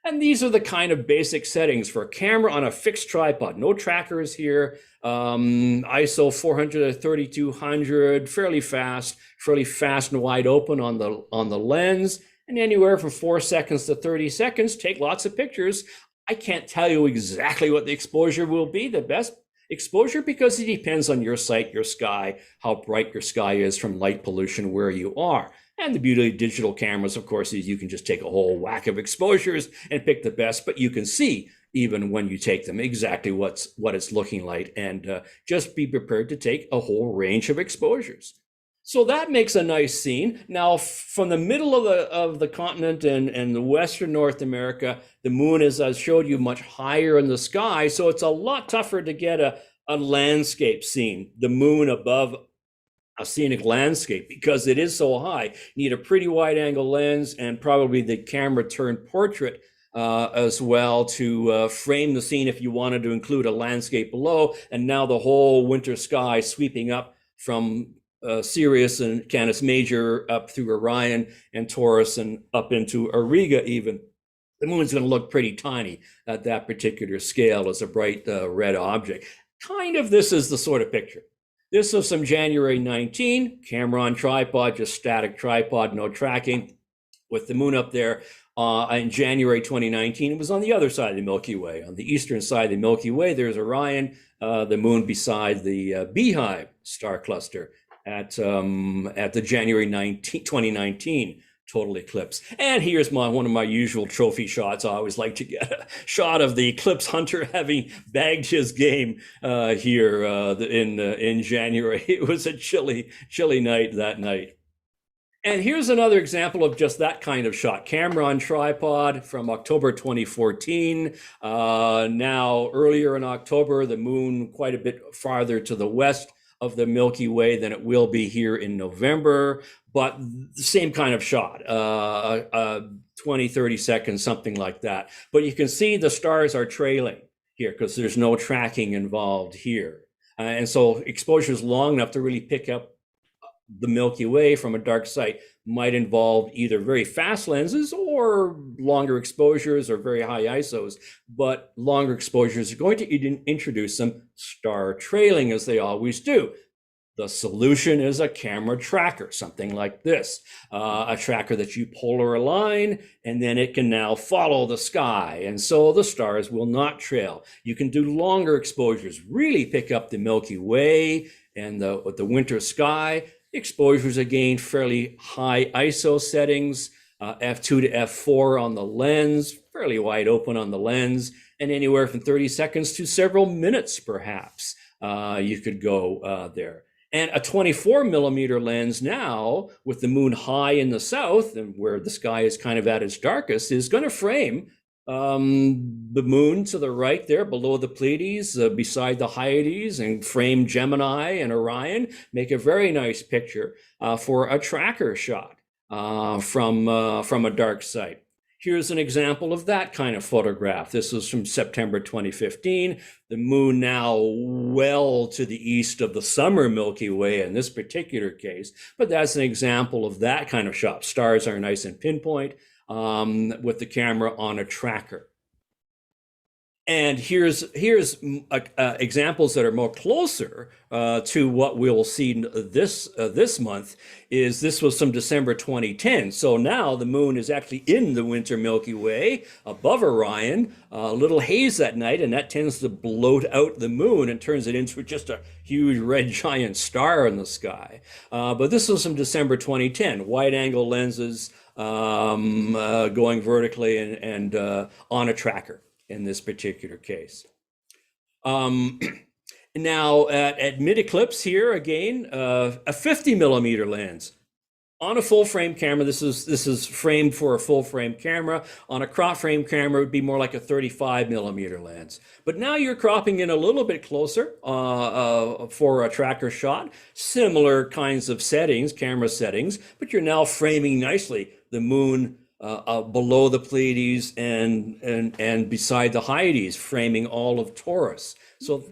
And these are the kind of basic settings for a camera on a fixed tripod. No trackers here. ISO 400 to 3200, fairly fast and wide open on the lens, and anywhere from 4 seconds to 30 seconds. Take lots of pictures. I can't tell you exactly what the exposure will be, the best exposure, because it depends on your site, your sky, how bright your sky is from light pollution where you are. And the beauty of digital cameras, of course, is you can just take a whole whack of exposures and pick the best, but you can see, even when you take them, exactly what it's looking like, and just be prepared to take a whole range of exposures. So that makes a nice scene. Now, from the middle of the continent and the Western North America, the moon is, as I showed you, much higher in the sky, so it's a lot tougher to get a landscape scene, the moon above a scenic landscape, because it is so high. You need a pretty wide angle lens and probably the camera turned portrait as well to frame the scene if you wanted to include a landscape below. And now the whole winter sky sweeping up from Sirius and Canis Major up through Orion and Taurus and up into Auriga even. The moon's going to look pretty tiny at that particular scale as a bright red object. Kind of this is the sort of picture. This is from January 19, camera on tripod, just static tripod, no tracking, with the moon up there. In January 2019, it was on the other side of the Milky Way. On the eastern side of the Milky Way, there's Orion, the moon beside the Beehive star cluster at the January 2019 total eclipse. And here's one of my usual trophy shots. I always like to get a shot of the eclipse hunter having bagged his game here in January. It was a chilly night that night. And here's another example of just that kind of shot. Camera on tripod from October 2014. Now, earlier in October, the moon quite a bit farther to the west of the Milky Way than it will be here in November, but the same kind of shot, 20, 30 seconds, something like that. But you can see the stars are trailing here because there's no tracking involved here. And so exposures long enough to really pick up the Milky Way from a dark site might involve either very fast lenses or longer exposures or very high ISOs, but longer exposures are going to introduce some star trailing, as they always do. The solution is a camera tracker, something like this, a tracker that you polar align, and then it can now follow the sky. And so the stars will not trail. You can do longer exposures, really pick up the Milky Way and the winter sky. Exposures, again, fairly high ISO settings, f2 to f4 on the lens, fairly wide open on the lens, and anywhere from 30 seconds to several minutes, perhaps, you could go there. And a 24mm lens now, with the moon high in the south and where the sky is kind of at its darkest, is going to frame the moon to the right there below the Pleiades, beside the Hyades, and frame Gemini and Orion, make a very nice picture for a tracker shot from a dark site. Here's an example of that kind of photograph. This was from September 2015. The moon now well to the east of the summer Milky Way in this particular case, but that's an example of that kind of shot. Stars are nice and pinpoint with the camera on a tracker. And here's examples that are more closer to what we'll see this month. This was from December 2010. So now the moon is actually in the winter Milky Way above Orion. A little haze that night, and that tends to bloat out the moon and turns it into just a huge red giant star in the sky. But this was from December 2010. Wide-angle lenses going vertically and on a tracker in this particular case. Now at mid-eclipse here again, a 50 millimeter lens on a full frame camera. This is framed for a full frame camera. On a crop frame camera, it would be more like a 35 millimeter lens. But now you're cropping in a little bit closer for a tracker shot. Similar kinds of settings, camera settings, but you're now framing nicely the moon below the Pleiades and beside the Hyades, framing all of Taurus. So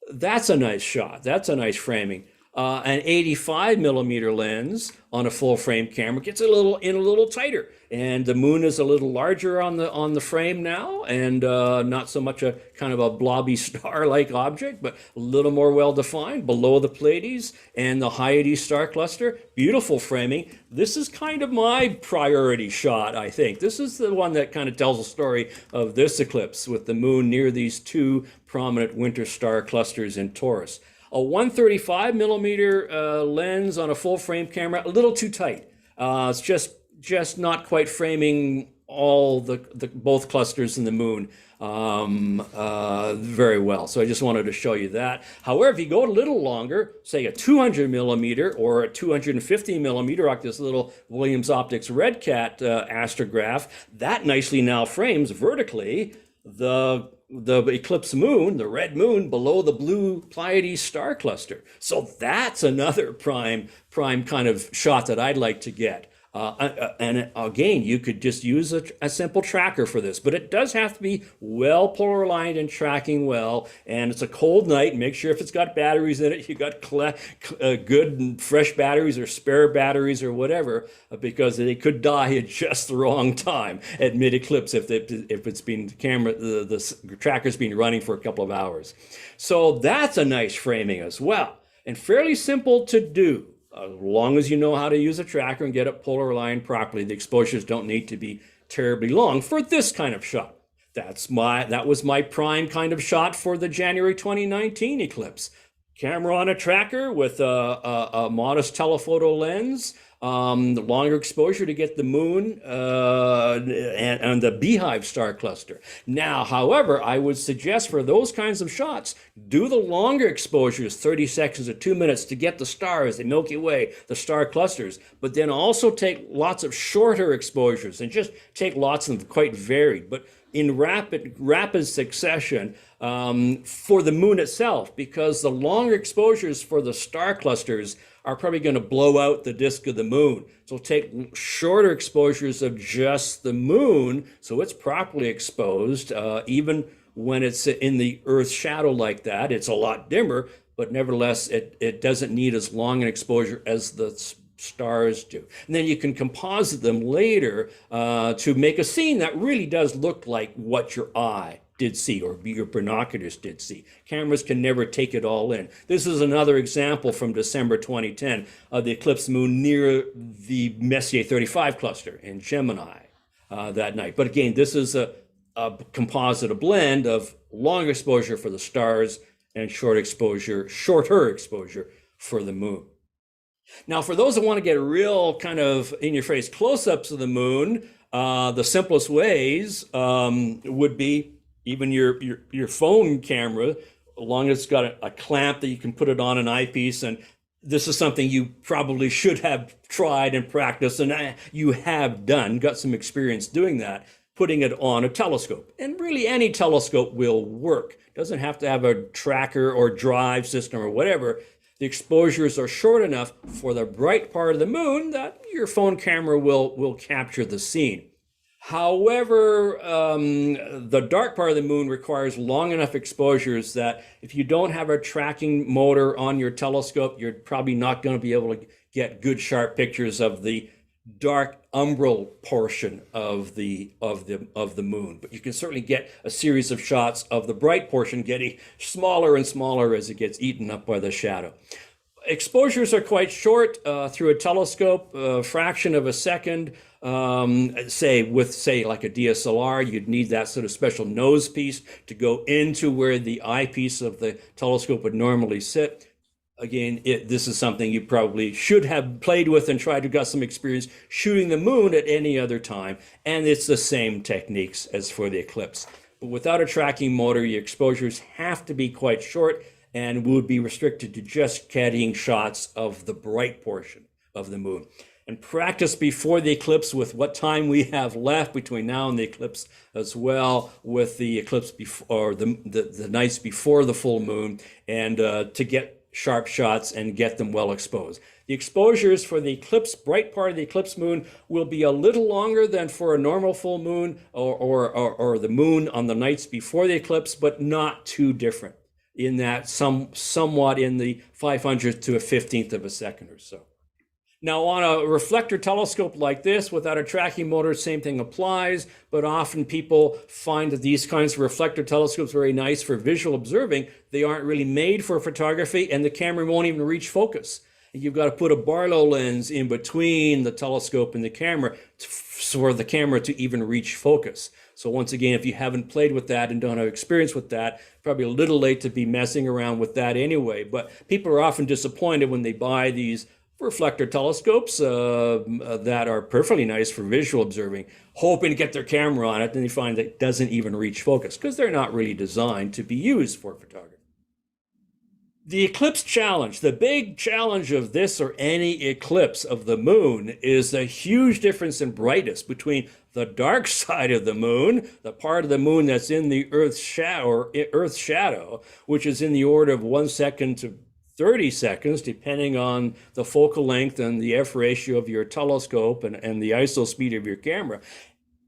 that's a nice shot. That's a nice framing. An 85 millimeter lens on a full frame camera gets a little tighter, and the moon is a little larger on the frame now, and not so much a kind of a blobby star-like object, but a little more well defined below the Pleiades and the Hyades star cluster. Beautiful framing. This is kind of my priority shot, I think. This is the one that kind of tells the story of this eclipse with the moon near these two prominent winter star clusters in Taurus. A 135 millimeter lens on a full frame camera, a little too tight. It's just not quite framing all the both clusters in the moon very well. So I just wanted to show you that. However, if you go a little longer, say a 200 millimeter or a 250 millimeter, like this little Williams Optics Red Cat astrograph, that nicely now frames vertically the eclipse moon, the red moon, below the blue Pleiades star cluster. So that's another prime kind of shot that I'd like to get. And again, you could just use a simple tracker for this, but it does have to be well polar aligned and tracking well. And it's a cold night. Make sure if it's got batteries in it, you got good and fresh batteries or spare batteries or whatever, because they could die at just the wrong time at mid eclipse if it's been the tracker's been running for a couple of hours. So that's a nice framing as well, and fairly simple to do. As long as you know how to use a tracker and get it polar aligned properly, the exposures don't need to be terribly long for this kind of shot. That was my prime kind of shot for the January 2019 eclipse. Camera on a tracker with a modest telephoto lens, the longer exposure to get the moon and the Beehive star cluster. Now, however, I would suggest for those kinds of shots, do the longer exposures, 30 seconds or 2 minutes, to get the stars, the Milky Way, the star clusters, but then also take lots of shorter exposures and just take lots of them, quite varied, but in rapid succession for the moon itself, because the longer exposures for the star clusters are probably going to blow out the disk of the moon. So take shorter exposures of just the moon so it's properly exposed. Even when it's in the Earth's shadow like that, it's a lot dimmer, but nevertheless, it doesn't need as long an exposure as the stars do. And then you can composite them later to make a scene that really does look like what your eye did see or your binoculars did see. Cameras can never take it all in. This is another example from December 2010 of the eclipse moon near the Messier 35 cluster in Gemini that night. But again, this is a composite, a blend of long exposure for the stars and shorter exposure for the moon. Now, for those that want to get real kind of in-your-face close-ups of the moon, the simplest ways would be even your phone camera, as long as it's got a clamp that you can put it on an eyepiece. And this is something you probably should have tried and practiced, and you have got some experience doing that, putting it on a telescope. And really any telescope will work. It doesn't have to have a tracker or drive system or whatever. The exposures are short enough for the bright part of the moon that your phone camera will capture the scene. However, the dark part of the moon requires long enough exposures that if you don't have a tracking motor on your telescope, you're probably not going to be able to get good sharp pictures of the dark umbral portion of the moon. But you can certainly get a series of shots of the bright portion getting smaller and smaller as it gets eaten up by the shadow. Exposures are quite short through a telescope, a fraction of a second. Say like a DSLR, you'd need that sort of special nose piece to go into where the eyepiece of the telescope would normally sit. Again, this is something you probably should have played with and tried to get some experience shooting the moon at any other time. And it's the same techniques as for the eclipse. But without a tracking motor, your exposures have to be quite short and would be restricted to just getting shots of the bright portion of the moon. And practice before the eclipse with what time we have left between now and the eclipse, as well with the eclipse before, or the nights before the full moon, and to get sharp shots and get them well exposed. The exposures for the eclipse, bright part of the eclipse moon, will be a little longer than for a normal full moon or the moon on the nights before the eclipse, but not too different in that somewhat in the 500th to a 15th of a second or so. Now, on a reflector telescope like this, without a tracking motor, same thing applies, but often people find that these kinds of reflector telescopes are very nice for visual observing. They aren't really made for photography, and the camera won't even reach focus. You've got to put a Barlow lens in between the telescope and the camera for the camera to even reach focus. So once again, if you haven't played with that and don't have experience with that, probably a little late to be messing around with that anyway. But people are often disappointed when they buy these reflector telescopes that are perfectly nice for visual observing, hoping to get their camera on it, and they find that it doesn't even reach focus because they're not really designed to be used for photography. The eclipse challenge, the big challenge of this or any eclipse of the moon, is the huge difference in brightness between the dark side of the moon, the part of the moon that's in the Earth's shadow, which is in the order of 1 second to 30 seconds, depending on the focal length and the F ratio of your telescope and the ISO speed of your camera.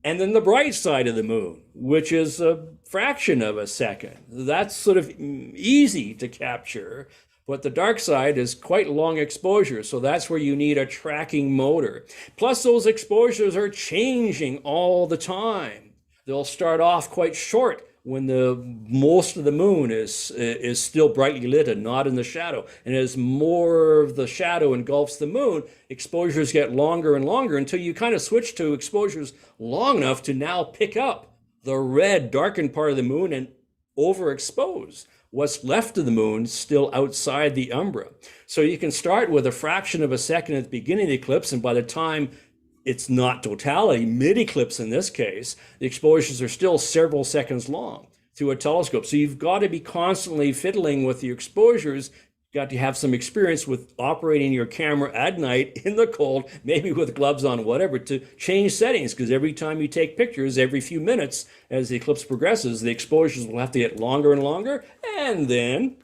And then the bright side of the moon, which is a fraction of a second. That's sort of easy to capture, but the dark side is quite long exposure. So that's where you need a tracking motor. Plus those exposures are changing all the time. They'll start off quite short when most of the moon is still brightly lit and not in the shadow. And as more of the shadow engulfs the moon, exposures get longer and longer until you kind of switch to exposures long enough to now pick up the red darkened part of the moon and overexpose what's left of the moon still outside the umbra. So you can start with a fraction of a second at the beginning of the eclipse, and by the time it's not totality, mid-eclipse in this case, the exposures are still several seconds long through a telescope. So you've got to be constantly fiddling with the exposures. You've got to have some experience with operating your camera at night in the cold, maybe with gloves on, whatever, to change settings, because every time you take pictures, every few minutes, as the eclipse progresses, the exposures will have to get longer and longer, and then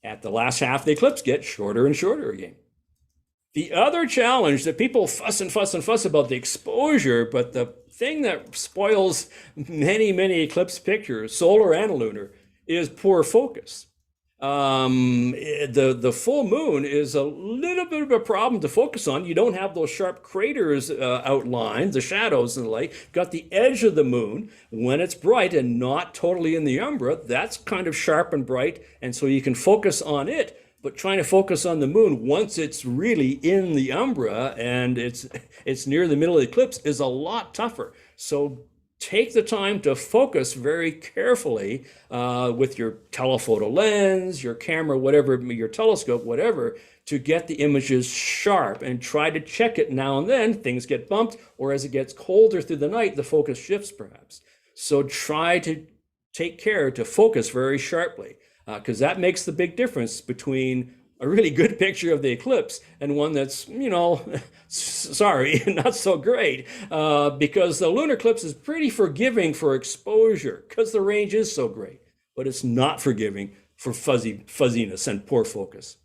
at the last half of the eclipse, get shorter and shorter again. The other challenge that people fuss and fuss and fuss about the exposure, but the thing that spoils many, many eclipse pictures, solar and lunar, is poor focus. The full moon is a little bit of a problem to focus on. You don't have those sharp craters outlined, the shadows and the like. You've got the edge of the moon when it's bright and not totally in the umbra. That's kind of sharp and bright, and so you can focus on it. But trying to focus on the moon once it's really in the umbra and it's near the middle of the eclipse is a lot tougher. So take the time to focus very carefully with your telephoto lens, your camera, whatever, your telescope, whatever, to get the images sharp, and try to check it now and then. Things get bumped, or as it gets colder through the night, the focus shifts perhaps. So try to take care to focus very sharply, because that makes the big difference between a really good picture of the eclipse and one that's, sorry, not so great, because the lunar eclipse is pretty forgiving for exposure because the range is so great, but it's not forgiving for fuzziness and poor focus.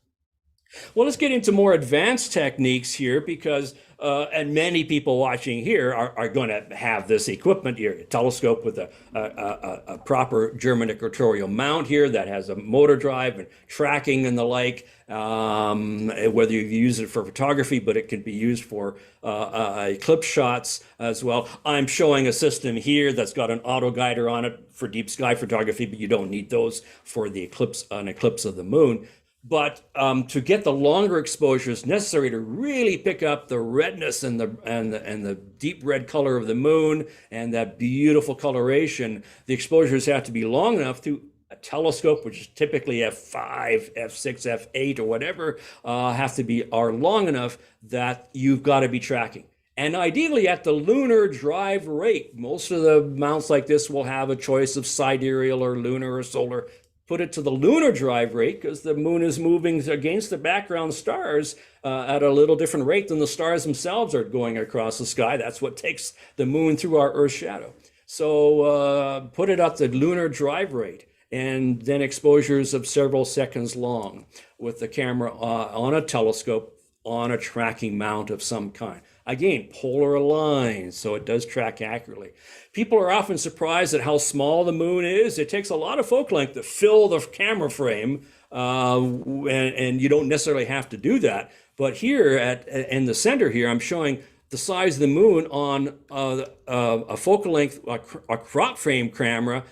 Well, let's get into more advanced techniques here, because and many people watching here are going to have this equipment here, a telescope with a proper German equatorial mount here that has a motor drive and tracking and the like, whether you use it for photography, but it can be used for eclipse shots as well. I'm showing a system here that's got an auto guider on it for deep sky photography, but you don't need those for the eclipse, an eclipse of the moon. But to get the longer exposures necessary to really pick up the redness and the deep red color of the moon and that beautiful coloration, the exposures have to be long enough to a telescope, which is typically f5, f6, f8, or whatever, are long enough that you've got to be tracking. And ideally at the lunar drive rate. Most of the mounts like this will have a choice of sidereal or lunar or solar. Put it to the lunar drive rate because the moon is moving against the background stars at a little different rate than the stars themselves are going across the sky. That's what takes the moon through our Earth's shadow. So put it at the lunar drive rate, and then exposures of several seconds long with the camera on a telescope on a tracking mount of some kind. Again, polar aligned, so it does track accurately. People are often surprised at how small the moon is. It takes a lot of focal length to fill the camera frame, and you don't necessarily have to do that. But here in the center here, I'm showing the size of the moon on a focal length, a crop frame camera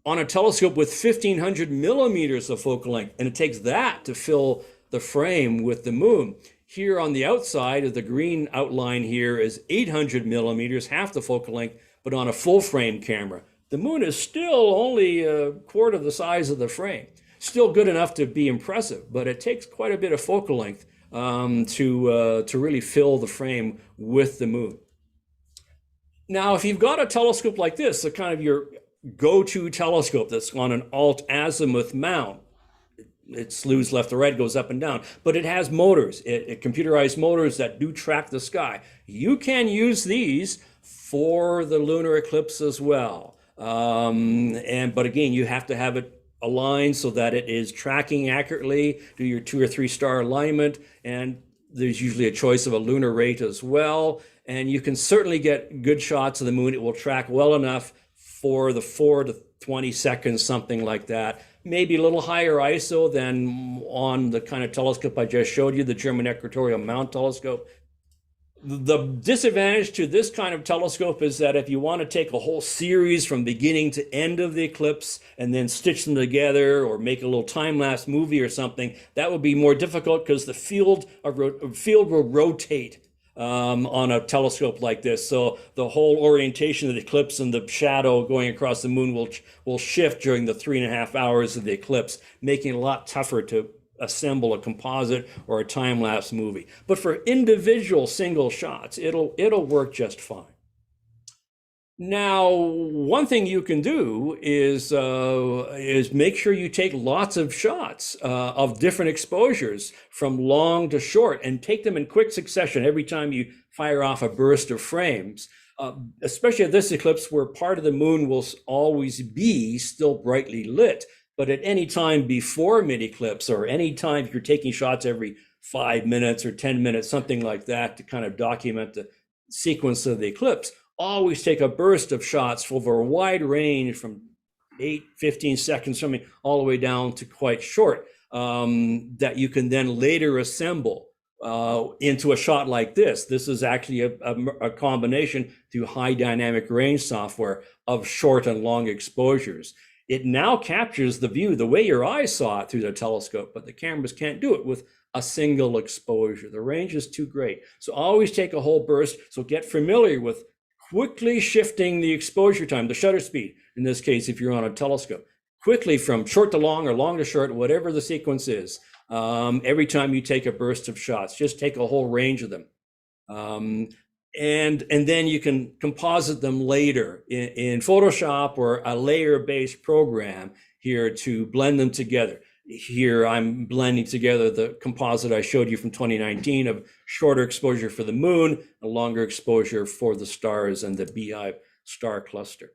on a telescope with 1,500 millimeters of focal length. And it takes that to fill the frame with the moon. Here on the outside of the green outline here is 800 millimeters, half the focal length, but on a full frame camera. The moon is still only a quarter of the size of the frame. Still good enough to be impressive, but it takes quite a bit of focal length to really fill the frame with the moon. Now, if you've got a telescope like this, a kind of your go-to telescope that's on an alt-azimuth mount, it slews left to right, goes up and down, but it has motors, it computerized motors that do track the sky. You can use these for the lunar eclipse as well. But again, you have to have it aligned so that it is tracking accurately, do your 2 or 3 star alignment, and there's usually a choice of a lunar rate as well. And you can certainly get good shots of the moon. It will track well enough for the 4 to 20 seconds, something like that. Maybe a little higher ISO than on the kind of telescope I just showed you, the German equatorial mount telescope. The disadvantage to this kind of telescope is that if you want to take a whole series from beginning to end of the eclipse and then stitch them together or make a little time-lapse movie or something, that would be more difficult because the field will rotate on a telescope like this. So the whole orientation of the eclipse and the shadow going across the moon will shift during the 3.5 hours of the eclipse, making it a lot tougher to assemble a composite or a time-lapse movie. But for individual single shots, it'll work just fine. Now, one thing you can do is make sure you take lots of shots of different exposures from long to short and take them in quick succession every time you fire off a burst of frames, especially at this eclipse where part of the moon will always be still brightly lit. But at any time before mid-eclipse or any time if you're taking shots every 5 minutes or 10 minutes, something like that to kind of document the sequence of the eclipse, always take a burst of shots over a wide range from 8, 15 seconds, something all the way down to quite short, that you can then later assemble into a shot like this. This is actually a combination through high dynamic range software of short and long exposures. It now captures the view the way your eyes saw it through the telescope, but the cameras can't do it with a single exposure. The range is too great. So always take a whole burst. So get familiar with quickly shifting the exposure time, the shutter speed, in this case, if you're on a telescope, quickly from short to long or long to short, whatever the sequence is, every time you take a burst of shots. Just take a whole range of them. And then you can composite them later in Photoshop or a layer-based program here to blend them together. Here I'm blending together the composite I showed you from 2019 of shorter exposure for the moon, a longer exposure for the stars and the Beehive star cluster.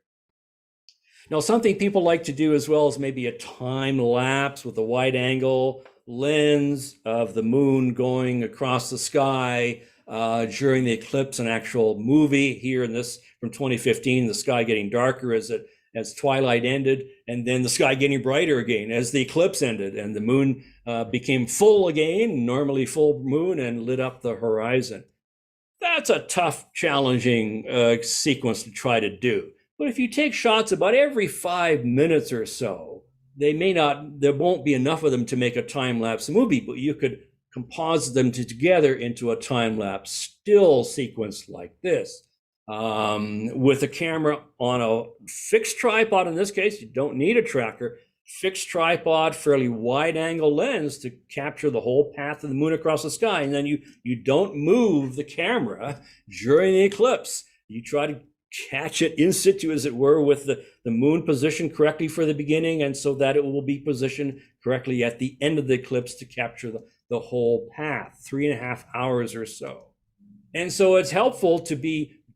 Now, something people like to do as well is maybe a time lapse with a wide angle lens of the moon going across the sky during the eclipse, an actual movie here in this from 2015, the sky getting darker as twilight ended, and then the sky getting brighter again as the eclipse ended, and the moon became full again, normally full moon, and lit up the horizon. That's a tough, challenging sequence to try to do. But if you take shots about every 5 minutes or so, there won't be enough of them to make a time-lapse movie, but you could composite them together into a time-lapse still sequence like this. With a camera on a fixed tripod, in this case, you don't need a tracker, fixed tripod, fairly wide angle lens to capture the whole path of the moon across the sky. And then you don't move the camera during the eclipse. You try to catch it in situ, as it were, with the moon positioned correctly for the beginning, and so that it will be positioned correctly at the end of the eclipse to capture the whole path, 3.5 hours or so. And so it's helpful to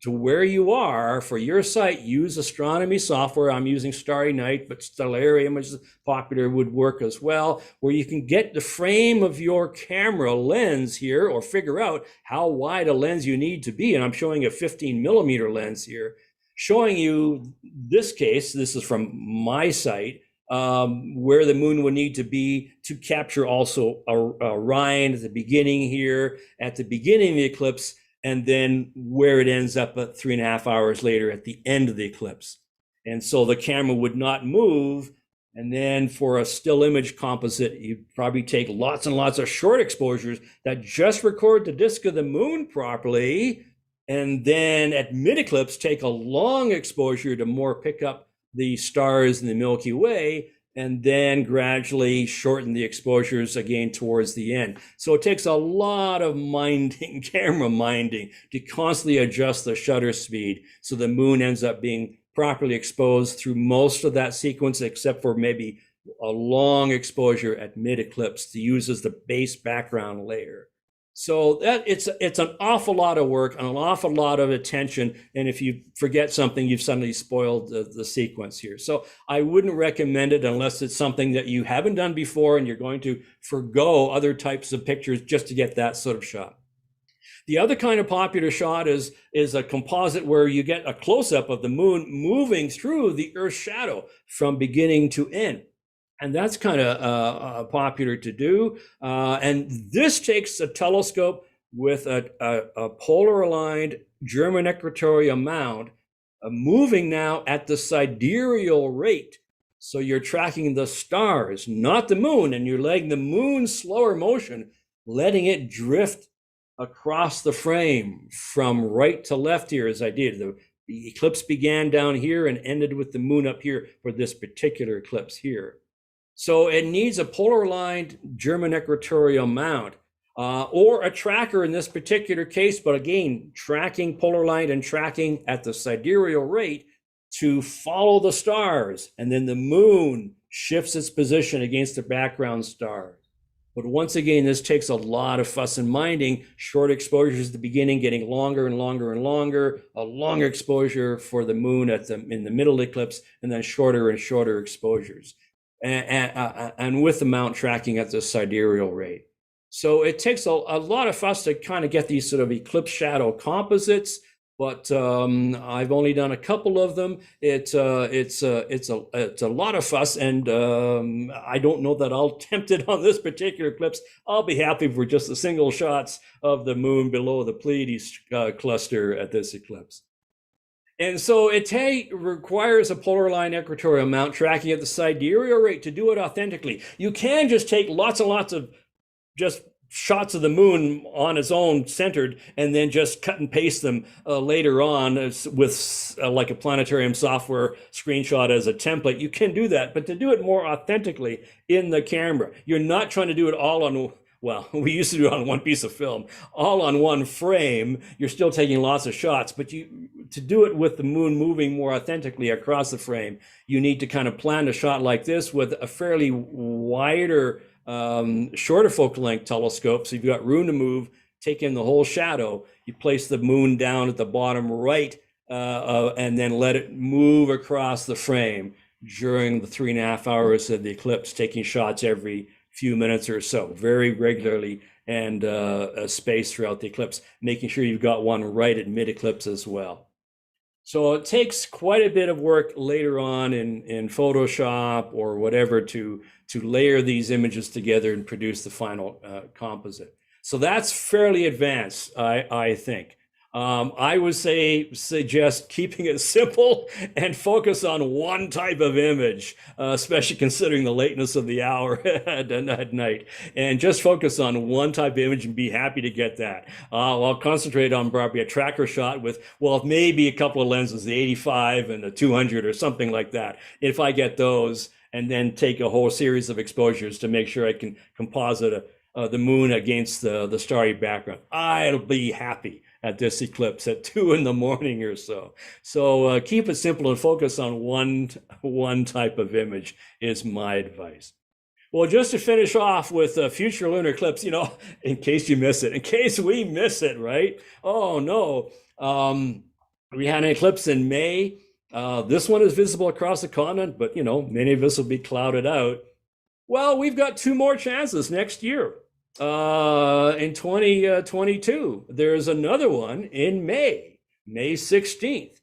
where you are for your site, use astronomy software. I'm using Starry Night, but Stellarium, which is popular, would work as well, where you can get the frame of your camera lens here, or figure out how wide a lens you need to be. And I'm showing a 15mm lens here, showing you this case. This is from my site, where the moon would need to be to capture also Orion at the beginning here, at the beginning of the eclipse, and then where it ends up at 3.5 hours later at the end of the eclipse. And so the camera would not move. And then for a still image composite, you'd probably take lots and lots of short exposures that just record the disk of the moon properly. And then at mid-eclipse, take a long exposure to more pick up the stars in the Milky Way, and then gradually shorten the exposures again towards the end. So it takes a lot of minding, camera minding, to constantly adjust the shutter speed so the moon ends up being properly exposed through most of that sequence, except for maybe a long exposure at mid-eclipse to use as the base background layer. So that it's an awful lot of work and an awful lot of attention. And if you forget something, you've suddenly spoiled the sequence here. So I wouldn't recommend it unless it's something that you haven't done before and you're going to forgo other types of pictures just to get that sort of shot. The other kind of popular shot is a composite where you get a close-up of the moon moving through the Earth's shadow from beginning to end. And that's kind of popular to do. And this takes a telescope with a polar aligned German equatorial mount moving now at the sidereal rate. So you're tracking the stars, not the moon, and you're letting the moon's slower motion, letting it drift across the frame from right to left here, as I did. The eclipse began down here and ended with the moon up here for this particular eclipse here. So it needs a polar aligned German equatorial mount, or a tracker in this particular case, but again, tracking polar aligned and tracking at the sidereal rate to follow the stars. And then the moon shifts its position against the background star. But once again, this takes a lot of fuss and minding, short exposures at the beginning, getting longer and longer and longer, a longer exposure for the moon in the middle eclipse, and then shorter and shorter exposures. And with the mount tracking at the sidereal rate. So it takes a lot of fuss to kind of get these sort of eclipse shadow composites, but I've only done a couple of them. It's a lot of fuss, and I don't know that I'll attempt it on this particular eclipse. I'll be happy for just the single shots of the moon below the Pleiades cluster at this eclipse. And so it requires a polar line equatorial mount tracking at the sidereal rate to do it authentically. You can just take lots and lots of just shots of the moon on its own centered, and then just cut and paste them later on with like a planetarium software screenshot as a template. You can do that, but to do it more authentically in the camera, you're not trying to do it all on, well, we used to do it on one piece of film, all on one frame. You're still taking lots of shots, but to do it with the moon moving more authentically across the frame, you need to kind of plan a shot like this with a fairly wider, shorter focal length telescope. So you've got room to move, take in the whole shadow. You place the moon down at the bottom right, and then let it move across the frame during the 3.5 hours of the eclipse, taking shots every few minutes or so, very regularly and space throughout the eclipse, making sure you've got one right at mid-eclipse as well. So it takes quite a bit of work later on in Photoshop or whatever to layer these images together and produce the final composite. So that's fairly advanced, I think. I would suggest keeping it simple and focus on one type of image, especially considering the lateness of the hour at night. And just focus on one type of image and be happy to get that. I'll concentrate on probably a tracker shot with, well, maybe a couple of lenses, the 85 and the 200 or something like that. If I get those, and then take a whole series of exposures to make sure I can composite the moon against the starry background, I'll be happy at this eclipse at 2 in the morning or so. So keep it simple and focus on one type of image is my advice. Well, just to finish off with a future lunar eclipse, in case you miss it, in case we miss it, right? Oh no, we had an eclipse in May. This one is visible across the continent, but many of us will be clouded out. Well, we've got 2 more chances next year. In 2022, there's another one in May 16th.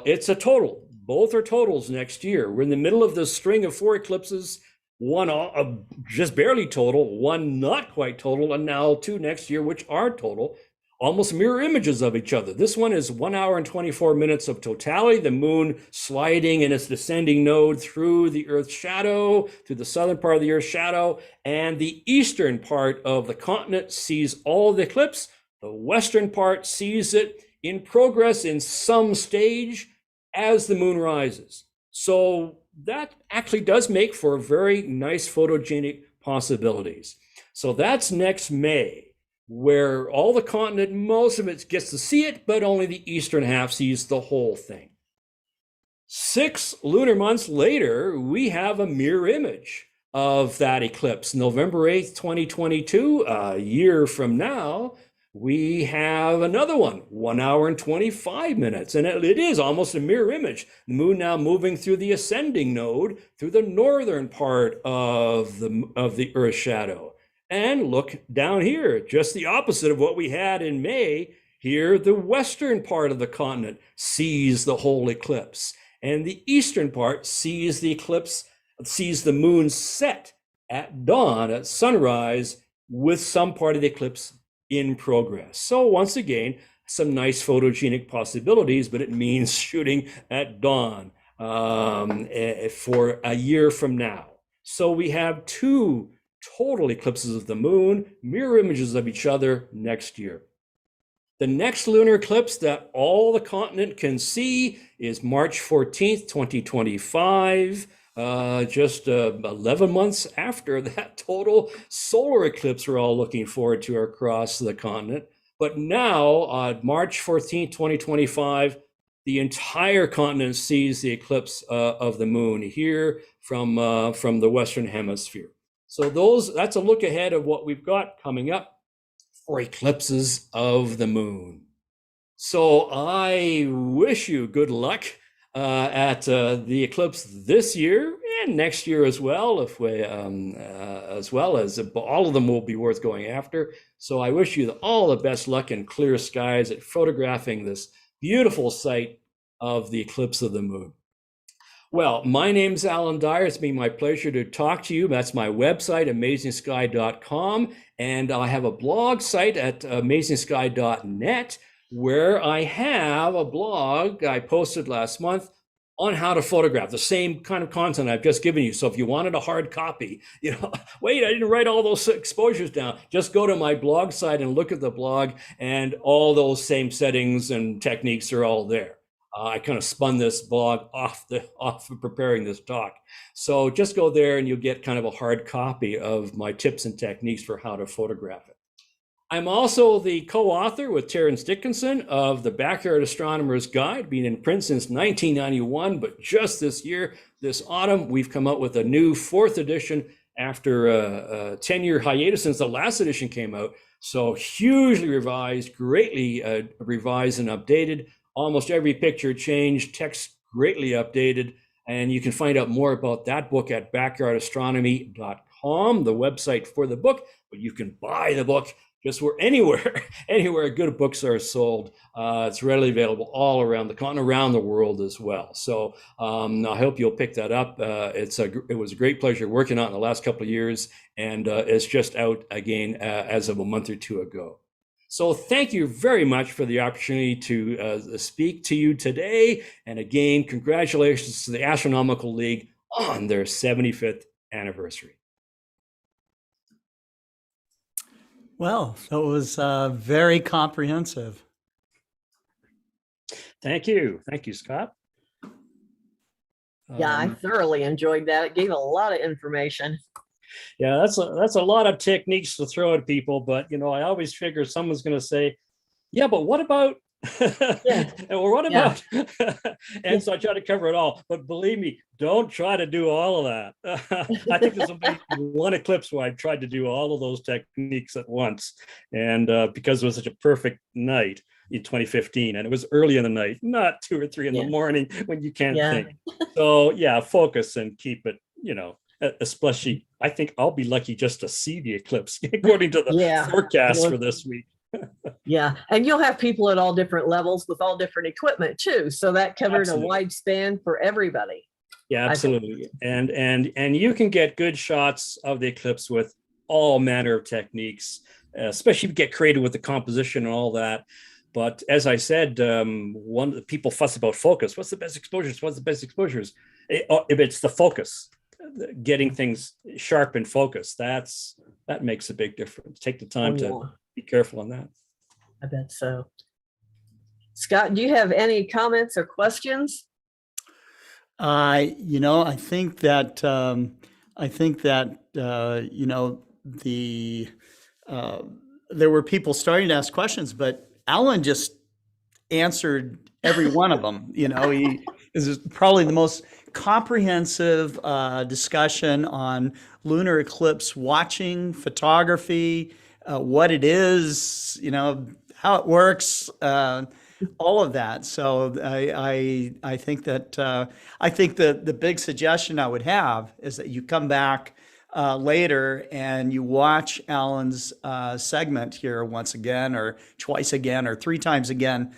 It's a total. Both are totals next year. We're in the middle of the string of 4 eclipses, one just barely total, one not quite total, and now 2 next year, which are total. Almost mirror images of each other. This one is 1 hour and 24 minutes of totality, the moon sliding in its descending node through the Earth's shadow, through the southern part of the Earth's shadow, and the eastern part of the continent sees all the eclipse. The western part sees it in progress in some stage as the moon rises. So that actually does make for very nice photogenic possibilities. So that's next May, where all the continent, most of it gets to see it, but only the eastern half sees the whole thing. 6 lunar months later, we have a mirror image of that eclipse. November 8th, 2022, a year from now, we have another one, 1 hour and 25 minutes. And it is almost a mirror image. The moon now moving through the ascending node, through the northern part of the Earth's shadow. And look down here, just the opposite of what we had in May. Here, the western part of the continent sees the whole eclipse, and the eastern part sees the eclipse, sees the moon set at dawn, at sunrise, with some part of the eclipse in progress. So once again, some nice photogenic possibilities, but it means shooting at dawn for a year from now. So we have 2 total eclipses of the moon, mirror images of each other next year. The next lunar eclipse that all the continent can see is March 14th, 2025, just 11 months after that total solar eclipse we're all looking forward to across the continent. But now, on March 14th, 2025, the entire continent sees the eclipse of the moon here from the Western Hemisphere. So that's a look ahead of what we've got coming up for eclipses of the moon. So I wish you good luck at the eclipse this year and next year as well, as well as all of them will be worth going after. So I wish you all the best luck and clear skies at photographing this beautiful sight of the eclipse of the moon. Well, my name's Alan Dyer. It's been my pleasure to talk to you. That's my website, amazingsky.com. And I have a blog site at amazingsky.net where I have a blog I posted last month on how to photograph, the same kind of content I've just given you. So if you wanted a hard copy, wait, I didn't write all those exposures down. Just go to my blog site and look at the blog, and all those same settings and techniques are all there. I kind of spun this blog off of preparing this talk. So just go there and you'll get kind of a hard copy of my tips and techniques for how to photograph it. I'm also the co-author with Terence Dickinson of the Backyard Astronomer's Guide, been in print since 1991, but just this year, this autumn, we've come out with a new 4th edition after a 10-year hiatus since the last edition came out. So hugely revised, greatly revised and updated. Almost every picture changed, text greatly updated, and you can find out more about that book at backyardastronomy.com. astronomical.com, the website for the book, but you can buy the book just anywhere good books are sold. It's readily available all around the continent, around the world as well. So I hope you'll pick that up. It was a great pleasure working on it in the last couple of years, and it's just out again as of a month or two ago. So thank you very much for the opportunity to speak to you today. And again, congratulations to the Astronomical League on their 75th anniversary.
Well, that was very comprehensive.
Thank you. Thank you, Scott.
Yeah, I thoroughly enjoyed that. It gave a lot of information.
Yeah, that's a lot of techniques to throw at people, but I always figure someone's going to say, "Yeah, but what about?" Or what about? And so I try to cover it all. But believe me, don't try to do all of that. I think there's only one eclipse where I tried to do all of those techniques at once, and because it was such a perfect night in 2015, and it was early in the night, not 2 or 3 in the morning when you can't think. So focus and keep it. Especially, I think I'll be lucky just to see the eclipse according to the forecast for this week.
Yeah, and you'll have people at all different levels with all different equipment too, so that covered a wide span for everybody.
Yeah, absolutely. And you can get good shots of the eclipse with all manner of techniques, especially if you get creative with the composition and all that. But as I said, one of the people fuss about focus. What's the best exposures? What's the best exposures? If it's the focus, getting things sharp and focused, that makes a big difference. Take the time to be careful on that.
I bet so. Scott, do you have any comments or questions?
I think that there were people starting to ask questions, but Alan just answered every one of them. He is probably the most comprehensive discussion on lunar eclipse watching, photography, what it is, how it works, all of that. So I think that the big suggestion I would have is that you come back later and you watch Alan's segment here once again, or twice again, or 3 times again,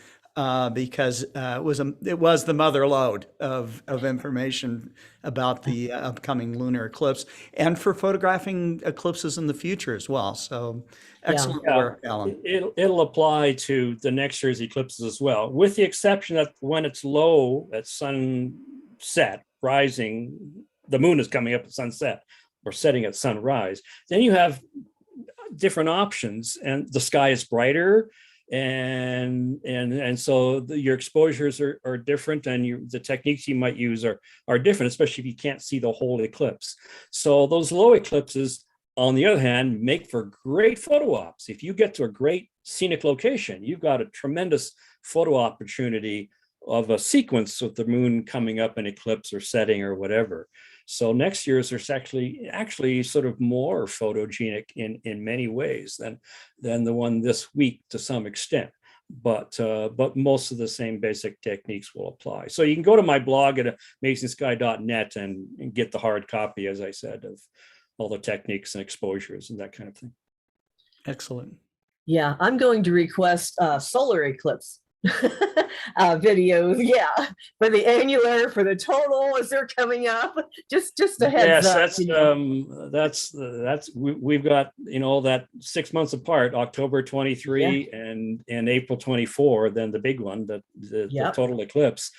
because it was the mother lode of information about the upcoming lunar eclipse, and for photographing eclipses in the future as well. So excellent work, Alan.
It'll apply to the next year's eclipses as well, with the exception that when it's low at sunset, rising, the moon is coming up at sunset or setting at sunrise. Then you have different options, and the sky is brighter. And so your exposures are different, and the techniques you might use are different, especially if you can't see the whole eclipse. So those low eclipses, on the other hand, make for great photo ops. If you get to a great scenic location, you've got a tremendous photo opportunity of a sequence with the moon coming up in eclipse or setting or whatever. So next year's there's actually sort of more photogenic in many ways than the one this week to some extent. But most of the same basic techniques will apply. So you can go to my blog at amazingsky.net and get the hard copy, as I said, of all the techniques and exposures and that kind of thing.
Excellent.
Yeah, I'm going to request solar eclipse videos, for the annular, for the total as they're coming up. Just a heads up.
Yes, that's we've got that 6 months apart, October 23 and April 24, then the big one, the total eclipse.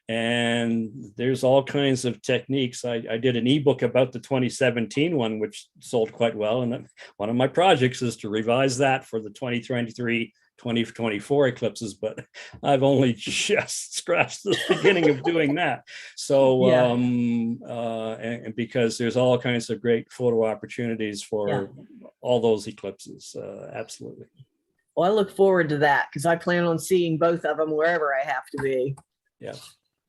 And there's all kinds of techniques. I did an ebook about the 2017 one, which sold quite well. And one of my projects is to revise that for the 2023, 2024 eclipses, but I've only just scratched the beginning of doing that. So, and because there's all kinds of great photo opportunities for all those eclipses. Absolutely.
Well, I look forward to that because I plan on seeing both of them wherever I have to be.
Yeah.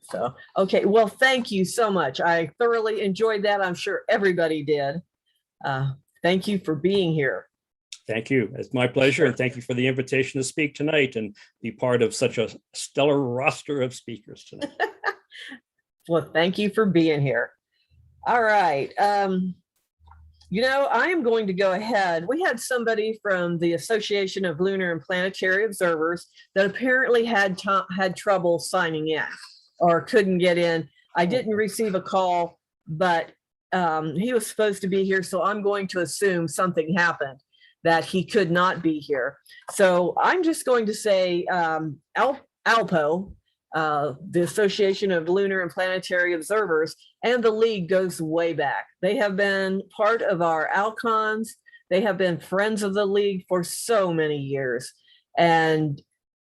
So, okay. Well, thank you so much. I thoroughly enjoyed that. I'm sure everybody did. Thank you for being here.
Thank you. It's my pleasure. And thank you for the invitation to speak tonight and be part of such a stellar roster of speakers tonight.
Well, thank you for being here. All right. I am going to go ahead. We had somebody from the Association of Lunar and Planetary Observers that apparently had trouble signing in or couldn't get in. I didn't receive a call, but he was supposed to be here, so I'm going to assume something happened that he could not be here. So I'm just going to say ALPO, the Association of Lunar and Planetary Observers, and the League goes way back. They have been part of our Alcons. They have been friends of the League for so many years. And,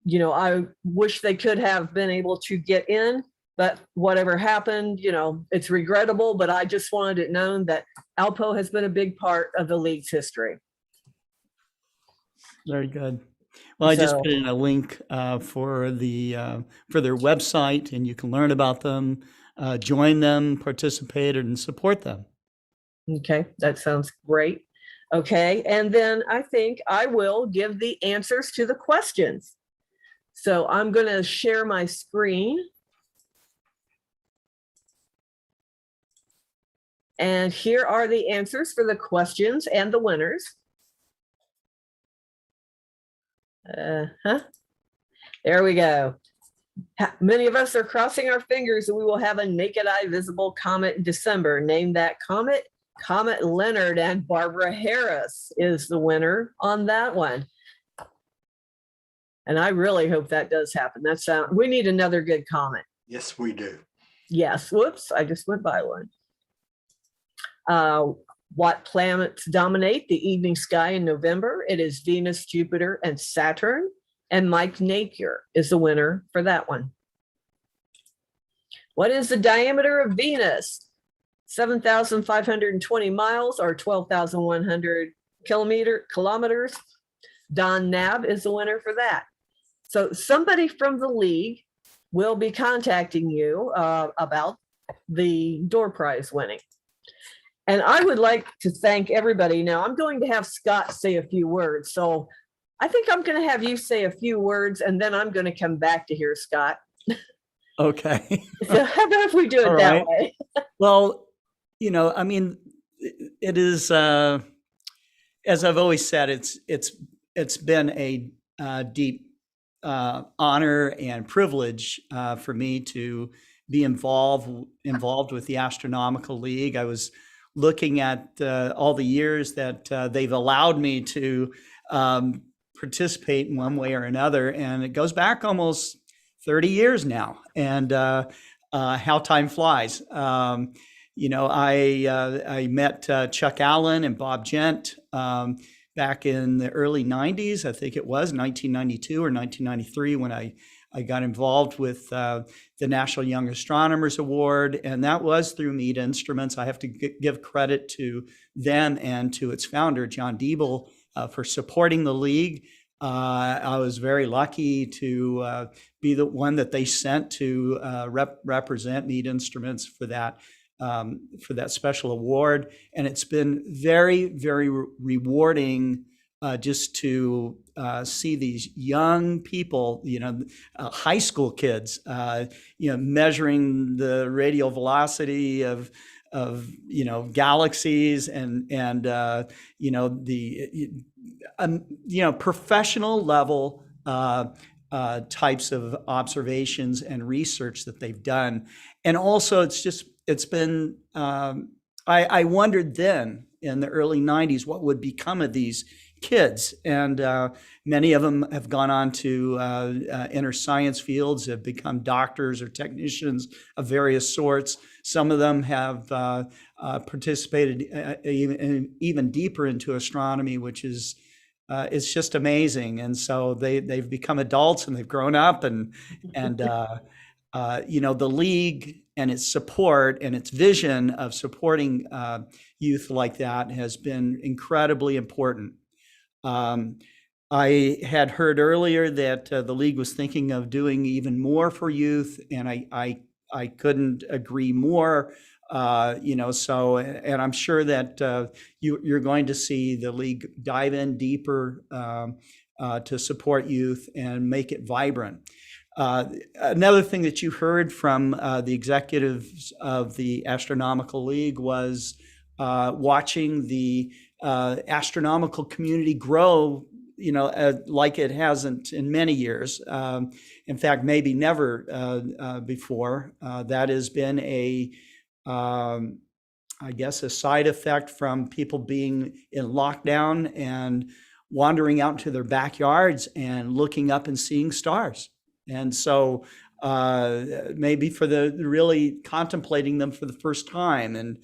I wish they could have been able to get in, but whatever happened, it's regrettable, but I just wanted it known that ALPO has been a big part of the League's history.
Very good. Well, I just put in a link for their website, and you can learn about them, join them, participate, and support them.
Okay, that sounds great. Okay, and then I think I will give the answers to the questions. So I'm going to share my screen. And here are the answers for the questions and the winners. There we go. Many of us are crossing our fingers that we will have a naked eye visible comet in December. Name that comet. Comet Leonard, and Barbara Harris is the winner on that one. And I really hope that does happen. We need another good comet.
Yes, we do.
Yes. Whoops, I just went by one. What planets dominate the evening sky in November? It is Venus, Jupiter, and Saturn. And Mike Napier is the winner for that one. What is the diameter of Venus? 7,520 miles or 12,100 kilometers. Don Nab is the winner for that. So somebody from the League will be contacting you about the door prize winning. And I would like to thank everybody. Now I'm going to have Scott say a few words. So I think I'm going to have you say a few words, and then I'm going to come back to hear Scott.
Okay.
So how about if we do it that way?
Well, I mean, it is, as I've always said, it's been a deep honor and privilege for me to be involved with the Astronomical League. I was looking at all the years that they've allowed me to participate in one way or another, and it goes back almost 30 years now. And how time flies. I met Chuck Allen and Bob Gent back in the early 90s. I think it was 1992 or 1993 when I got involved with the National Young Astronomers Award, and that was through Mead Instruments. I have to give credit to them and to its founder, John Diebel, for supporting the League. I was very lucky to be the one that they sent to represent Mead Instruments for that special award. And it's been very, very rewarding just to see these young people, high school kids, measuring the radial velocity of galaxies and professional level types of observations and research that they've done. And also it's been, I wondered then in the early 90s what would become of these kids. And many of them have gone on to enter science fields, have become doctors or technicians of various sorts. Some of them have participated even deeper into astronomy, which is it's just amazing. And so they've become adults and they've grown up, and the League and its support and its vision of supporting youth like that has been incredibly important. I had heard earlier that the League was thinking of doing even more for youth, and I couldn't agree more. And I'm sure that you're going to see the League dive in deeper to support youth and make it vibrant. Another thing that you heard from the executives of the Astronomical League was watching the astronomical community grow, like it hasn't in many years. In fact, maybe never before. That has been I guess, a side effect from people being in lockdown and wandering out into their backyards and looking up and seeing stars. And so maybe for the really contemplating them for the first time. And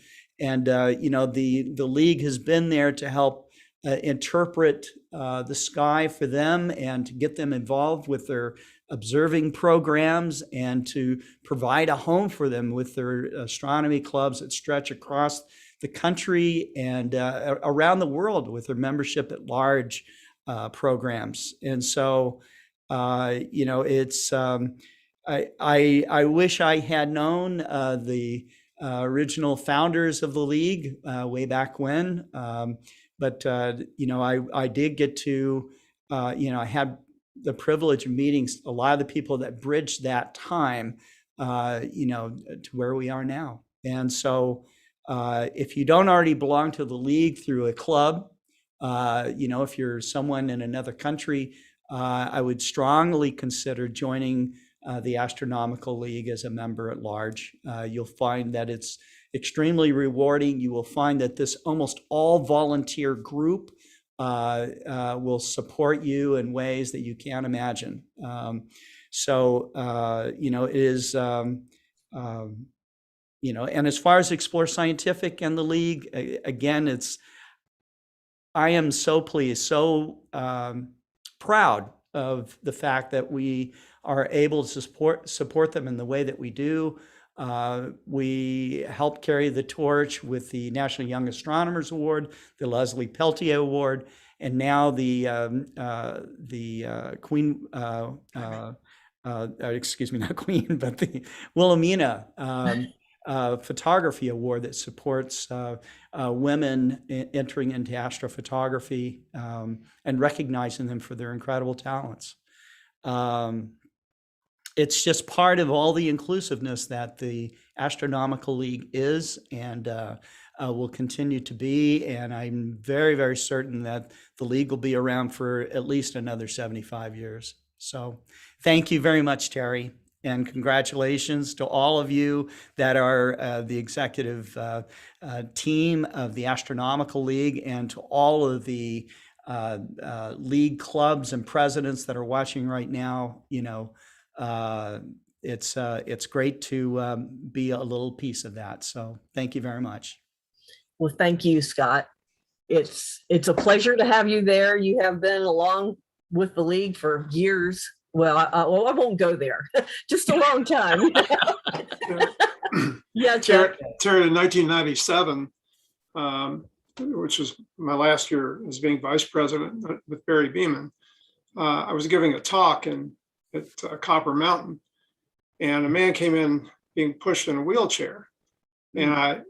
the league has been there to help interpret the sky for them and to get them involved with their observing programs and to provide a home for them with their astronomy clubs that stretch across the country and around the world with their membership at large programs. And so, it's I wish I had known the original founders of the league way back when, but I did get to, I had the privilege of meeting a lot of the people that bridged that time, to where we are now. And so if you don't already belong to the league through a club, if you're someone in another country, I would strongly consider joining the Astronomical League as a member at large. You'll find that it's extremely rewarding. You will find that this almost all volunteer group will support you in ways that you can't imagine. It is, and as far as Explore Scientific and the league, again, I am so pleased, so proud of the fact that we are able to support them in the way that we do. We helped carry the torch with the National Young Astronomers Award, the Leslie Peltier Award, and now the Queen, excuse me, not Queen, but the Wilhelmina Photography Award that supports women entering into astrophotography and recognizing them for their incredible talents. It's just part of all the inclusiveness that the Astronomical League is and will continue to be. And I'm very, very certain that the league will be around for at least another 75 years. So thank you very much, Terry. And congratulations to all of you that are the executive team of the Astronomical League, and to all of the league clubs and presidents that are watching right now. It's great to be a little piece of that. So thank you very much.
Well, thank you, Scott. It's a pleasure to have you there. You have been along with the league for years. Well, I won't go there. Just a long time. Yeah, Chuck.
Terry, in 1997, which was my last year as being vice president with Barry Beeman, I was giving a talk at Copper Mountain, and a man came in being pushed in a wheelchair, and I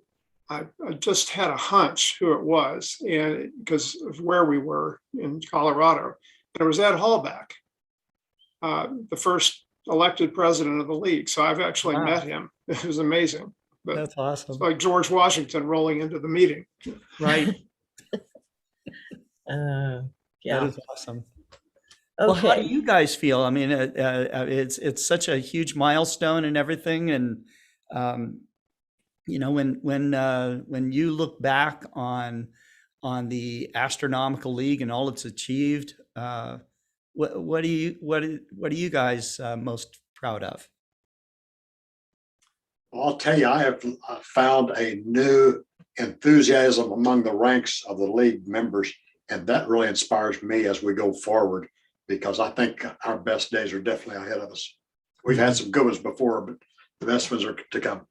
just had a hunch who it was, and because of where we were in Colorado, and it was Ed Hallback, the first elected president of the league. So I've actually met him. It was amazing. But
that's awesome.
It's like George Washington rolling into the meeting.
Right.
Yeah,
that is awesome.
Okay.
Well, how do you guys feel? I mean, it's such a huge milestone and everything, and when you look back on the Astronomical League and all it's achieved, what are you guys most proud of?
Well, I'll tell you, I have found a new enthusiasm among the ranks of the league members, and that really inspires me as we go forward, because I think our best days are definitely ahead of us. We've had some good ones before, but the best ones are to come.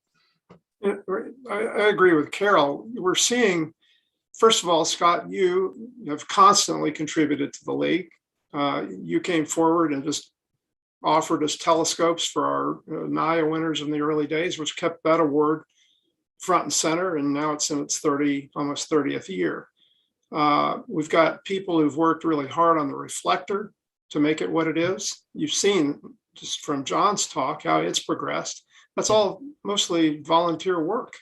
I agree with Carol. We're seeing, first of all, Scott, you have constantly contributed to the league. You came forward and just offered us telescopes for our NIA winners in the early days, which kept that award front and center, and now it's in its almost 30th year. We've got people who've worked really hard on the reflector to make it what it is. You've seen just from John's talk how it's progressed. That's all mostly volunteer work.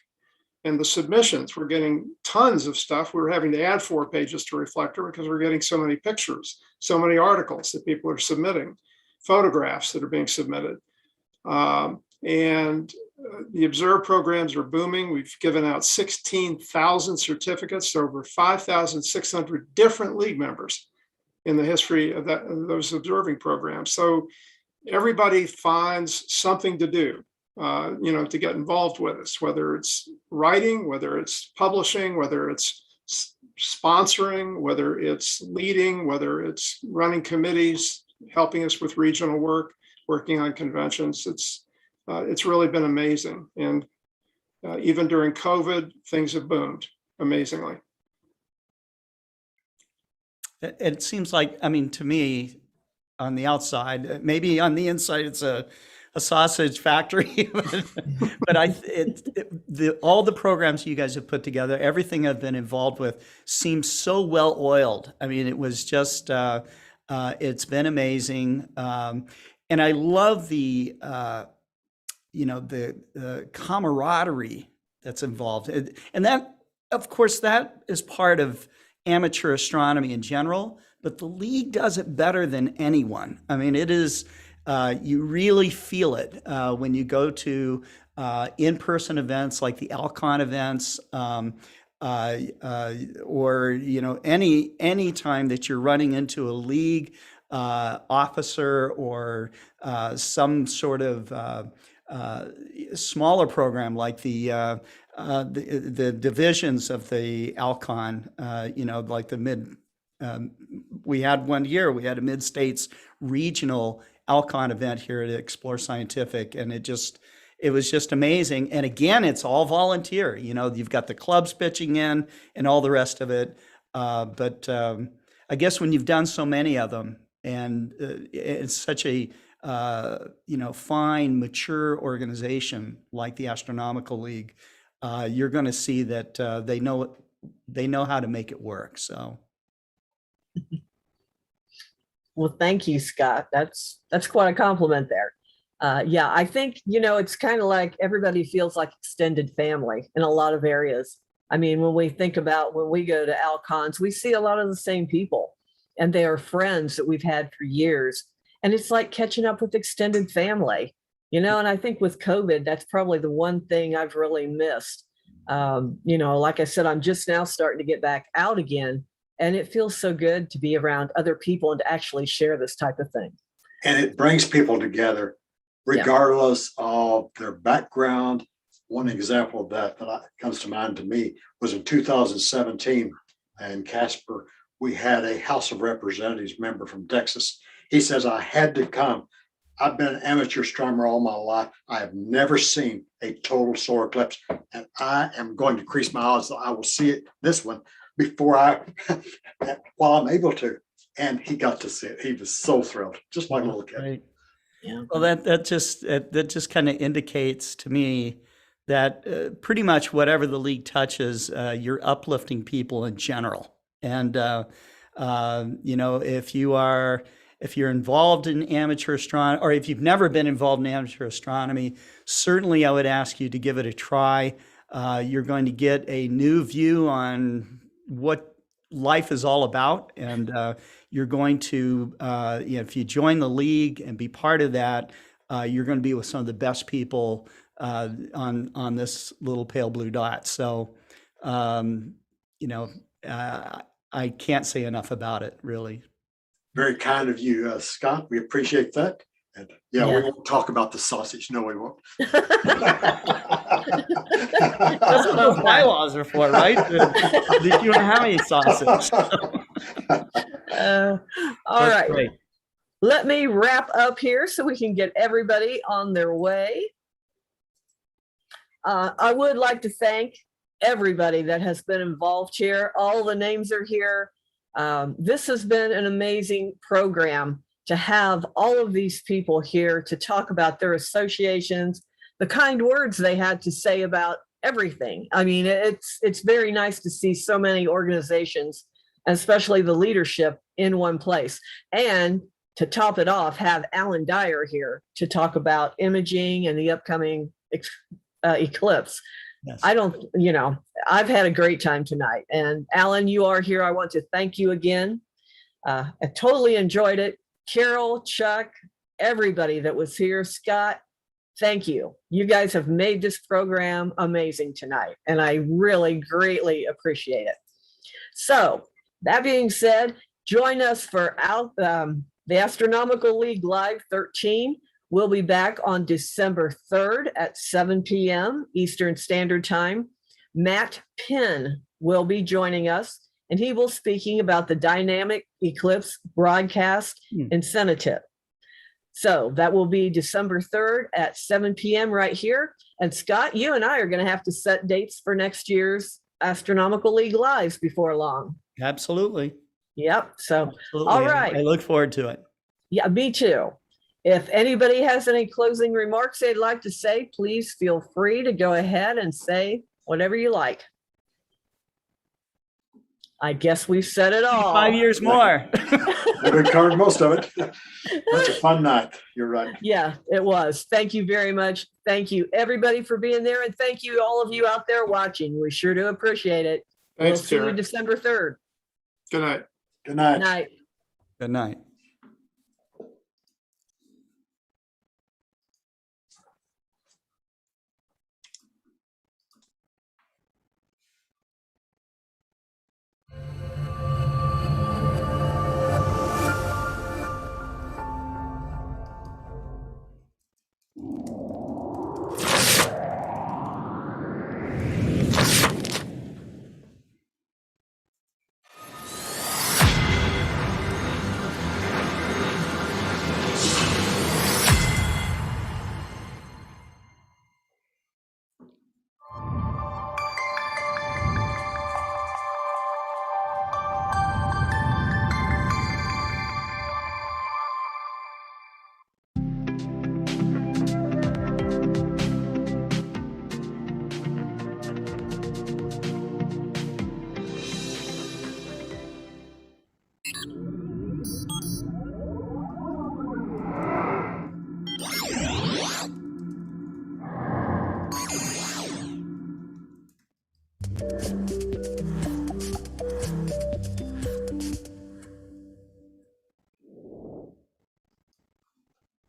And the submissions, we're getting tons of stuff. We're having to add 4 pages to Reflector because we're getting so many pictures, so many articles that people are submitting, photographs that are being submitted. And the Observe programs are booming. We've given out 16,000 certificates to over 5,600 different league members in the history of those observing programs. So everybody finds something to do, to get involved with us, whether it's writing, whether it's publishing, whether it's sponsoring, whether it's leading, whether it's running committees, helping us with regional work, working on conventions. It's really been amazing. And even during COVID, things have boomed amazingly.
It seems like, to me, on the outside, maybe on the inside, it's a sausage factory. But all the programs you guys have put together, everything I've been involved with, seems so well oiled. It was just, it's been amazing, and I love the camaraderie that's involved, and that, of course, that is part of amateur astronomy in general. But the league does it better than anyone. It is, you really feel it when you go to in-person events like the Alcon events, or any time that you're running into a league officer or some sort of smaller program like the divisions of the Alcon, like the we had one year, we had a mid-states regional Alcon event here at Explore Scientific, and it was just amazing. And again, it's all volunteer. You've got the clubs pitching in and all the rest of it. But I guess when you've done so many of them, and it's such a fine, mature organization like the Astronomical League, you're going to see that they know how to make it work. So.
Well, thank you, Scott. That's quite a compliment there. Yeah, I think, it's kind of like everybody feels like extended family in a lot of areas. When we think about when we go to Alcons, we see a lot of the same people, and they are friends that we've had for years. And it's like catching up with extended family, and I think with COVID, that's probably the one thing I've really missed. Like I said, I'm just now starting to get back out again. And it feels so good to be around other people and to actually share this type of thing.
And it brings people together regardless of their background. One example of that comes to mind to me was in 2017 in Casper. We had a House of Representatives member from Texas. He says, I had to come. I've been an amateur astronomer all my life. I have never seen a total solar eclipse, and I am going to increase my odds that I will see it, this one, while I'm able to. And he got to see it. He was so thrilled, just like a little kid.
Right. Yeah. Well, that just kind of indicates to me that pretty much whatever the league touches, you're uplifting people in general. And if you're involved in amateur astronomy, or if you've never been involved in amateur astronomy, certainly I would ask you to give it a try. You're going to get a new view on what life is all about, and you're going to, if you join the league and be part of that, you're going to be with some of the best people on this little pale blue dot. So, I can't say enough about it, really.
Very kind of you, Scott. We appreciate that. And we won't talk about the sausage. No, we won't.
That's what those bylaws are for, right? You don't have any sausage.
All right. Great. Let me wrap up here so we can get everybody on their way. I would like to thank everybody that has been involved here. All the names are here. This has been an amazing program to have all of these people here to talk about their associations, the kind words they had to say about everything. It's very nice to see so many organizations, especially the leadership, in one place. And to top it off, have Alan Dyer here to talk about imaging and the upcoming eclipse.
Yes.
I don't, I've had a great time tonight. And Alan, you are here. I want to thank you again. I totally enjoyed it. Carol, Chuck, everybody that was here, Scott, thank you. You guys have made this program amazing tonight, and I really greatly appreciate it. So that being said, join us for the Astronomical League Live 13. We'll be back on December 3rd at 7 p.m. Eastern Standard Time. Matt Penn will be joining us, and he will be speaking about the dynamic eclipse broadcast incentive. So that will be December 3rd at 7 p.m. right here. And Scott, you and I are going to have to set dates for next year's Astronomical League Lives before long.
Absolutely.
Yep. So,
Absolutely.
all right.
I look forward to it.
Yeah, me too. If anybody has any closing remarks they'd like to say, please feel free to go ahead and say whatever you like. I guess we've said it all.
5 years more.
We covered most of it. That's a fun night. You're right.
Yeah, it was. Thank you very much. Thank you, everybody, for being there. And thank you, all of you out there watching. We sure do appreciate it.
Thanks,
we'll see you
Terry.
December 3rd.
Good night.
Good night.
Night.
Good night.